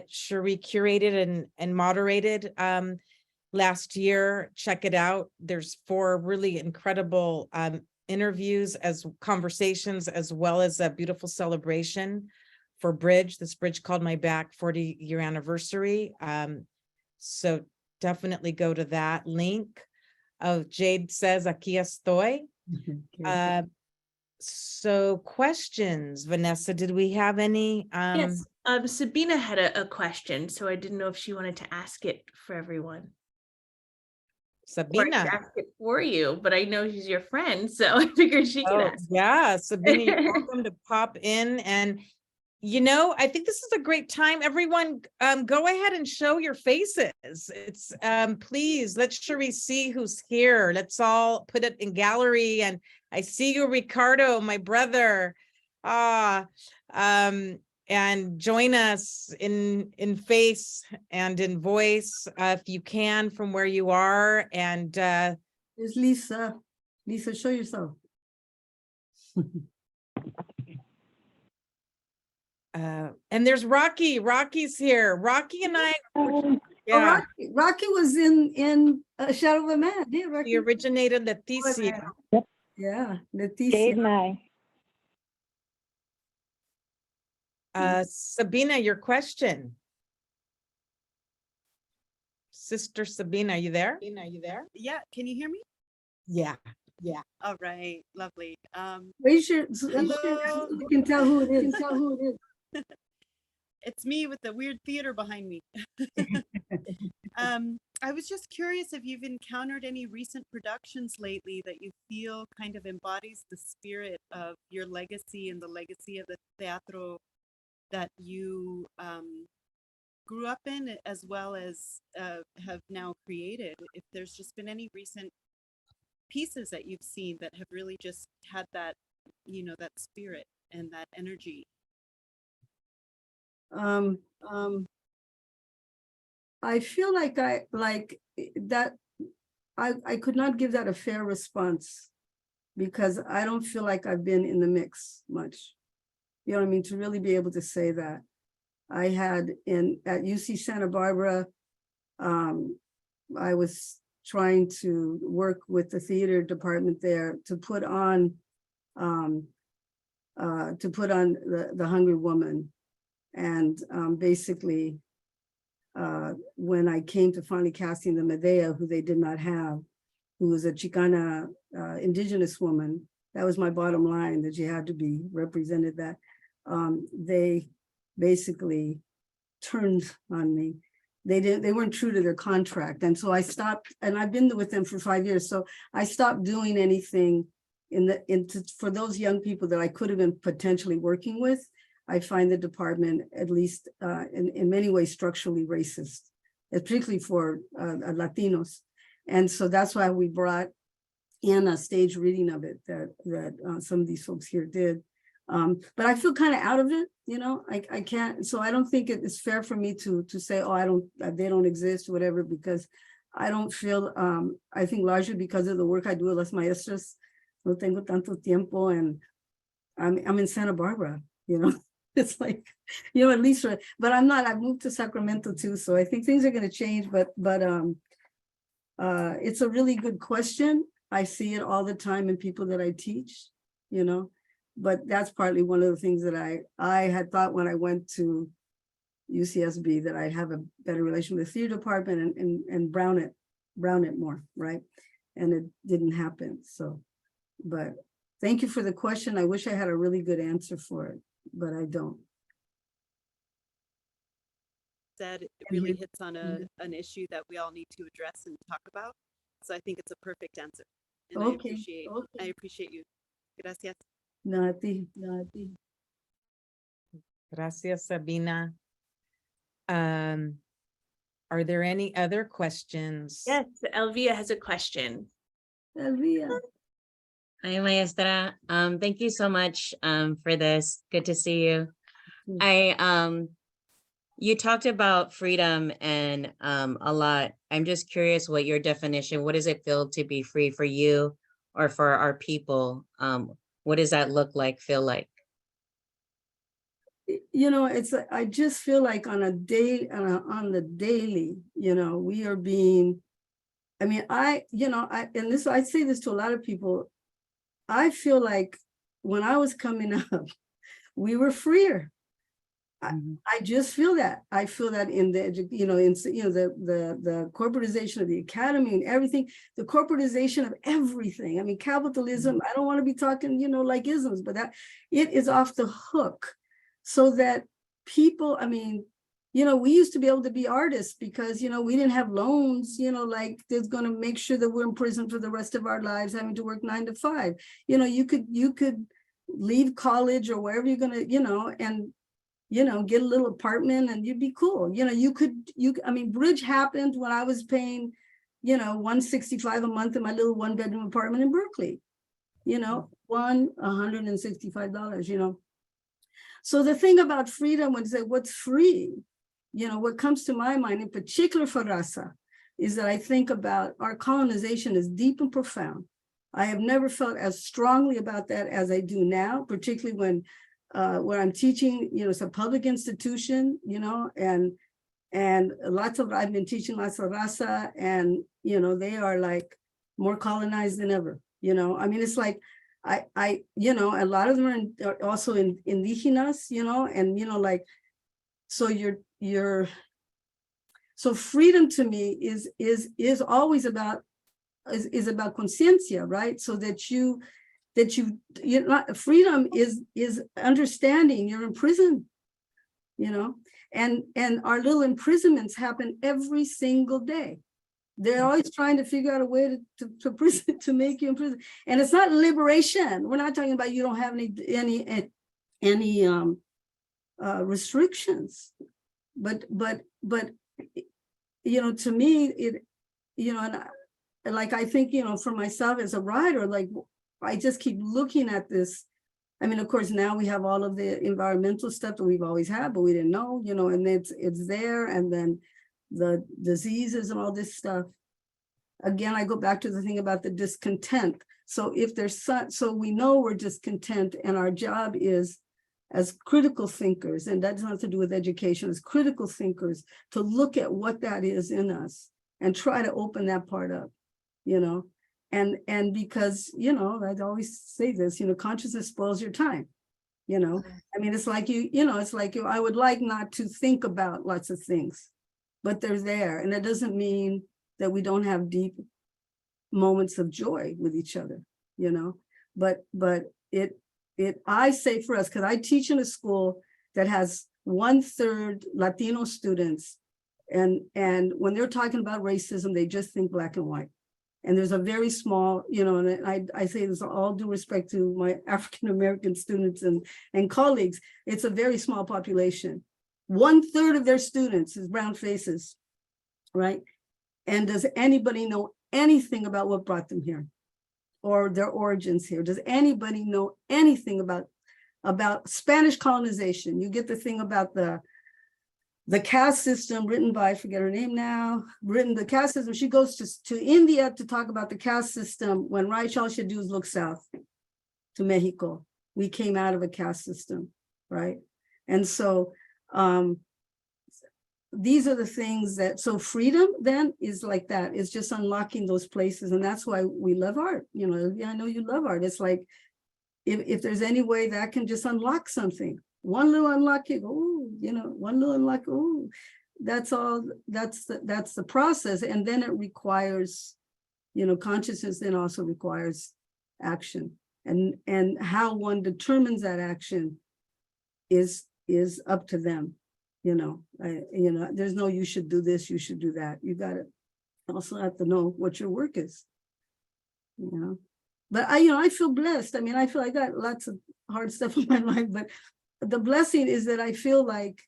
Cherríe curated and moderated last year. Check it out. There's 4 really incredible interviews, as conversations, as well as a beautiful celebration for this bridge called My Back 40-year anniversary. So definitely go to that link. Oh, Jade says, aquí estoy. So questions, Vanessa, did we have any? Yes, Sabina had a question, so I didn't know if she wanted to ask it for everyone. Or I could Sabina. ask it for you, but I know she's your friend, so I figured she could Oh, ask. yeah, Sabina, you're welcome to pop in. And, you know, I think this is a great time. Everyone, go ahead and show your faces. It's, please, let Cherríe see who's here. Let's all put it in gallery. And I see you, Ricardo, my brother. And join us in face and in voice, if you can, from where you are. And There's Lisa. Lisa, show yourself. and there's Rocky. Rocky's here. Rocky and I, Oh, yeah, Rocky was in Shadow of a Man. Yeah, Rocky. he originated Leticia. Yeah, Leticia. Sabina, your question. Sister Sabina, are you there? Yeah, can you hear me? Yeah. All right, lovely. Raise your, Hello. you can tell who it is. It's me with the weird theater behind me. I was just curious if you've encountered any recent productions lately that you feel kind of embodies the spirit of your legacy and the legacy of the teatro that you grew up in, as well as have now created. If there's just been any recent pieces that you've seen that have really just had that, you know, that spirit and that energy. I feel like that I could not give that a fair response because I don't feel like I've been in the mix much. You know what I mean? To really be able to say that. I had at UC Santa Barbara, I was trying to work with the theater department there to put on the Hungry Woman. And basically, when I came to finally casting the Medea, who they did not have, who was a Chicana indigenous woman, that was my bottom line, that you had to be represented that. They basically turned on me. They weren't true to their contract. And so I stopped, and I've been with them for 5 years. So I stopped doing anything for those young people that I could have been potentially working with. I find the department, at least in many ways, structurally racist, particularly for Latinos. And so that's why we brought in a stage reading of it that some of these folks here did. But I feel kind of out of it, you know, I can't, so I don't think it is fair for me to say, oh, they don't exist or whatever, because I don't feel, I think largely because of the work I do with Las Maestras, no tengo tanto tiempo, and I'm in Santa Barbara, you know. It's like, you know, at least, but I'm not, I've moved to Sacramento too. So I think things are going to change, but it's a really good question. I see it all the time in people that I teach, you know, but that's partly one of the things that I had thought when I went to UCSB, that I have a better relation with the theater department and brown it more, right? And it didn't happen. So, but thank you for the question. I wish I had a really good answer for it, but I don't. That it really hits on an issue that we all need to address and talk about. So I think it's a perfect answer. And Okay. I appreciate you. Gracias. Nati. Gracias, Sabina. Are there any other questions? Yes, Elvia has a question. Elvia. Hi, Maestra. Thank you so much for this. Good to see you. You talked about freedom and a lot. I'm just curious what your definition, what does it feel to be free for you or for our people? What does that look like, feel like? You know, I just feel like on the daily, you know, we are being, I mean, I say this to a lot of people. I feel like when I was coming up, we were freer. I just feel that. I feel that in the the corporatization of the academy and everything, the corporatization of everything. I mean, capitalism, I don't want to be talking, like isms, but that it is off the hook so that people, I mean, we used to be able to be artists because, we didn't have loans, like there's going to make sure that we're in prison for the rest of our lives, having to work 9 to 5. You could leave college or wherever you're going to, and get a little apartment and you'd be cool. I mean, Bridge happened when I was paying, $165 a month in my little 1-bedroom apartment in Berkeley, $165, So the thing about freedom, when you say what's free, what comes to my mind in particular for Raza is that I think about our colonization is deep and profound. I have never felt as strongly about that as I do now, particularly when I'm teaching, it's a public institution, and I've been teaching lots of Raza, and, they are like more colonized than ever, I mean, it's like, a lot of them are also indigenous, and, like, so so freedom to me is always about, is about conciencia, right? So that freedom is understanding you're in prison, and our little imprisonments happen every single day. They're always trying to figure out a way to prison, to make you in prison. And it's not liberation. We're not talking about you don't have any restrictions, but to me it, and like I think, for myself as a writer, like I just keep looking at this. I mean, of course, now we have all of the environmental stuff that we've always had, but we didn't know, and it's there. And then the diseases and all this stuff. Again, I go back to the thing about the discontent. So if there's so we know we're discontent, and our job is as critical thinkers, and that doesn't have to do with education, as critical thinkers, to look at what that is in us and try to open that part up, and because, I'd always say this, consciousness spoils your time, I mean, it's like it's like I would like not to think about lots of things, but they're there. And that doesn't mean that we don't have deep moments of joy with each other, but I say for us, because I teach in a school that has 1/3 Latino students, and when they're talking about racism, they just think black and white. And there's a very small, and I say this all due respect to my African-American students and colleagues, it's a very small population. 1/3 of their students is brown faces, right? And does anybody know anything about what brought them here or their origins here? Does anybody know anything about Spanish colonization? You get the thing about the caste system written by, I forget her name now, the caste system. She goes to India to talk about the caste system when right, all she should do is look south to Mexico. We came out of a caste system, right? And so these are the things that, so freedom then is like that. It's just unlocking those places. And that's why we love art. I know you love art. It's like, if there's any way that can just unlock something, one little unlocking, one little unlock, that's all, that's the process. And then it requires, consciousness then also requires action. And how one determines that action is up to them. There's no, you should do this, you should do that. You got to also have to know what your work is, but I feel blessed. I mean, I feel I got lots of hard stuff in my life, but the blessing is that I feel like,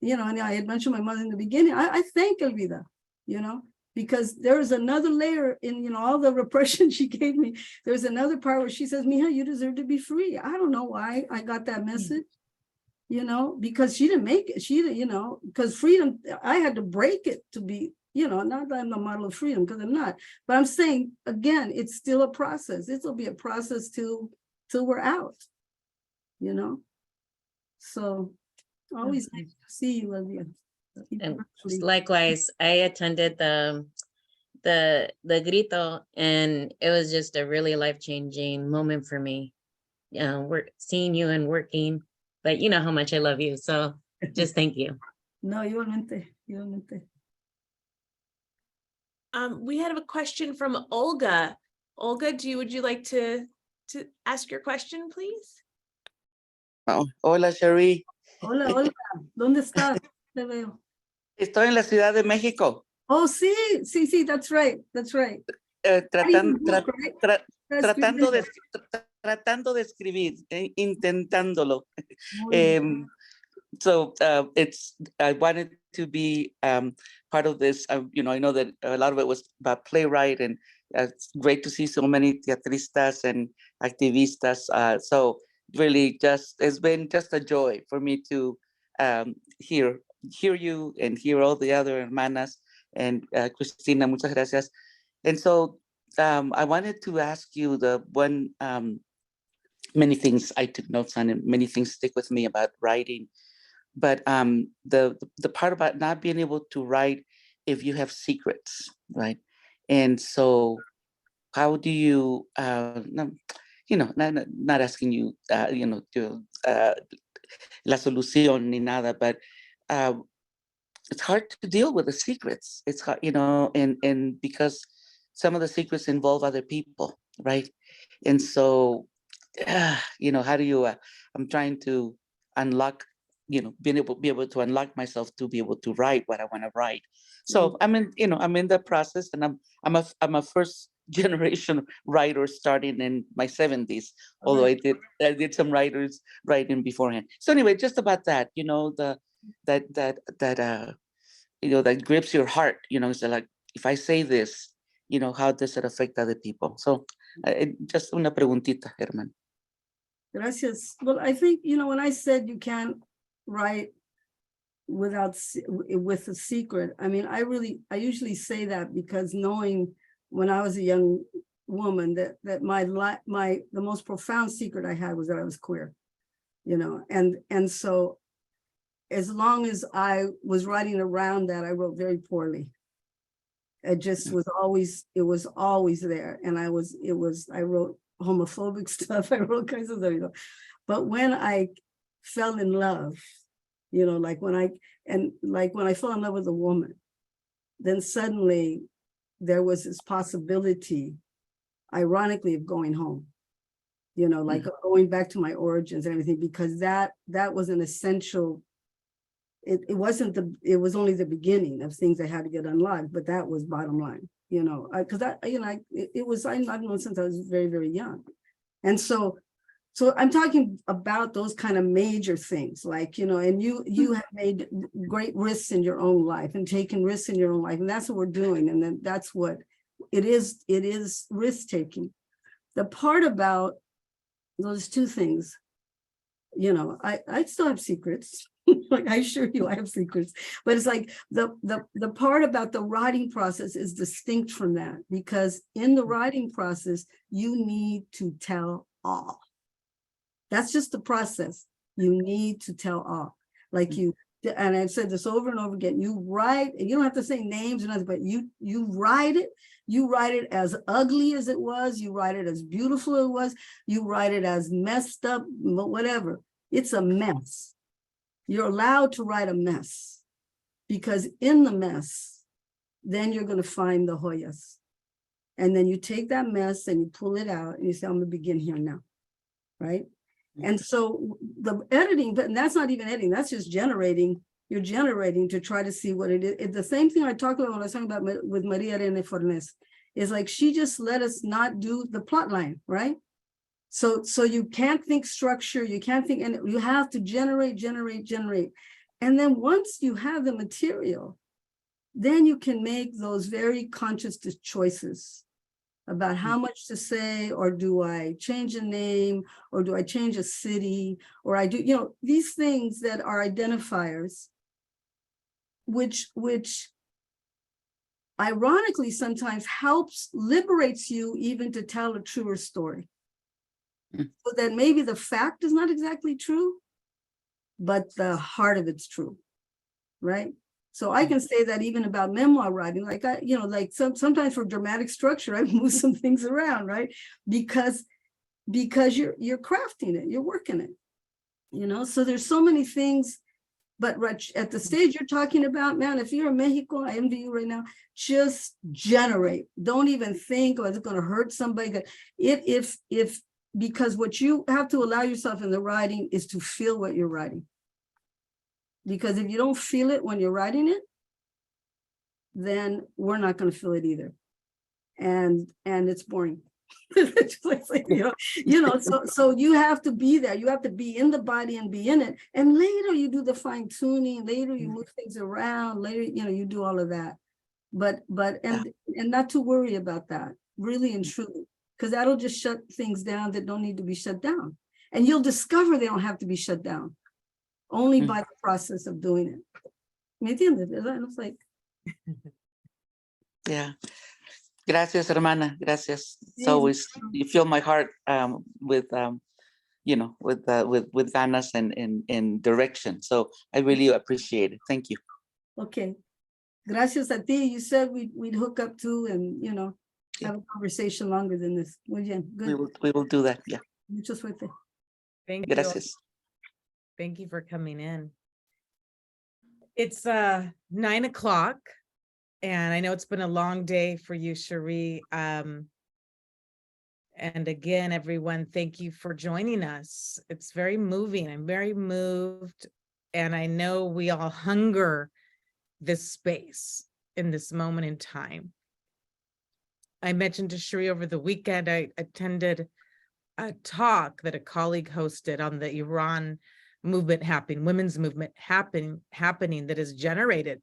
and I had mentioned my mother in the beginning, I thank Elvira, because there's another layer in, all the repression she gave me. There's another part where she says, Mija, you deserve to be free. I don't know why I got that message. Because she didn't make it. She didn't, because freedom, I had to break it to be, not that I'm the model of freedom, because I'm not. But I'm saying, again, it's still a process. This will be a process till we're out, So always nice to see you, Olivia. And likewise, I attended the grito, and it was just a really life-changing moment for me. We're seeing you and working but you know how much I love you. So just thank you. No, igualmente, igualmente. We had a question from Olga. Olga, would you like to ask your question, please? Oh, hola, Cherríe. Hola, hola, ¿dónde estás? Te veo. Estoy en la Ciudad de México, Oh, sí, sí, sí, that's right, that's right. tratan- Writing a tra- book, right? tra- That's tratando good. tratando de escribir, intentándolo. Muy bien. So I wanted to be part of this. I know that a lot of it was about playwright, and it's great to see so many teatristas and activistas. So really, it's been just a joy for me to hear you and hear all the other hermanas. And Cristina, muchas gracias. And so I wanted to ask you the one. Many things I took notes on, and many things stick with me about writing. But the part about not being able to write if you have secrets, right? And so how do you, not asking you, la solución ni nada, but it's hard to deal with the secrets. It's hard, and because some of the secrets involve other people, right? And so, how do you, I'm trying to unlock, be able to unlock myself to be able to write what I want to write. So I'm in the process, and I'm a first generation writer starting in my 70s, although I did some writing beforehand. So anyway, just about that, that grips your heart, so like, if I say this, how does it affect other people? So just una preguntita, Herman. Gracias. Well, I think, when I said you can't write with a secret, I mean, I usually say that because knowing when I was a young woman that the most profound secret I had was that I was queer, and so as long as I was writing around that, I wrote very poorly. It just was always there. And I wrote homophobic stuff. I wrote kinds of stuff, But when I fell in love, like when I fell in love with a woman, then suddenly there was this possibility, ironically, of going home, like going back to my origins and everything, because that was an essential. It was only the beginning of things that had to get unlocked, but that was bottom line, because I've known since I was very, very young. And so I'm talking about those kind of major things, like, and you have made great risks in your own life and taken risks in your own life. And that's what we're doing. And then that's what it is risk taking. The part about those two things, I still have secrets. Like, I assure you, I have secrets, but it's like the part about the writing process is distinct from that, because in the writing process, you need to tell all. That's just the process. You need to tell all. Like and I've said this over and over again, you write, and you don't have to say names or nothing, but you write it. You write it as ugly as it was. You write it as beautiful as it was. You write it as messed up, whatever. It's a mess. You're allowed to write a mess, because in the mess, then you're going to find the joyas. And then you take that mess and you pull it out and you say, I'm going to begin here now, right? And so the editing, but that's not even editing, that's just generating. You're generating to try to see what it is. It's the same thing I talked about when I was talking about with Maria Irene Fornes. Is like, she just let us not do the plot line, right? So you can't think structure, you can't think, and you have to generate. And then once you have the material, then you can make those very conscious choices about how much to say, or do I change a name, or do I change a city, or I do, these things that are identifiers, which ironically sometimes liberates you even to tell a truer story. So that maybe the fact is not exactly true, but the heart of it's true, right? So I can say that even about memoir writing, like sometimes for dramatic structure, I move some things around, right? Because you're crafting it, you're working it. You know, so there's so many things, but right at the stage you're talking about, man, if you're in Mexico, I envy you right now, just generate. Don't even think, oh, it's going to hurt somebody. Because what you have to allow yourself in the writing is to feel what you're writing. Because if you don't feel it when you're writing it, then we're not going to feel it either. And it's boring. So you have to be there. You have to be in the body and be in it. And later you do the fine tuning. Later you move things around. Later, you do all of that. But not to worry about that, really and truly, because that'll just shut things down that don't need to be shut down. And you'll discover they don't have to be shut down only by the process of doing it. ¿Me entiendes? It's like, yeah. Gracias, hermana. Gracias. It's Yes, always, you fill my heart with ganas and direction. So I really appreciate it. Thank you. okay. Gracias a ti. You said we'd hook up too and, have a conversation longer than this. Muy bien. Good. We will do that. Yeah. Mucha suerte. Thank you. Gracias. Thank you for coming in. It's 9 o'clock. And I know it's been a long day for you, Cherríe. And again, everyone, thank you for joining us. It's very moving. I'm very moved. And I know we all hunger this space in this moment in time. I mentioned to Cherríe over the weekend, I attended a talk that a colleague hosted on the Iran movement happening, women's movement happening that is generated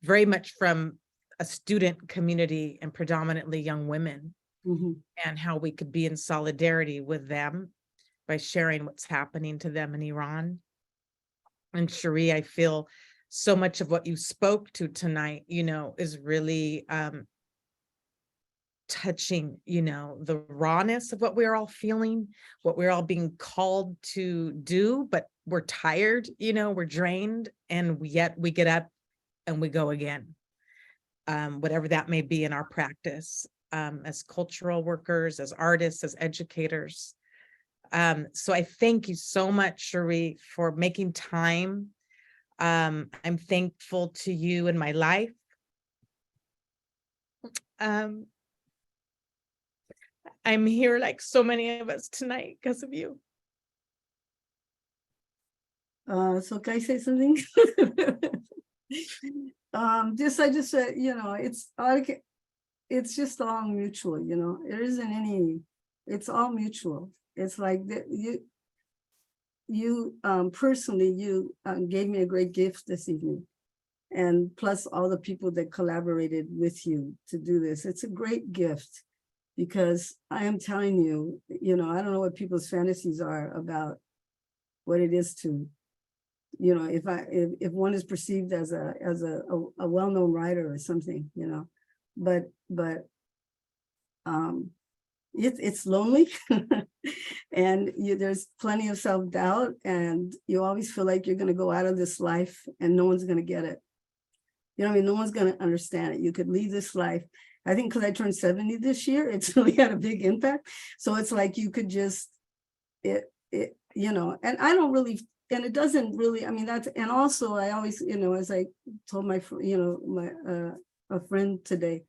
very much from a student community and predominantly young women, and how we could be in solidarity with them by sharing what's happening to them in Iran. And Cherríe, I feel so much of what you spoke to tonight, is really touching, the rawness of what we're all feeling, what we're all being called to do, but we're tired, we're drained, and yet we get up and we go again, whatever that may be in our practice, as cultural workers, as artists, as educators. So I thank you so much, Cherríe, for making time. I'm thankful to you in my life. I'm here like so many of us tonight because of you. So can I say something? I just said, it's just all mutual, there isn't any, it's all mutual. It's like that you personally, you gave me a great gift this evening, and plus all the people that collaborated with you to do this. It's a great gift, because I am telling you, I don't know what people's fantasies are about what it is to, if one is perceived as a well-known writer or something, but it's lonely and there's plenty of self-doubt, and you always feel like you're going to go out of this life and no one's going to get it. No one's going to understand it. You could leave this life. I think because I turned 70 this year, it's really had a big impact. So it's like you could just, and I don't really, and it doesn't really, and also I always, as I told my, a friend today,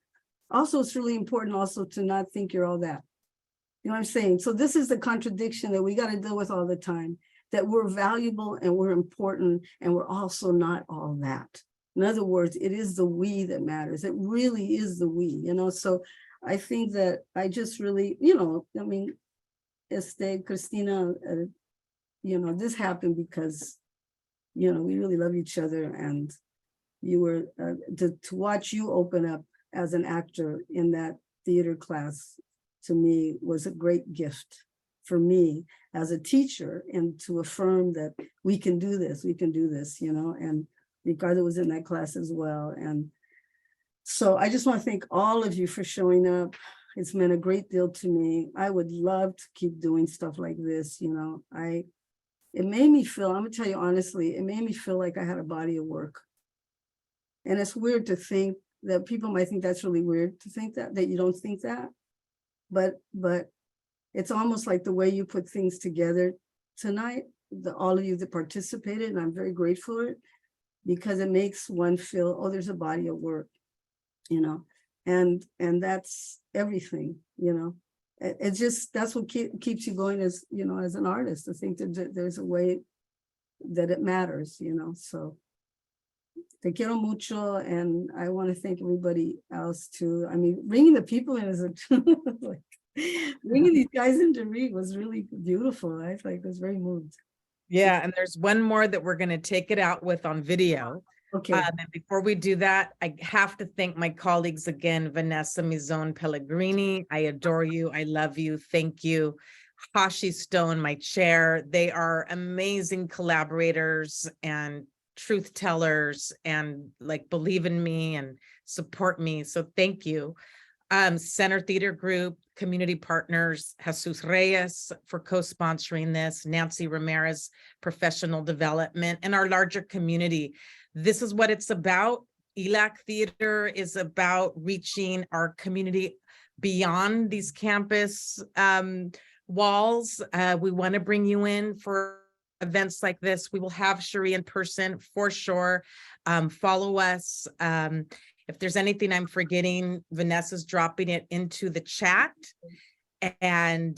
also it's really important also to not think you're all that. You know what I'm saying? So this is the contradiction that we got to deal with all the time, that we're valuable and we're important and we're also not all that. In other words, it is the we that matters. It really is the we, so I think that I just really, Cristina, this happened because, we really love each other, and you were, to watch you open up as an actor in that theater class, to me, was a great gift for me as a teacher, and to affirm that we can do this, and Ricardo was in that class as well. And so I just want to thank all of you for showing up. It's meant a great deal to me. I would love to keep doing stuff like this. It made me feel, I'm gonna tell you honestly, it made me feel like I had a body of work. And it's weird to think that people might think that's really weird to think that you don't think that. But it's almost like the way you put things together tonight all of you that participated, and I'm very grateful for it, because it makes one feel, oh, there's a body of work, you know, and that's everything, you know. It's just, that's what keeps you going as, you know, as an artist. I think that there's a way that it matters, you know. So te quiero mucho, and I want to thank everybody else too. I mean, bringing the people in is a like, bringing these guys into read was really beautiful. I was very moved. Yeah, and there's one more that we're going to take it out with on video. Okay. And before we do that, I have to thank my colleagues again, Vanessa Mizon Pellegrini. I adore you. I love you. Thank you. Hashi Stone, my chair. They are amazing collaborators and truth tellers, and like believe in me and support me. So thank you. Center Theater Group, community partners, Jesus Reyes for co-sponsoring this, Nancy Ramirez, professional development, and our larger community. This is what it's about. ELAC Theater is about reaching our community beyond these campus walls. We want to bring you in for events like this. We will have Cherríe in person for sure. Follow us. If there's anything I'm forgetting, Vanessa's dropping it into the chat. And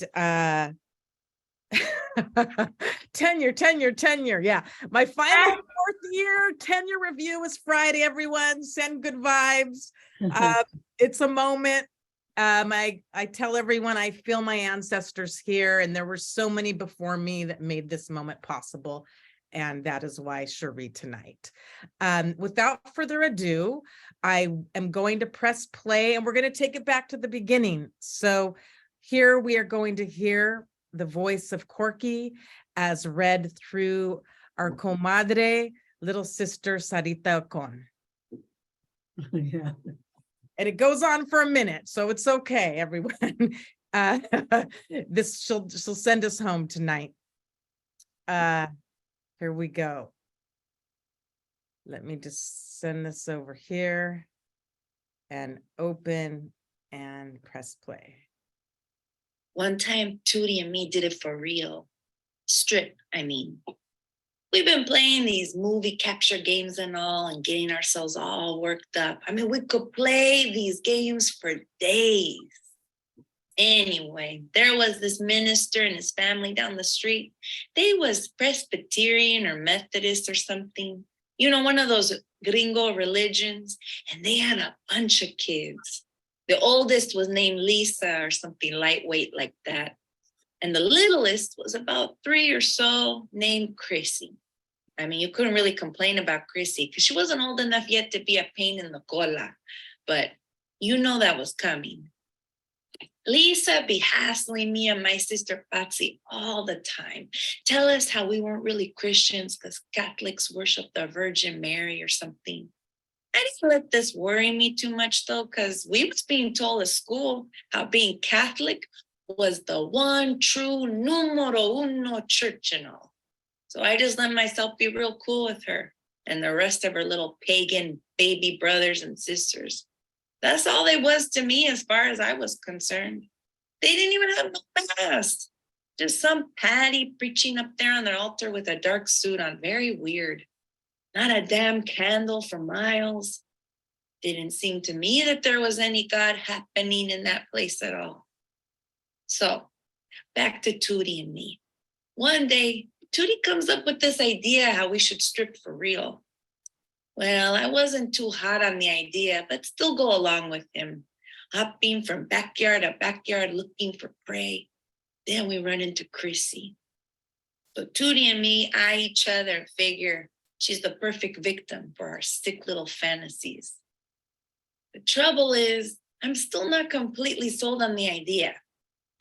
tenure. Yeah. My final 4th year tenure review is Friday, everyone. Send good vibes. It's a moment. I tell everyone I feel my ancestors here, and there were so many before me that made this moment possible. And that is why Cherríe tonight. Without further ado, I am going to press play, and we're going to take it back to the beginning. So here we are going to hear the voice of Corky as read through our comadre, little sister Sarita Ocon. Yeah. And it goes on for a minute, so it's okay, everyone. She'll send us home tonight. Here we go. Let me just send this over here and open and press play. One time, Tootie and me did it for real. Strip, I mean. We've been playing these movie capture games and all, and getting ourselves all worked up. I mean, we could play these games for days. Anyway, there was this minister and his family down the street. They was Presbyterian or Methodist or something. You know, one of those gringo religions. And they had a bunch of kids. The oldest was named Lisa or something lightweight like that. And the littlest was about 3 or so, named Chrissy. I mean, you couldn't really complain about Chrissy because she wasn't old enough yet to be a pain in the cola. But you know that was coming. Lisa be hassling me and my sister Patsy all the time. Tell us how we weren't really Christians because Catholics worship the Virgin Mary or something. I didn't let this worry me too much though, because we was being told at school how being Catholic was the one true numero uno church and all. So I just let myself be real cool with her and the rest of her little pagan baby brothers and sisters. That's all they was to me as far as I was concerned. They didn't even have no past. Just some Patty preaching up there on their altar with a dark suit on. Very weird. Not a damn candle for miles. Didn't seem to me that there was any God happening in that place at all. So back to Tootie and me. One day, Tootie comes up with this idea how we should strip for real. Well, I wasn't too hot on the idea, but still go along with him, hopping from backyard to backyard looking for prey. Then we run into Chrissy. So Tootie and me eye each other and figure she's the perfect victim for our sick little fantasies. The trouble is, I'm still not completely sold on the idea.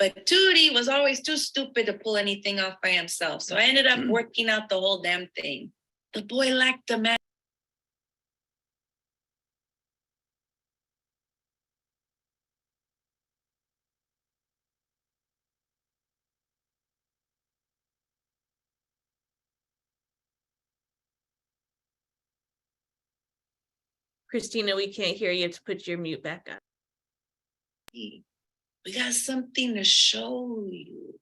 But Tootie was always too stupid to pull anything off by himself. So I ended up working out the whole damn thing. The boy lacked the man. Christina, we can't hear you. To put your mute back on. We got something to show you.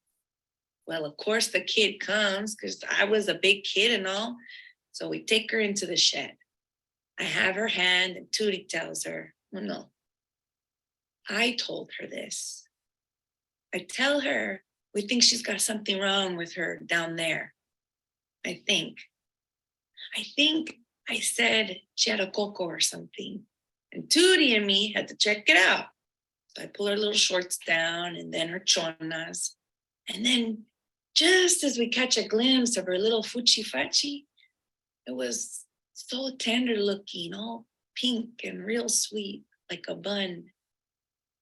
Well, of course, the kid comes because I was a big kid and all. So we take her into the shed. I have her hand and Tootie tells her, well, no, I told her this. I tell her, we think she's got something wrong with her down there. I think I said she had a coco or something. And Tootie and me had to check it out. So I pull her little shorts down and then her chonas. And then just as we catch a glimpse of her little fuchi-fachi, it was so tender looking, all pink and real sweet, like a bun.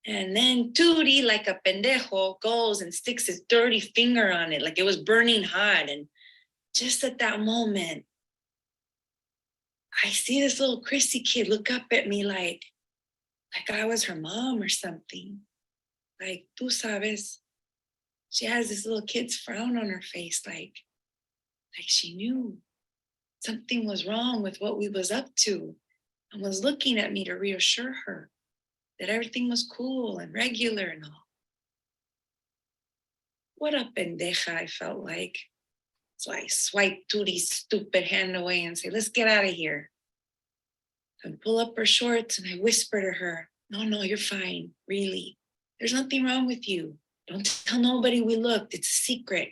And then Tootie, like a pendejo, goes and sticks his dirty finger on it, like it was burning hot. And just at that moment, I see this little Chrissy kid look up at me like I was her mom or something. Like, tú sabes. She has this little kid's frown on her face, like she knew something was wrong with what we was up to and was looking at me to reassure her that everything was cool and regular and all. What a pendeja I felt like. So I swiped Tootie's stupid hand away and say, let's get out of here. And pull up her shorts and I whisper to her, no, you're fine, really. There's nothing wrong with you. Don't tell nobody we looked, it's a secret.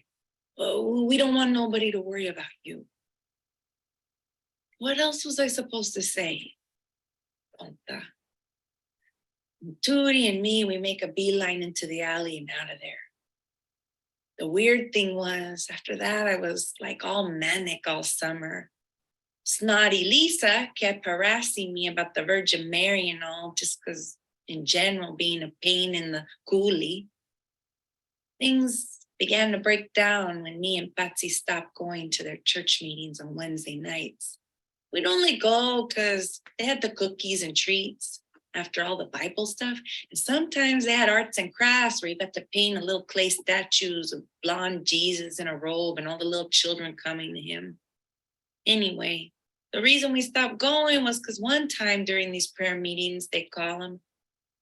We don't want nobody to worry about you. What else was I supposed to say? Tonta. Tootie and me, we make a beeline into the alley and out of there. The weird thing was, after that, I was like all manic all summer. Snotty Lisa kept harassing me about the Virgin Mary and all, just because in general being a pain in the coolie. Things began to break down when me and Patsy stopped going to their church meetings on Wednesday nights. We'd only go because they had the cookies and treats after all the Bible stuff. And sometimes they had arts and crafts where you got to paint a little clay statues of blonde Jesus in a robe and all the little children coming to him. Anyway, the reason we stopped going was because one time during these prayer meetings, they call them,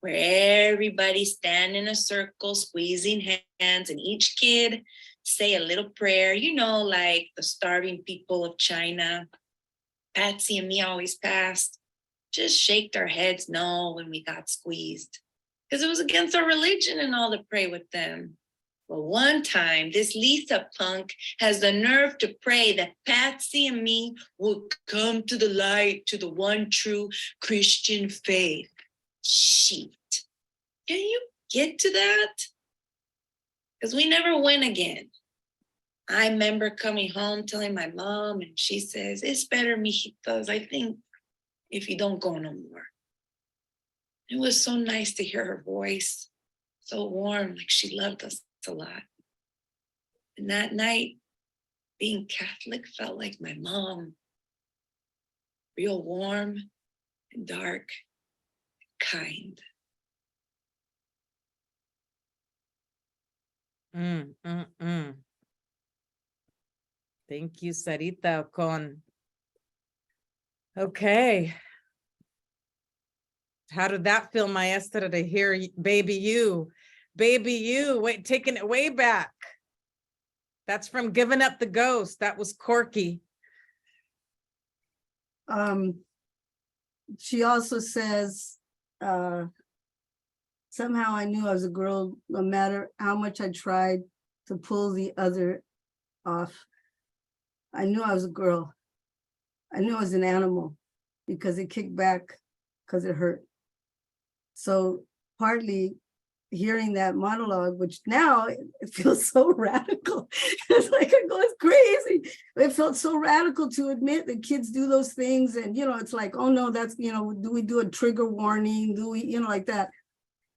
where everybody stand in a circle, squeezing hands, and each kid say a little prayer, you know, like the starving people of China. Patsy and me always passed, just shaked our heads no when we got squeezed, because it was against our religion and all to pray with them. Well, one time, this Lisa punk has the nerve to pray that Patsy and me will come to the light, to the one true Christian faith. Shit. Can you get to that? Because we never went again. I remember coming home telling my mom, and she says, it's better, mijitos, I think, if you don't go no more. It was so nice to hear her voice, so warm, like she loved us a lot. And that night, being Catholic felt like my mom, real warm and dark, kind. Thank you, Sarita Ocon. Okay. How did that feel, maestra, to hear baby you, wait, taking it way back. That's from Giving Up the Ghost. That was Corky. She also says, somehow I knew I was a girl, no matter how much I tried to pull the other off. I knew I was a girl. I knew I was an animal because it kicked back because it hurt. So partly hearing that monologue, which now it feels so radical. It's like I go, it's crazy. It felt so radical to admit that kids do those things. And, you know, it's like, oh no, that's, you know, do we do a trigger warning? Do we, you know, like that.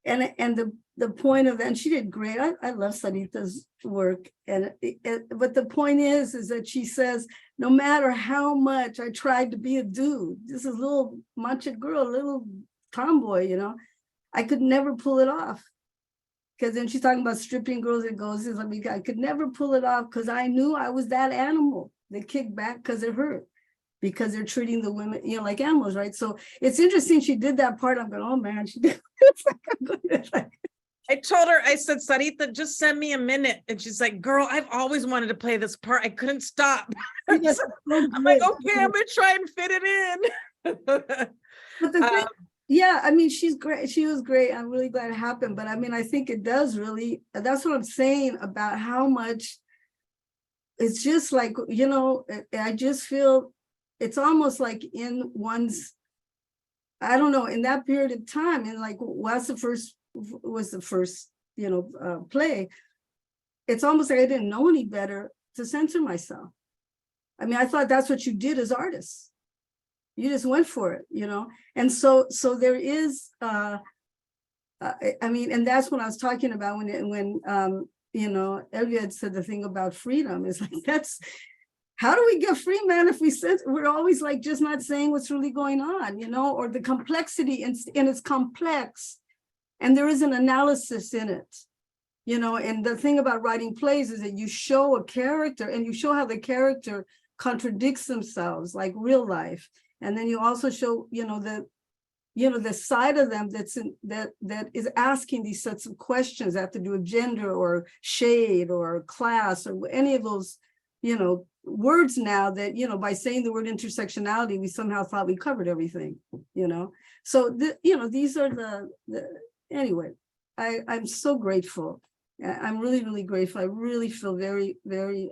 And the point of that, and she did great. I love Sarita's work. But the point is that she says, no matter how much I tried to be a dude, this is a little macho girl, a little tomboy, you know, I could never pull it off. Because then she's talking about stripping girls and goes, I mean, I could never pull it off because I knew I was that animal that kicked back because it hurt. Because they're treating the women, you know, like animals, right? So it's interesting she did that part. I'm going, oh man, she did. It's like, I told her, I said, Sarita, just send me a minute. And she's like, girl, I've always wanted to play this part. I couldn't stop. Yes, So so I'm like, great. okay, I'm gonna try and fit it in. But the thing, yeah, I mean, she's great. She was great. I'm really glad it happened. But I mean, I think it does really, that's what I'm saying about how much it's just like, you know, I just feel it's almost like in one's, I don't know, in that period of time, and like was the first, you know, play, it's almost like I didn't know any better to censor myself. I mean, I thought that's what you did as artists. You just went for it, you know? And so there is, I mean, and that's what I was talking about when you know, Elvia had said the thing about freedom. Is like, that's, how do we get free, man, if we're always like just not saying what's really going on, you know, or the complexity, and it's complex, and there is an analysis in it, you know. And the thing about writing plays is that you show a character and you show how the character contradicts themselves, like real life. And then you also show, you know, the side of them that is asking these sets of questions that have to do with gender or shade or class or any of those, you know, words now that, you know, by saying the word intersectionality, we somehow thought we covered everything, you know. So, you know, these are the anyway, I'm so grateful. I'm really, really grateful. I really feel very, very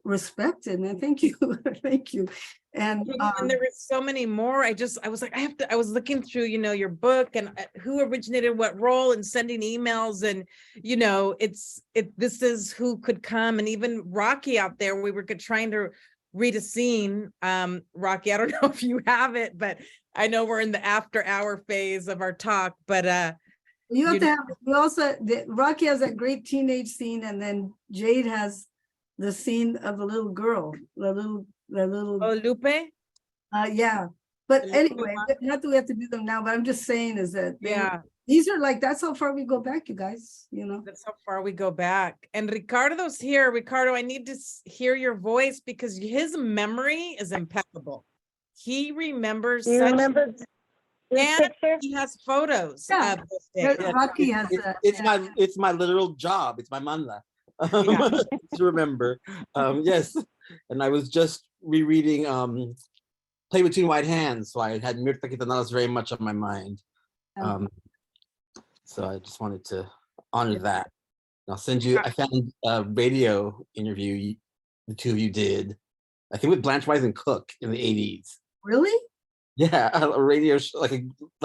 respected, man. Thank you. Thank you. And there were so many more. I was like, I was looking through, you know, your book and who originated what role, and sending emails, and, you know, this is who could come. And even Rocky out there, we were trying to read a scene. Rocky, I don't know if you have it, but I know we're in the after hour phase of our talk, but you have to have, we also, Rocky has that great teenage scene, and then Jade has the scene of the little girl, the little oh, Lupe. Yeah, but anyway, not that we have to do them now, but I'm just saying is that these are like, that's how far we go back, you guys, you know. That's how far we go back. And Ricardo's here. Ricardo, I need to hear your voice because his memory is impeccable. He remembers and he has photos of this day. Rocky has it's my literal job. It's my manla. To remember. Yes. And I was just rereading Play Between White Hands, so I had Mirta Quintana's very much on my mind. So I just wanted to honor that. And I'll send you, I found a radio interview the two of you did, I think with Blanche Wise and Cook in the 80s. Really? Yeah, a radio show, like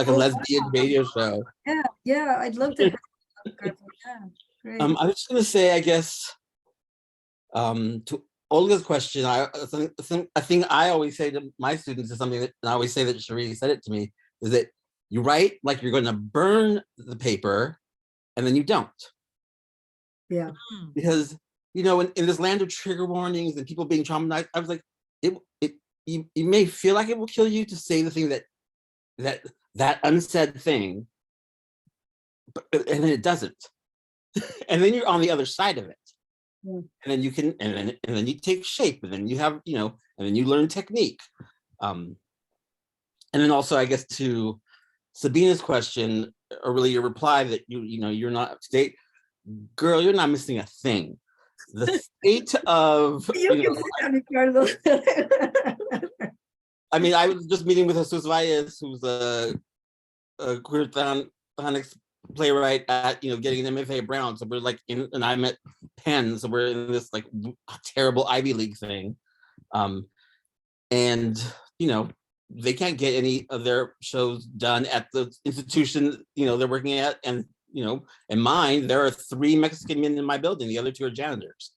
a lesbian radio show. Yeah, I'd love to. I was just gonna say, I guess, to Olga's question, I think I always say to my students is something that, and I always say that Cherríe said it to me, is that you write like you're gonna burn the paper, and then you don't. Yeah. Because, you know, in this land of trigger warnings and people being traumatized, I was like, you may feel like it will kill you to say the thing that unsaid thing, but and then it doesn't. And then you're on the other side of it. And then you can, and then you take shape, and then you have, you know, and then you learn technique. And then also, I guess, to Sabina's question, or really your reply, that you know, you're not state, girl, you're not missing a thing. The state of, I mean, I was just meeting with Jesus Valles, who's a queer phonics playwright at, you know, getting an MFA Brown. So we're like and I met Penn, so we're in this like terrible Ivy League thing. And, you know, they can't get any of their shows done at the institution, you know, they're working at. And, you know, in mine, there are 3 Mexican men in my building. The other 2 are janitors.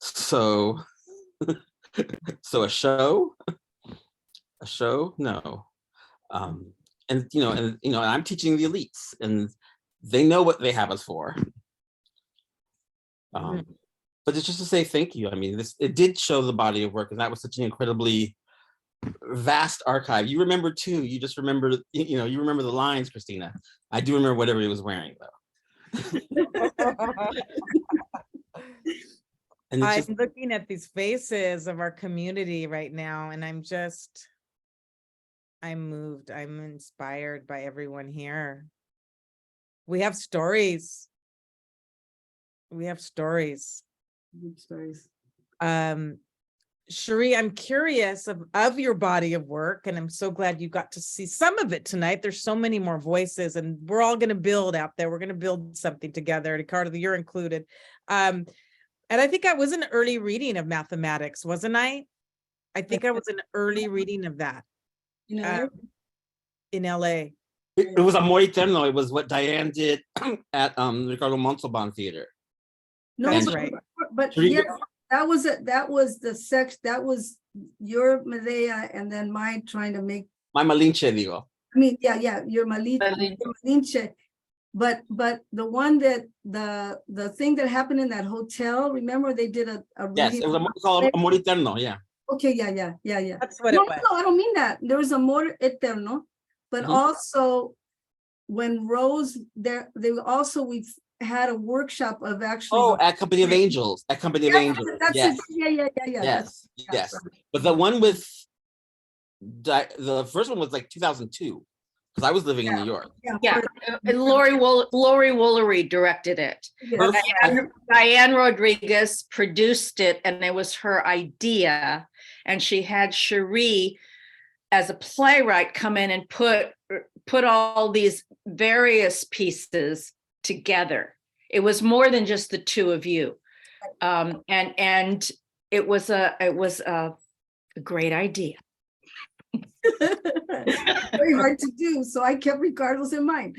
So, a show, no. And, you know, and I'm teaching the elites, and they know what they have us for. But it's just to say thank you. I mean, it did show the body of work, and that was such an incredibly vast archive. You remember too, you just remember, you know, you remember the lines, Cristina. I do remember what everybody was wearing though. And I'm looking at these faces of our community right now, and I'm moved. I'm inspired by everyone here. We have stories. We have stories. Good stories. Cherríe, I'm curious of your body of work, and I'm so glad you got to see some of it tonight. There's so many more voices, and we're all going to build out there. We're going to build something together. Ricardo, you're included. And I think I was an early reading of mathematics, wasn't I? I think I was an early reading of that You know, in LA. It was Amor Eterno. It was what Diane did at Ricardo Montalban Theater. no, That's but, right. but Cherríe, yes, that was the sex, that was your Medea and then mine trying to make, My Malinche, digo. I mean, yeah, your Malinche. But the one that, the thing that happened in that hotel, remember they did a Yes, reading? it was it's called Amor Eterno, yeah. Okay, yeah. That's what No, it was. no, I don't mean that. There was Amor Eterno, but Mhm. also when Rose, we've had a workshop of actually. Oh, at Company of Angels, at Company of Angels, That's yes, it. Yeah. yes, yeah, yes. right. But the one with, the first one was like 2002, because I was living in New York. Yeah, and Lori Woolery directed it. Yeah. Diane Rodriguez produced it, and it was her idea. And she had Cherríe as a playwright come in and put all these various pieces together. It was more than just the two of you, and it was a great idea. Very hard to do, so I kept Ricardo's in mind.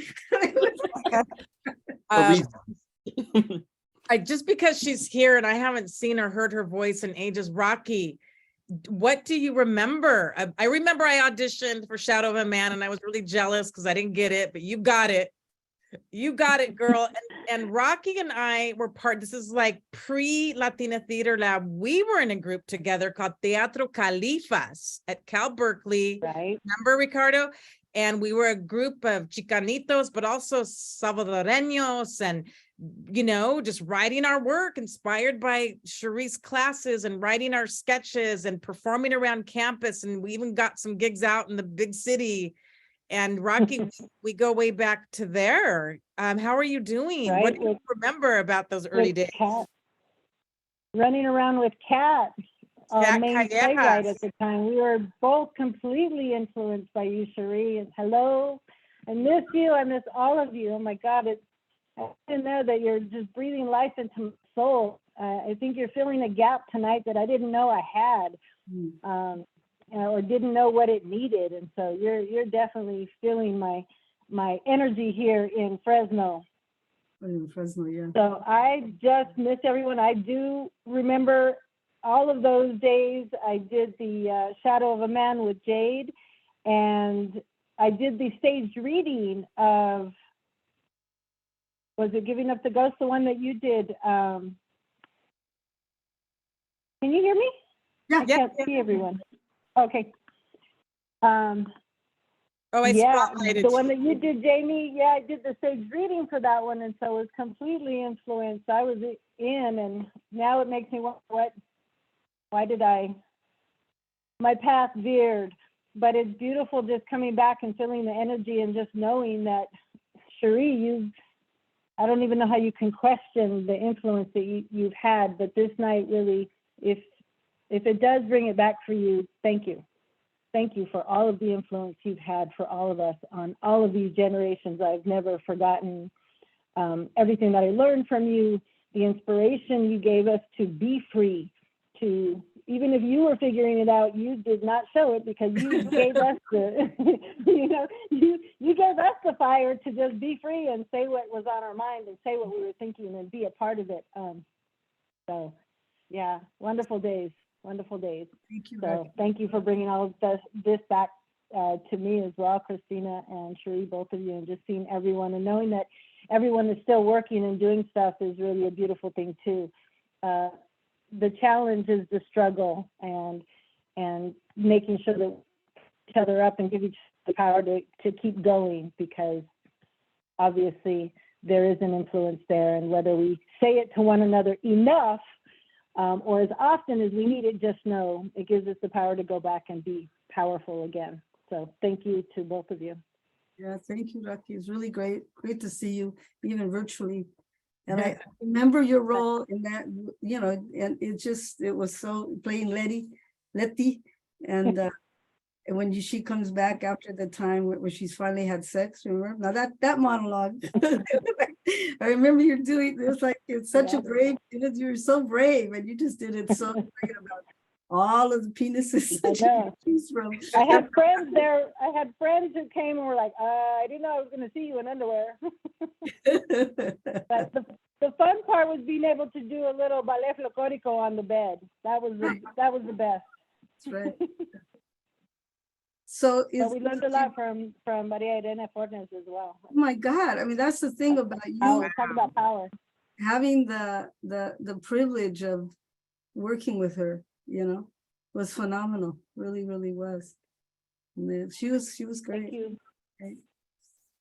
I just because she's here and I haven't seen or heard her voice in ages. Rocky, what do you remember? I remember I auditioned for Shadow of a Man and I was really jealous because I didn't get it, but you got it. You got it, girl. And Rocky and I were this is like pre-Latina Theater Lab. We were in a group together called Teatro Califas at Cal Berkeley. Right. Remember, Ricardo? And we were a group of Chicanitos, but also Salvadoreños and, just writing our work inspired by Cherríe's classes and writing our sketches and performing around campus. And we even got some gigs out in the big city. And Rocky, we go way back to there. How are you doing? Right, What do you remember about those early days? Running around with Kat, our Kat main Callejas. playwright at the time. We were both completely influenced by you, Cherríe. And hello, I miss you. I miss all of you. Oh my God, I didn't know that you're just breathing life into my soul. I think you're filling a gap tonight that I didn't know I had. Or didn't know what it needed, and so you're definitely feeling my energy here in Fresno. In Fresno, yeah. So I just miss everyone. I do remember all of those days. I did the Shadow of a Man with Jade, and I did the staged reading of, was it Giving Up the Ghost, the one that you did? Can you hear me? Yeah. I can't see everyone. Okay. I spotlighted the one that you did, Jamie. Yeah, I did the stage reading for that one, and so it was completely influenced. I was in, and now it makes me wonder why did my path veered? But it's beautiful just coming back and feeling the energy and just knowing that, Cherríe, I don't even know how you can question the influence that you've had, but this night really, if it does bring it back for you, thank you. Thank you for all of the influence you've had for all of us on all of these generations. I've never forgotten everything that I learned from you, the inspiration you gave us to be free, to, even if you were figuring it out, you did not show it because you gave us you gave us the fire to just be free and say what was on our mind and say what we were thinking and be a part of it. So yeah, wonderful days. Wonderful days. Thank you. So thank you for bringing all of this back to me as well, Cristina and Cherríe, both of you, and just seeing everyone and knowing that everyone is still working and doing stuff is really a beautiful thing too. The challenge is the struggle and making sure that each other up and give each other the power to keep going, because obviously there is an influence there, and whether we say it to one another enough or as often as we need it, just know it gives us the power to go back and be powerful again. So thank you to both of you. Yeah, thank you, Lucky. It's really great to see you, even virtually. And I remember your role in that, you know, and it was so playing Letty, and when she comes back after the time where she's finally had sex, remember? Now that monologue, I remember you doing this, like, it's such a brave, you're so brave, and you just did it so great about all of the penises that you choose from. I had friends there. I had friends who came and were like, I didn't know I was going to see you in underwear. But the fun part was being able to do a little ballet folklorico on the bed. That was the best. That's right. So we learned a lot from Maria Irene Fornes as well. Oh my God. I mean, that's the thing about you. Talk about power. Having the privilege of working with her, you know, was phenomenal. Really, really was. And she was great. Thank you. Right.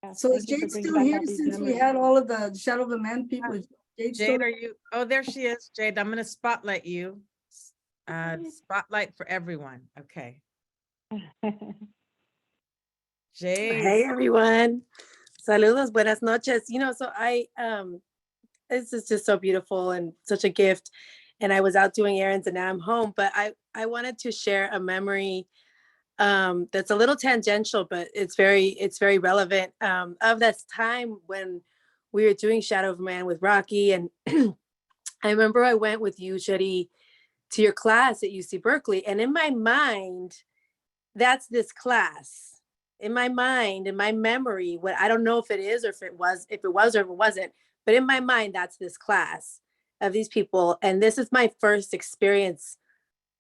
Yeah, so is Jade still here since we had all of the Shadow of the Man people? Is Jade, are you? Oh, there she is. Jade, I'm going to spotlight you. Spotlight for everyone. Okay. Jade. Hey everyone. Saludos, buenas noches. You know, so this is just so beautiful and such a gift. And I was out doing errands and now I'm home, but I wanted to share a memory that's a little tangential, but it's very relevant of that time when we were doing Shadow of Man with Rocky. And I remember I went with you, Cherríe, to your class at UC Berkeley. And in my mind, that's this class. In my mind, in my memory, what I don't know if it is or if it was or if it wasn't, but in my mind, that's this class of these people. And this is my first experience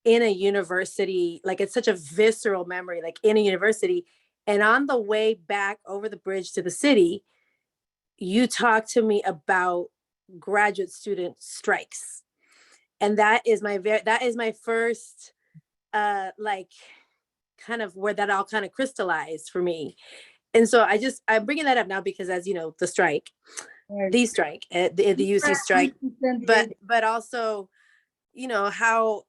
in a university. Like, it's such a visceral memory, like in a university. And on the way back over the bridge to the city, you talked to me about graduate student strikes. And that is my first, like, kind of where that all kind of crystallized for me. And so I'm bringing that up now because, as you know, the strike, the UC strike, but also, you know, how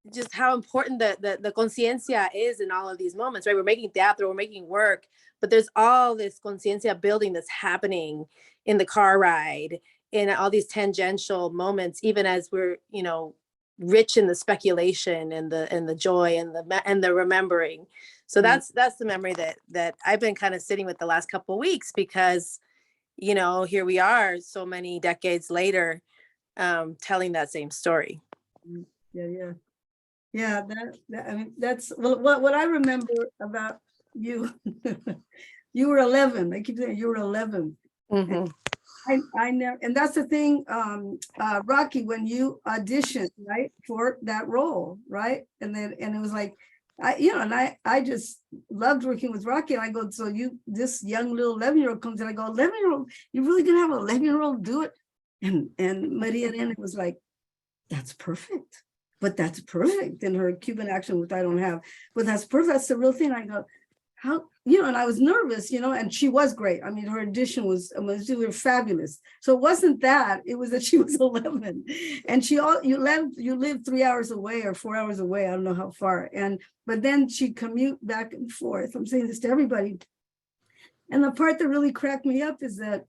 important the conciencia is in all of these moments, right? We're making teatro, we're making work, but there's all this conciencia building that's happening in the car ride, in all these tangential moments, even as we're, you know, rich in the speculation and the joy and the remembering. So that's the memory that I've been kind of sitting with the last couple of weeks, because, you know, here we are so many decades later, telling that same story. Yeah, I mean, that's what I remember about you. You were 11. I keep saying you were 11. Mm-hmm. I never, and that's the thing, Rocky, when you auditioned, right, for that role, right? And it was like, I just loved working with Rocky. And I go, so this young little 11-year-old comes and I go, 11-year-old, you're really gonna have an 11-year-old do it? And Maria Elena was like, that's perfect. But that's perfect in her Cuban accent, which I don't have, but that's perfect. That's the real thing. I go, how, you know, and I was nervous, you know, and she was great. I mean, her audition was fabulous. So it wasn't that, it was that she was 11 and you lived 3 hours away or 4 hours away. I don't know how far. But then she'd commute back and forth. I'm saying this to everybody. And the part that really cracked me up is that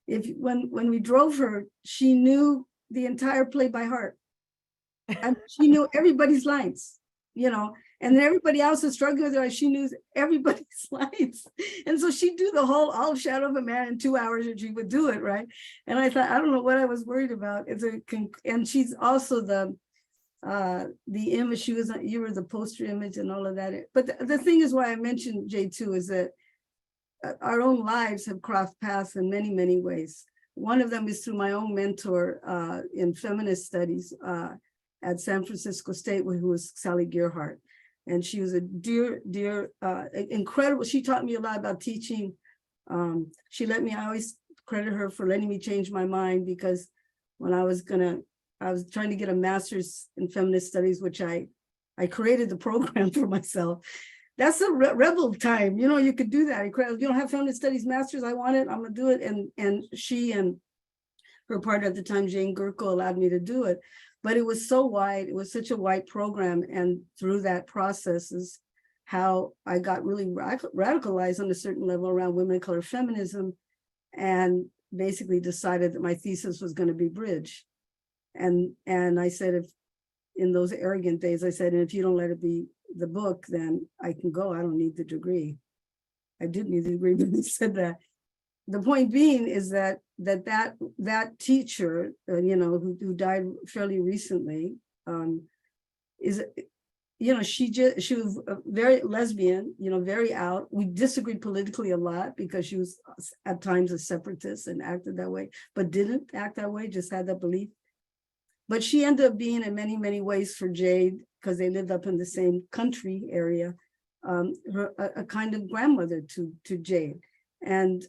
when we drove her, she knew the entire play by heart. And she knew everybody's lines, you know, and then everybody else is struggling with her. She knew everybody's lines. And so she'd do the whole all of Shadow of a Man in 2 hours, and she would do it, right? And I thought, I don't know what I was worried about. And she's also the image, you were the poster image and all of that. But the thing is why I mentioned Jay too, is that our own lives have crossed paths in many, many ways. One of them is through my own mentor in feminist studies at San Francisco State, who was Sally Gearhart. And she was a dear, incredible. She taught me a lot about teaching. I always credit her for letting me change my mind, because when I was trying to get a master's in feminist studies, which I created the program for myself. That's a rebel time. You know, you could do that. You don't have feminist studies masters. I want it, I'm gonna do it. And she and her partner at the time, Jane Gurko, allowed me to do it. But it was so wide, it was such a wide program. And through that process is how I got really radicalized on a certain level around women of color feminism, and basically decided that my thesis was going to be bridge. And I said, if in those arrogant days, I said, and if you don't let it be the book, then I can go. I don't need the degree. I didn't need the degree, but I said that. The point being is that teacher, who died fairly recently, is, she was very lesbian, very out. We disagreed politically a lot because she was at times a separatist and acted that way, but didn't act that way, just had that belief. But she ended up being in many, many ways for Jade, because they lived up in the same country area, a kind of grandmother to Jade. And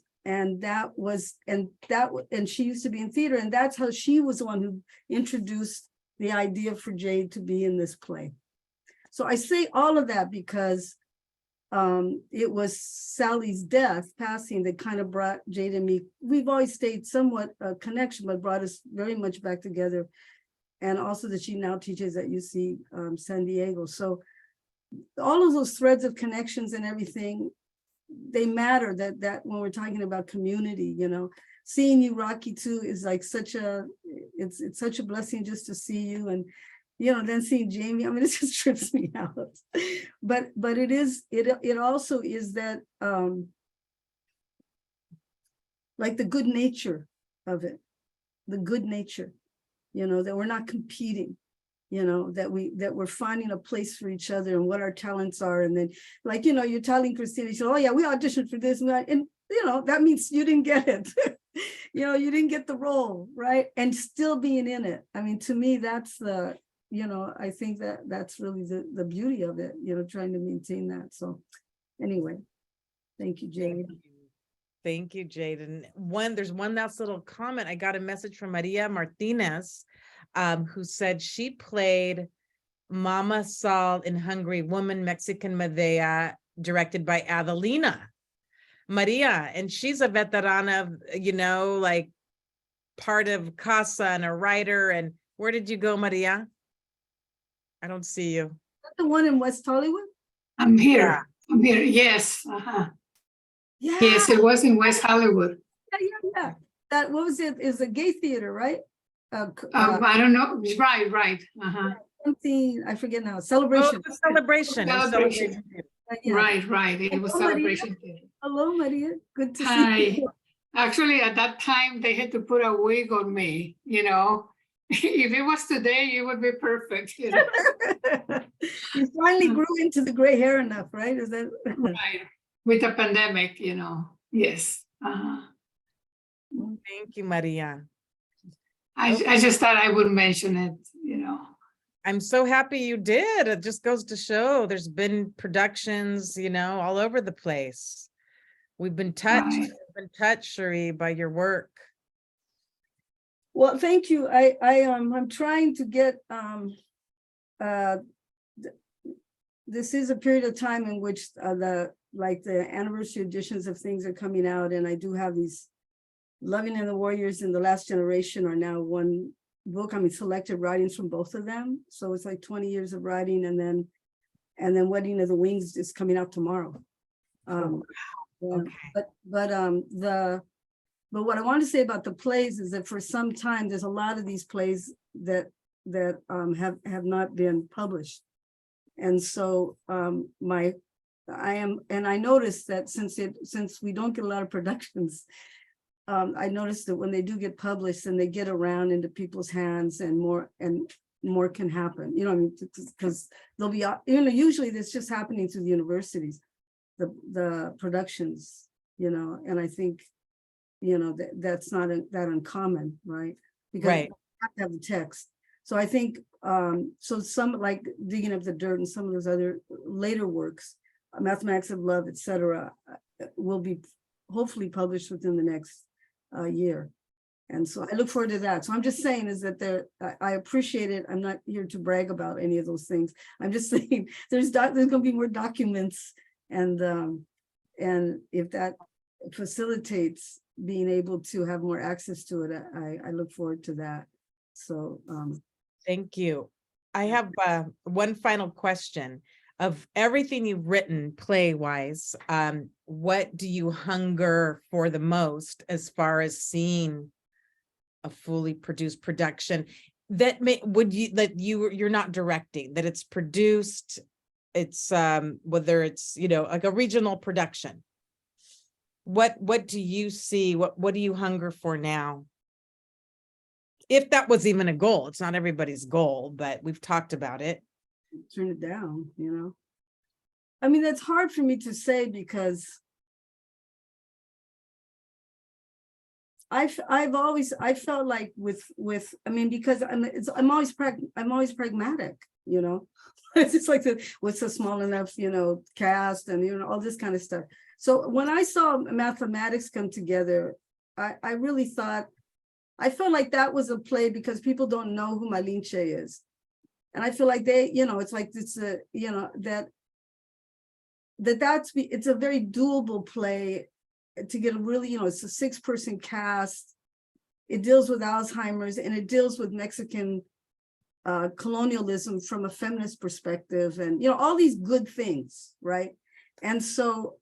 she used to be in theater, and that's how she was the one who introduced the idea for Jade to be in this play. So I say all of that because it was Sally's passing, that kind of brought Jade and me. We've always stayed somewhat a connection, but brought us very much back together. And also that she now teaches at UC San Diego. So all of those threads of connections and everything, they matter, that when we're talking about community, seeing you, Rocky, too, is like it's such a blessing just to see you. And, then seeing Jamie, I mean, it just trips me out. But it also is that, like the good nature of it, the good nature, that we're not competing, that we're finding a place for each other and what our talents are. And then, like, you're telling Cristina, oh yeah, we auditioned for this, and that means you didn't get it. You didn't get the role, right? And still being in it. I mean, to me, that's the, I think that's really the beauty of it, trying to maintain that. So anyway, thank you, Jade. Thank you, Jade. And there's one last little comment. I got a message from Maria Martinez, who said she played Mama Sol in Hungry Woman, Mexican Medea, directed by Adelina. Maria, and she's a veterana of, like part of CASA and a writer. And where did you go, Maria? I don't see you. The one in West Hollywood? I'm here. Yeah. I'm here. Yes. Yeah. Yes, it was in West Hollywood. Yeah. That, what was it? Is a gay theater, right? I don't know. Right. Something, I forget now. Celebration. Oh, celebration. Celebration. Yeah. Right. It was Celebration. Hello, Maria. Good to Hi. see you. Actually, at that time, they had to put a wig on me, If it was today, it would be perfect. You finally grew into the gray hair enough, right? Is that right? With the pandemic, Yes. Thank you, Maria. I just thought I would mention it, I'm so happy you did. It just goes to show there's been productions, all over the place. We've been touched. Right. We've been touched, Cherríe, by your work. Well, thank you. I'm trying to get this is a period of time in which the anniversary editions of things are coming out, and I do have these Loving and the Warriors and The Last Generation are now one book. I mean, selected writings from both of them. So it's like 20 years of writing, and then Wedding of the Wings is coming out tomorrow. Okay. But what I want to say about the plays is that for some time, there's a lot of these plays that have not been published. And so I noticed that since we don't get a lot of productions, I noticed that when they do get published and they get around into people's hands, and more can happen, because they'll be, usually this just happening through the universities, the productions, and I think, that's not that uncommon, right? Because Right. you have to have the text. So I think, so some like Digging Up the Dirt and some of those other later works, Mathematics of Love, etc., will be hopefully published within the next year. And so I look forward to that. So I'm just saying is that I appreciate it. I'm not here to brag about any of those things. I'm just saying there's going to be more documents, and if that facilitates being able to have more access to it, I look forward to that. So Thank you. I have one final question. of everything you've written play-wise, what do you hunger for the most as far as seeing a fully produced production that you're not directing, that it's produced, it's whether it's, you know, like a regional production? What do you see? What do you hunger for now? If that was even a goal. It's not everybody's goal, but we've talked about it. Turn it down, you know. I mean, that's hard for me to say because I felt like with I mean, because I'm always pragmatic, you know. It's just like what's a small enough, you know, cast and, you know, all this kind of stuff. So when I saw mathematics come together, I really thought, I felt like that was a play because people don't know who Malinche is. And I feel like they, you know, it's like, it's a, you know, it's a very doable play to get a really, you know, it's a 6-person cast. It deals with Alzheimer's and it deals with Mexican colonialism from a feminist perspective, and, you know, all these good things, right? And so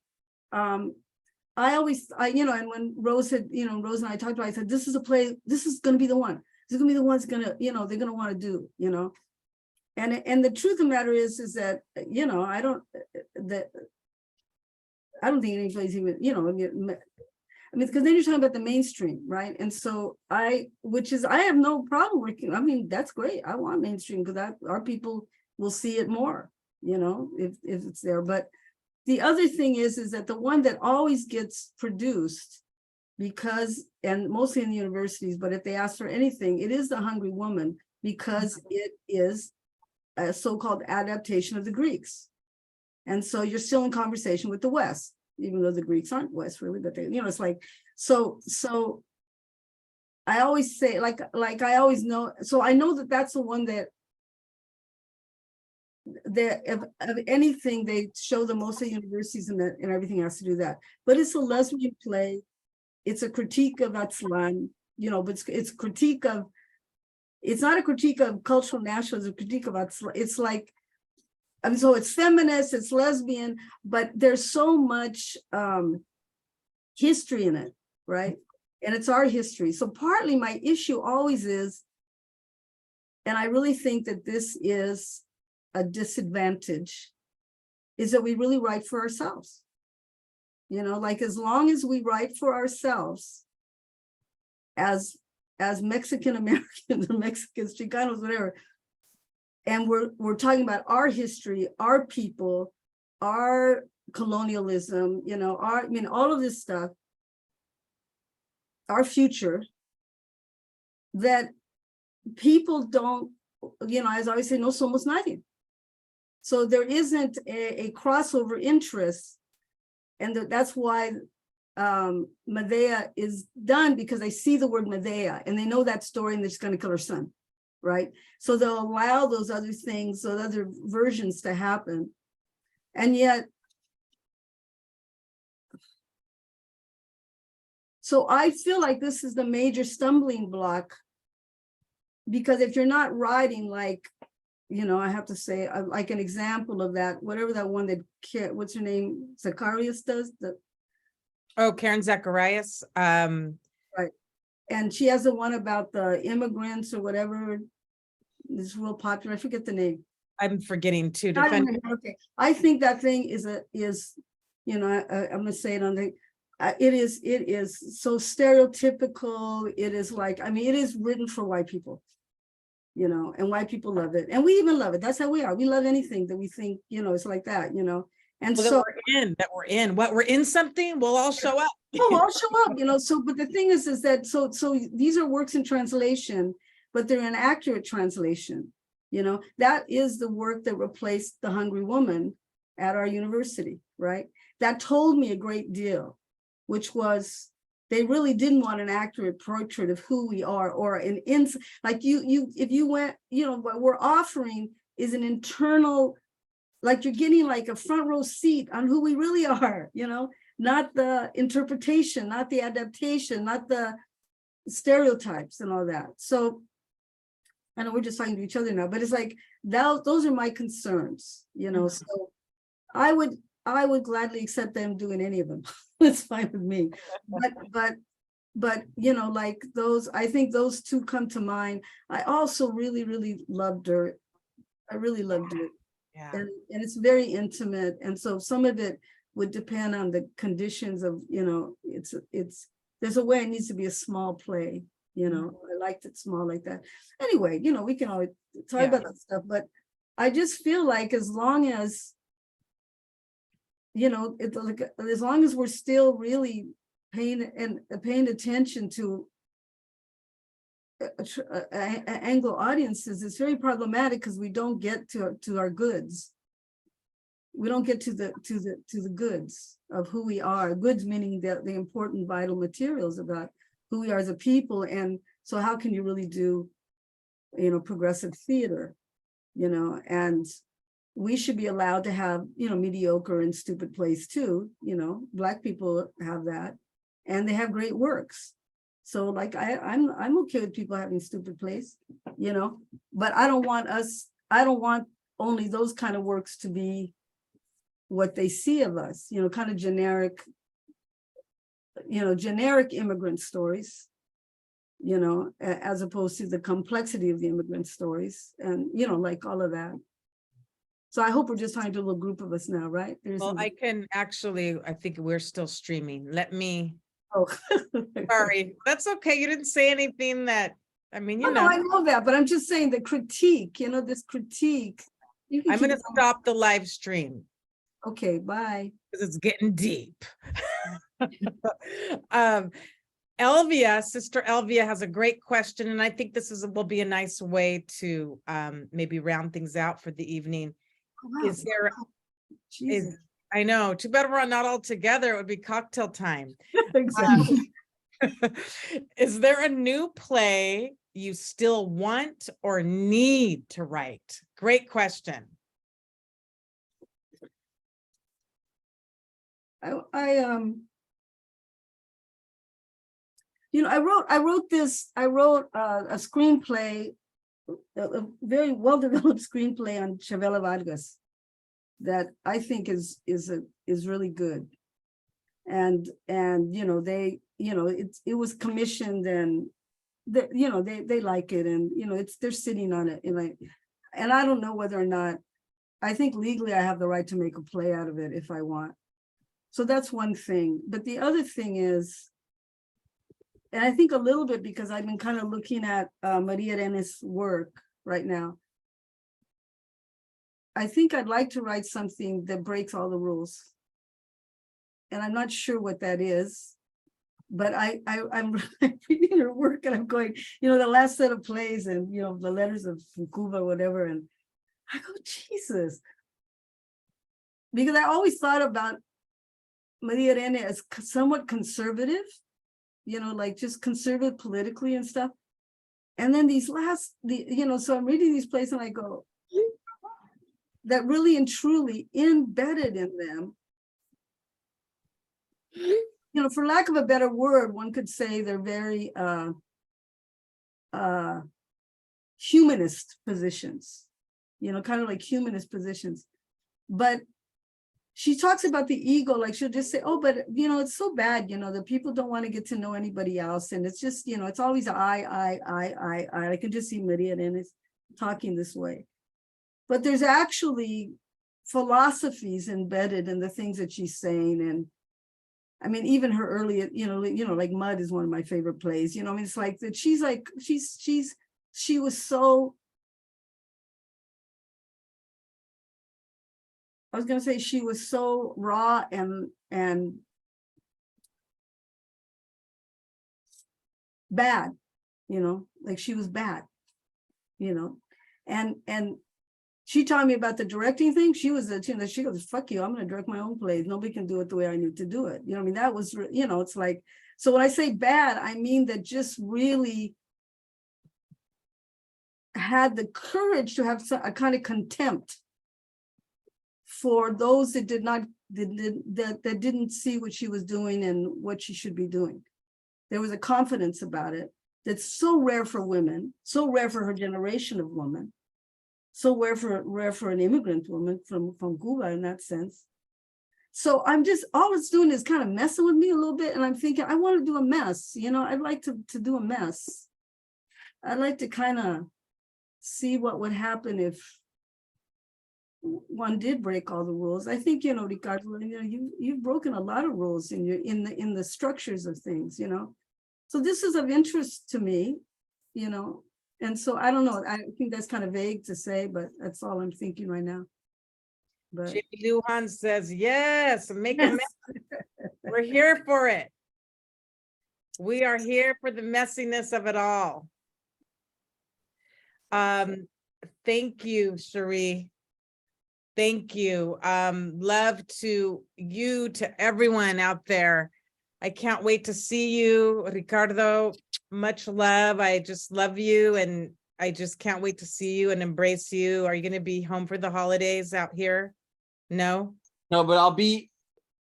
you know, and when Rose had, you know, Rose and I talked about it, I said, this is a play, this is going to be the one. This is going to be the one that's going to, you know, they're going to want to do, you know. And the truth of the matter is that, you know, I don't think anybody's even, you know, I mean, because then you're talking about the mainstream, right? And so I have no problem working. I mean, that's great. I want mainstream because our people will see it more, you know, if it's there. But the other thing is that the one that always gets produced, because, and mostly in the universities, but if they ask for anything, it is The Hungry Woman, because it is a so-called adaptation of the Greeks. And so you're still in conversation with the West, even though the Greeks aren't West really, but they, you know, it's like, so I always say, like I always know, so I know that that's the one that of anything, they show the most of universities and everything has to do that. But it's a lesbian play. It's a critique of Aztlán, you know, but it's critique of, it's not a critique of cultural nationalism, it's a critique of Aztlán. It's like, I mean, so it's feminist, it's lesbian, but there's so much history in it, right? And it's our history. So partly my issue always is, and I really think that this is a disadvantage, is that we really write for ourselves. You know, like as long as we write for ourselves as Mexican Americans or Mexicans, Chicanos, whatever, and we're talking about our history, our people, our colonialism, you know, I mean, all of this stuff, our future, that people don't, you know, as I always say, no somos nadie. So there isn't a crossover interest. And that's why Medea is done, because they see the word Medea and they know that story and they're just going to kill her son, right? So they'll allow those other things, those other versions to happen. And yet, so I feel like this is the major stumbling block, because if you're not writing, like, you know, I have to say, like an example of that, whatever that one that, what's her name, Zacharias does, Karen Zacharias. Right. And she has the one about the immigrants or whatever. It's real popular. I forget the name. I'm forgetting to defend. Okay. I think that thing is, you know, I'm gonna say it on the, it is so stereotypical. It is like, I mean, it is written for white people, you know, and white people love it. And we even love it. That's how we are. We love anything that we think, you know, it's like that, you know. And well, so we're in something, we'll all show up. Oh, we'll all show up, you know. So, but the thing is that, so these are works in translation, but they're an accurate translation. You know, that is the work that replaced The Hungry Woman at our university, right? That told me a great deal, which was, they really didn't want an accurate portrait of who we are, or an like if you went, you know, what we're offering is an internal, like you're getting like a front row seat on who we really are, you know, not the interpretation, not the adaptation, not the stereotypes and all that. So I know we're just talking to each other now, but it's like, those are my concerns, you know, so I would gladly accept them doing any of them. It's fine with me. But, you know, like those, I think those two come to mind. I also really, really love Dirt. I really love Dirt. Yeah. And it's very intimate. And so some of it would depend on the conditions of, you know, there's a way it needs to be a small play, you know. I liked it small like that. Anyway, you know, we can always talk about that stuff, but I just feel like as long as, you know, like, as long as we're still really paying attention to Anglo audiences, it's very problematic because we don't get to our goods. We don't get to the goods of who we are. Goods meaning the important vital materials about who we are as a people. And so how can you really do, you know, progressive theater, you know? And we should be allowed to have, you know, mediocre and stupid plays too. You know, Black people have that, and they have great works. So like I'm okay with people having stupid plays, you know, but I don't want only those kind of works to be what they see of us, you know, kind of generic, you know, generic immigrant stories, you know, as opposed to the complexity of the immigrant stories, and, you know, like all of that. So I hope we're just talking to a little group of us now, right? Well, I can actually, I think we're still streaming. Let me, Oh, sorry, that's okay. You didn't say anything that, I mean, you no, know. I know that, but I'm just saying the critique, you know, this critique. You can I'm keep going to stop the live stream Okay, bye. because it's getting deep. Elvia, Sister Elvia has a great question, and I think this will be a nice way to maybe round things out for the evening. Oh, wow. Is there, Jesus. I know, too bad we're not all together. It would be cocktail time. Exactly. Is there a new play you still want or need to write? Great question. You know, I wrote a screenplay, a very well-developed screenplay on Chavela Vargas that I think is really good. And you know, it was commissioned, and you know, they like it, and you know, they're sitting on it, and I don't know whether or not, I think legally I have the right to make a play out of it if I want. So that's one thing. But the other thing is, and I think a little bit because I've been kind of looking at Maria Arena's work right now, I think I'd like to write something that breaks all the rules. And I'm not sure what that is, but I'm reading her work and I'm going, you know, the last set of plays and, you know, the letters of Cuba or whatever. And I go, Jesus. Because I always thought about Maria Arena as somewhat conservative, you know, like just conservative politically and stuff. And then you know, so I'm reading these plays and I go, that really and truly embedded in them, you know, for lack of a better word, one could say they're very humanist positions, you know, kind of like humanist positions. But she talks about the ego, like she'll just say, oh, but, you know, it's so bad, you know, that people don't want to get to know anybody else. And it's just, you know, it's always I. I can just see Maria Arena talking this way. But there's actually philosophies embedded in the things that she's saying. And I mean, even her earlier, you know, like Mud is one of my favorite plays, you know, I mean, it's like that she was so, I was going to say she was so raw and bad, you know, like she was bad, you know, and she taught me about the directing thing. She was you know, she goes, fuck you, I'm going to direct my own plays. Nobody can do it the way I need to do it. You know, I mean, that was, you know, it's like, so when I say bad, I mean that just really had the courage to have a kind of contempt for those that didn't see what she was doing and what she should be doing. There was a confidence about it that's so rare for women, so rare for her generation of women, so rare for an immigrant woman from Cuba in that sense. So I'm just, all it's doing is kind of messing with me a little bit. And I'm thinking, I want to do a mess. You know, I'd like to do a mess. I'd like to kind of see what would happen if one did break all the rules. I think, you know, Ricardo, you know, you've broken a lot of rules in the structures of things, you know. So this is of interest to me, you know. And so I don't know. I think that's kind of vague to say, but that's all I'm thinking right now. But Jaime Lujan says, yes, make a mess. We're here for it. We are here for the messiness of it all. Thank you, Cherríe. Thank you. Love to you, to everyone out there. I can't wait to see you, Ricardo. Much love. I just love you, and I just can't wait to see you and embrace you. Are you going to be home for the holidays out here? No? No, but I'll be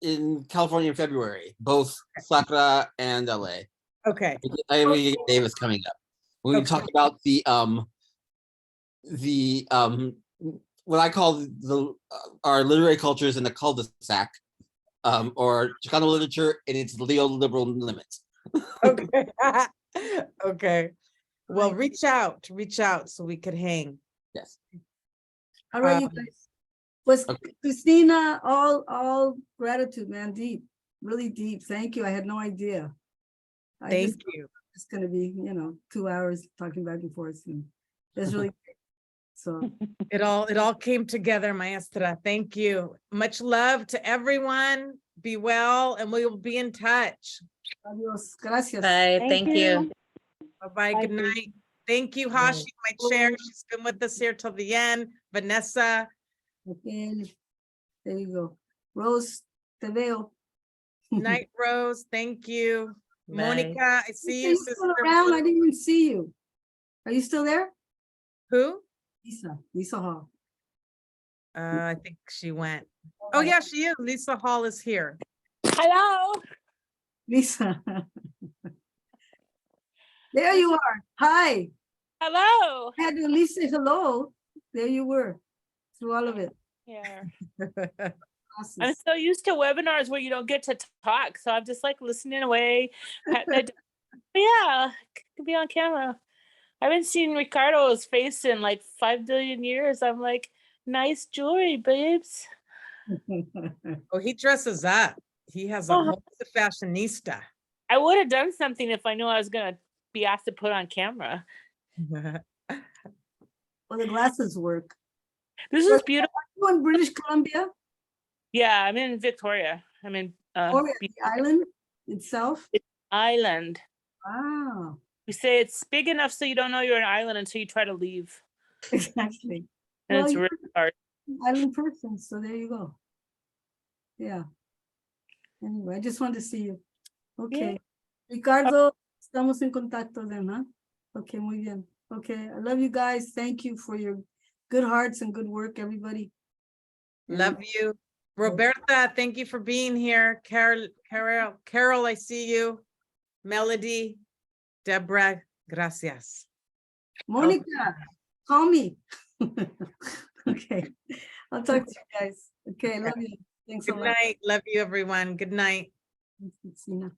in California in February, both Sacra and LA. Okay. I have a Davis coming up. We Okay. talk about the what I call our literary cultures in the cul-de-sac, or Chicano literature in its neoliberal limits. Okay. Okay. Well, reach out so we could hang. Yes. all right, you guys. Was Cristina, all gratitude, man, deep, really deep. Thank you. I had no idea. Thank you. It's going to be, you know, 2 hours talking back and forth. And that's really great. So It all came together, maestra. Thank you. Much love to everyone. Be well, and we will be in touch. adios. Gracias. Bye, thank you. Bye-bye. Bye, Good Chris. night. Thank you, Hashi, my chair. She's been with us here till the end. Vanessa. Okay. There you go. Rose, te veo. Night, Rose. Thank you. Bye. Monica, I see you, Are still sister. around? I didn't even see you. Are you still there? Who? Lisa Hall. I think she went. Oh, yeah, she is. Lisa Hall is here. Hello. Lisa. There you are. Hi. Hello. I had to at least say hello. There you were through all of it. Yeah. Awesome. I'm so used to webinars where you don't get to talk. So I'm just like listening away. Yeah, could be on camera. I haven't seen Ricardo's face in like 5 billion years. I'm like, nice jewelry, babes. Oh, he dresses up. He has a whole fashionista. I would have done something if I knew I was going to be asked to put on camera. Well, the glasses work. This is beautiful. Are you in British Columbia? Yeah, I'm in Victoria. I'm in Or the island itself? Island. Wow. We say it's big enough so you don't know you're an island until you try to leave. Exactly. And Well, it's you're really hard. an island person, so there you go. Yeah. Anyway, I just wanted to see you. Okay. Ricardo, estamos en contacto then, huh? Okay, muy bien. Okay, I love you guys. Thank you for your good hearts and good work, everybody. Love you. Roberta, thank you for being here. Carol, I see you. Melody, Deborah, gracias. Monica, call me. Okay, I'll talk to you guys. Okay, love you. Thanks a Good lot. night. Love you, everyone. Good night. Thanks, Cristina.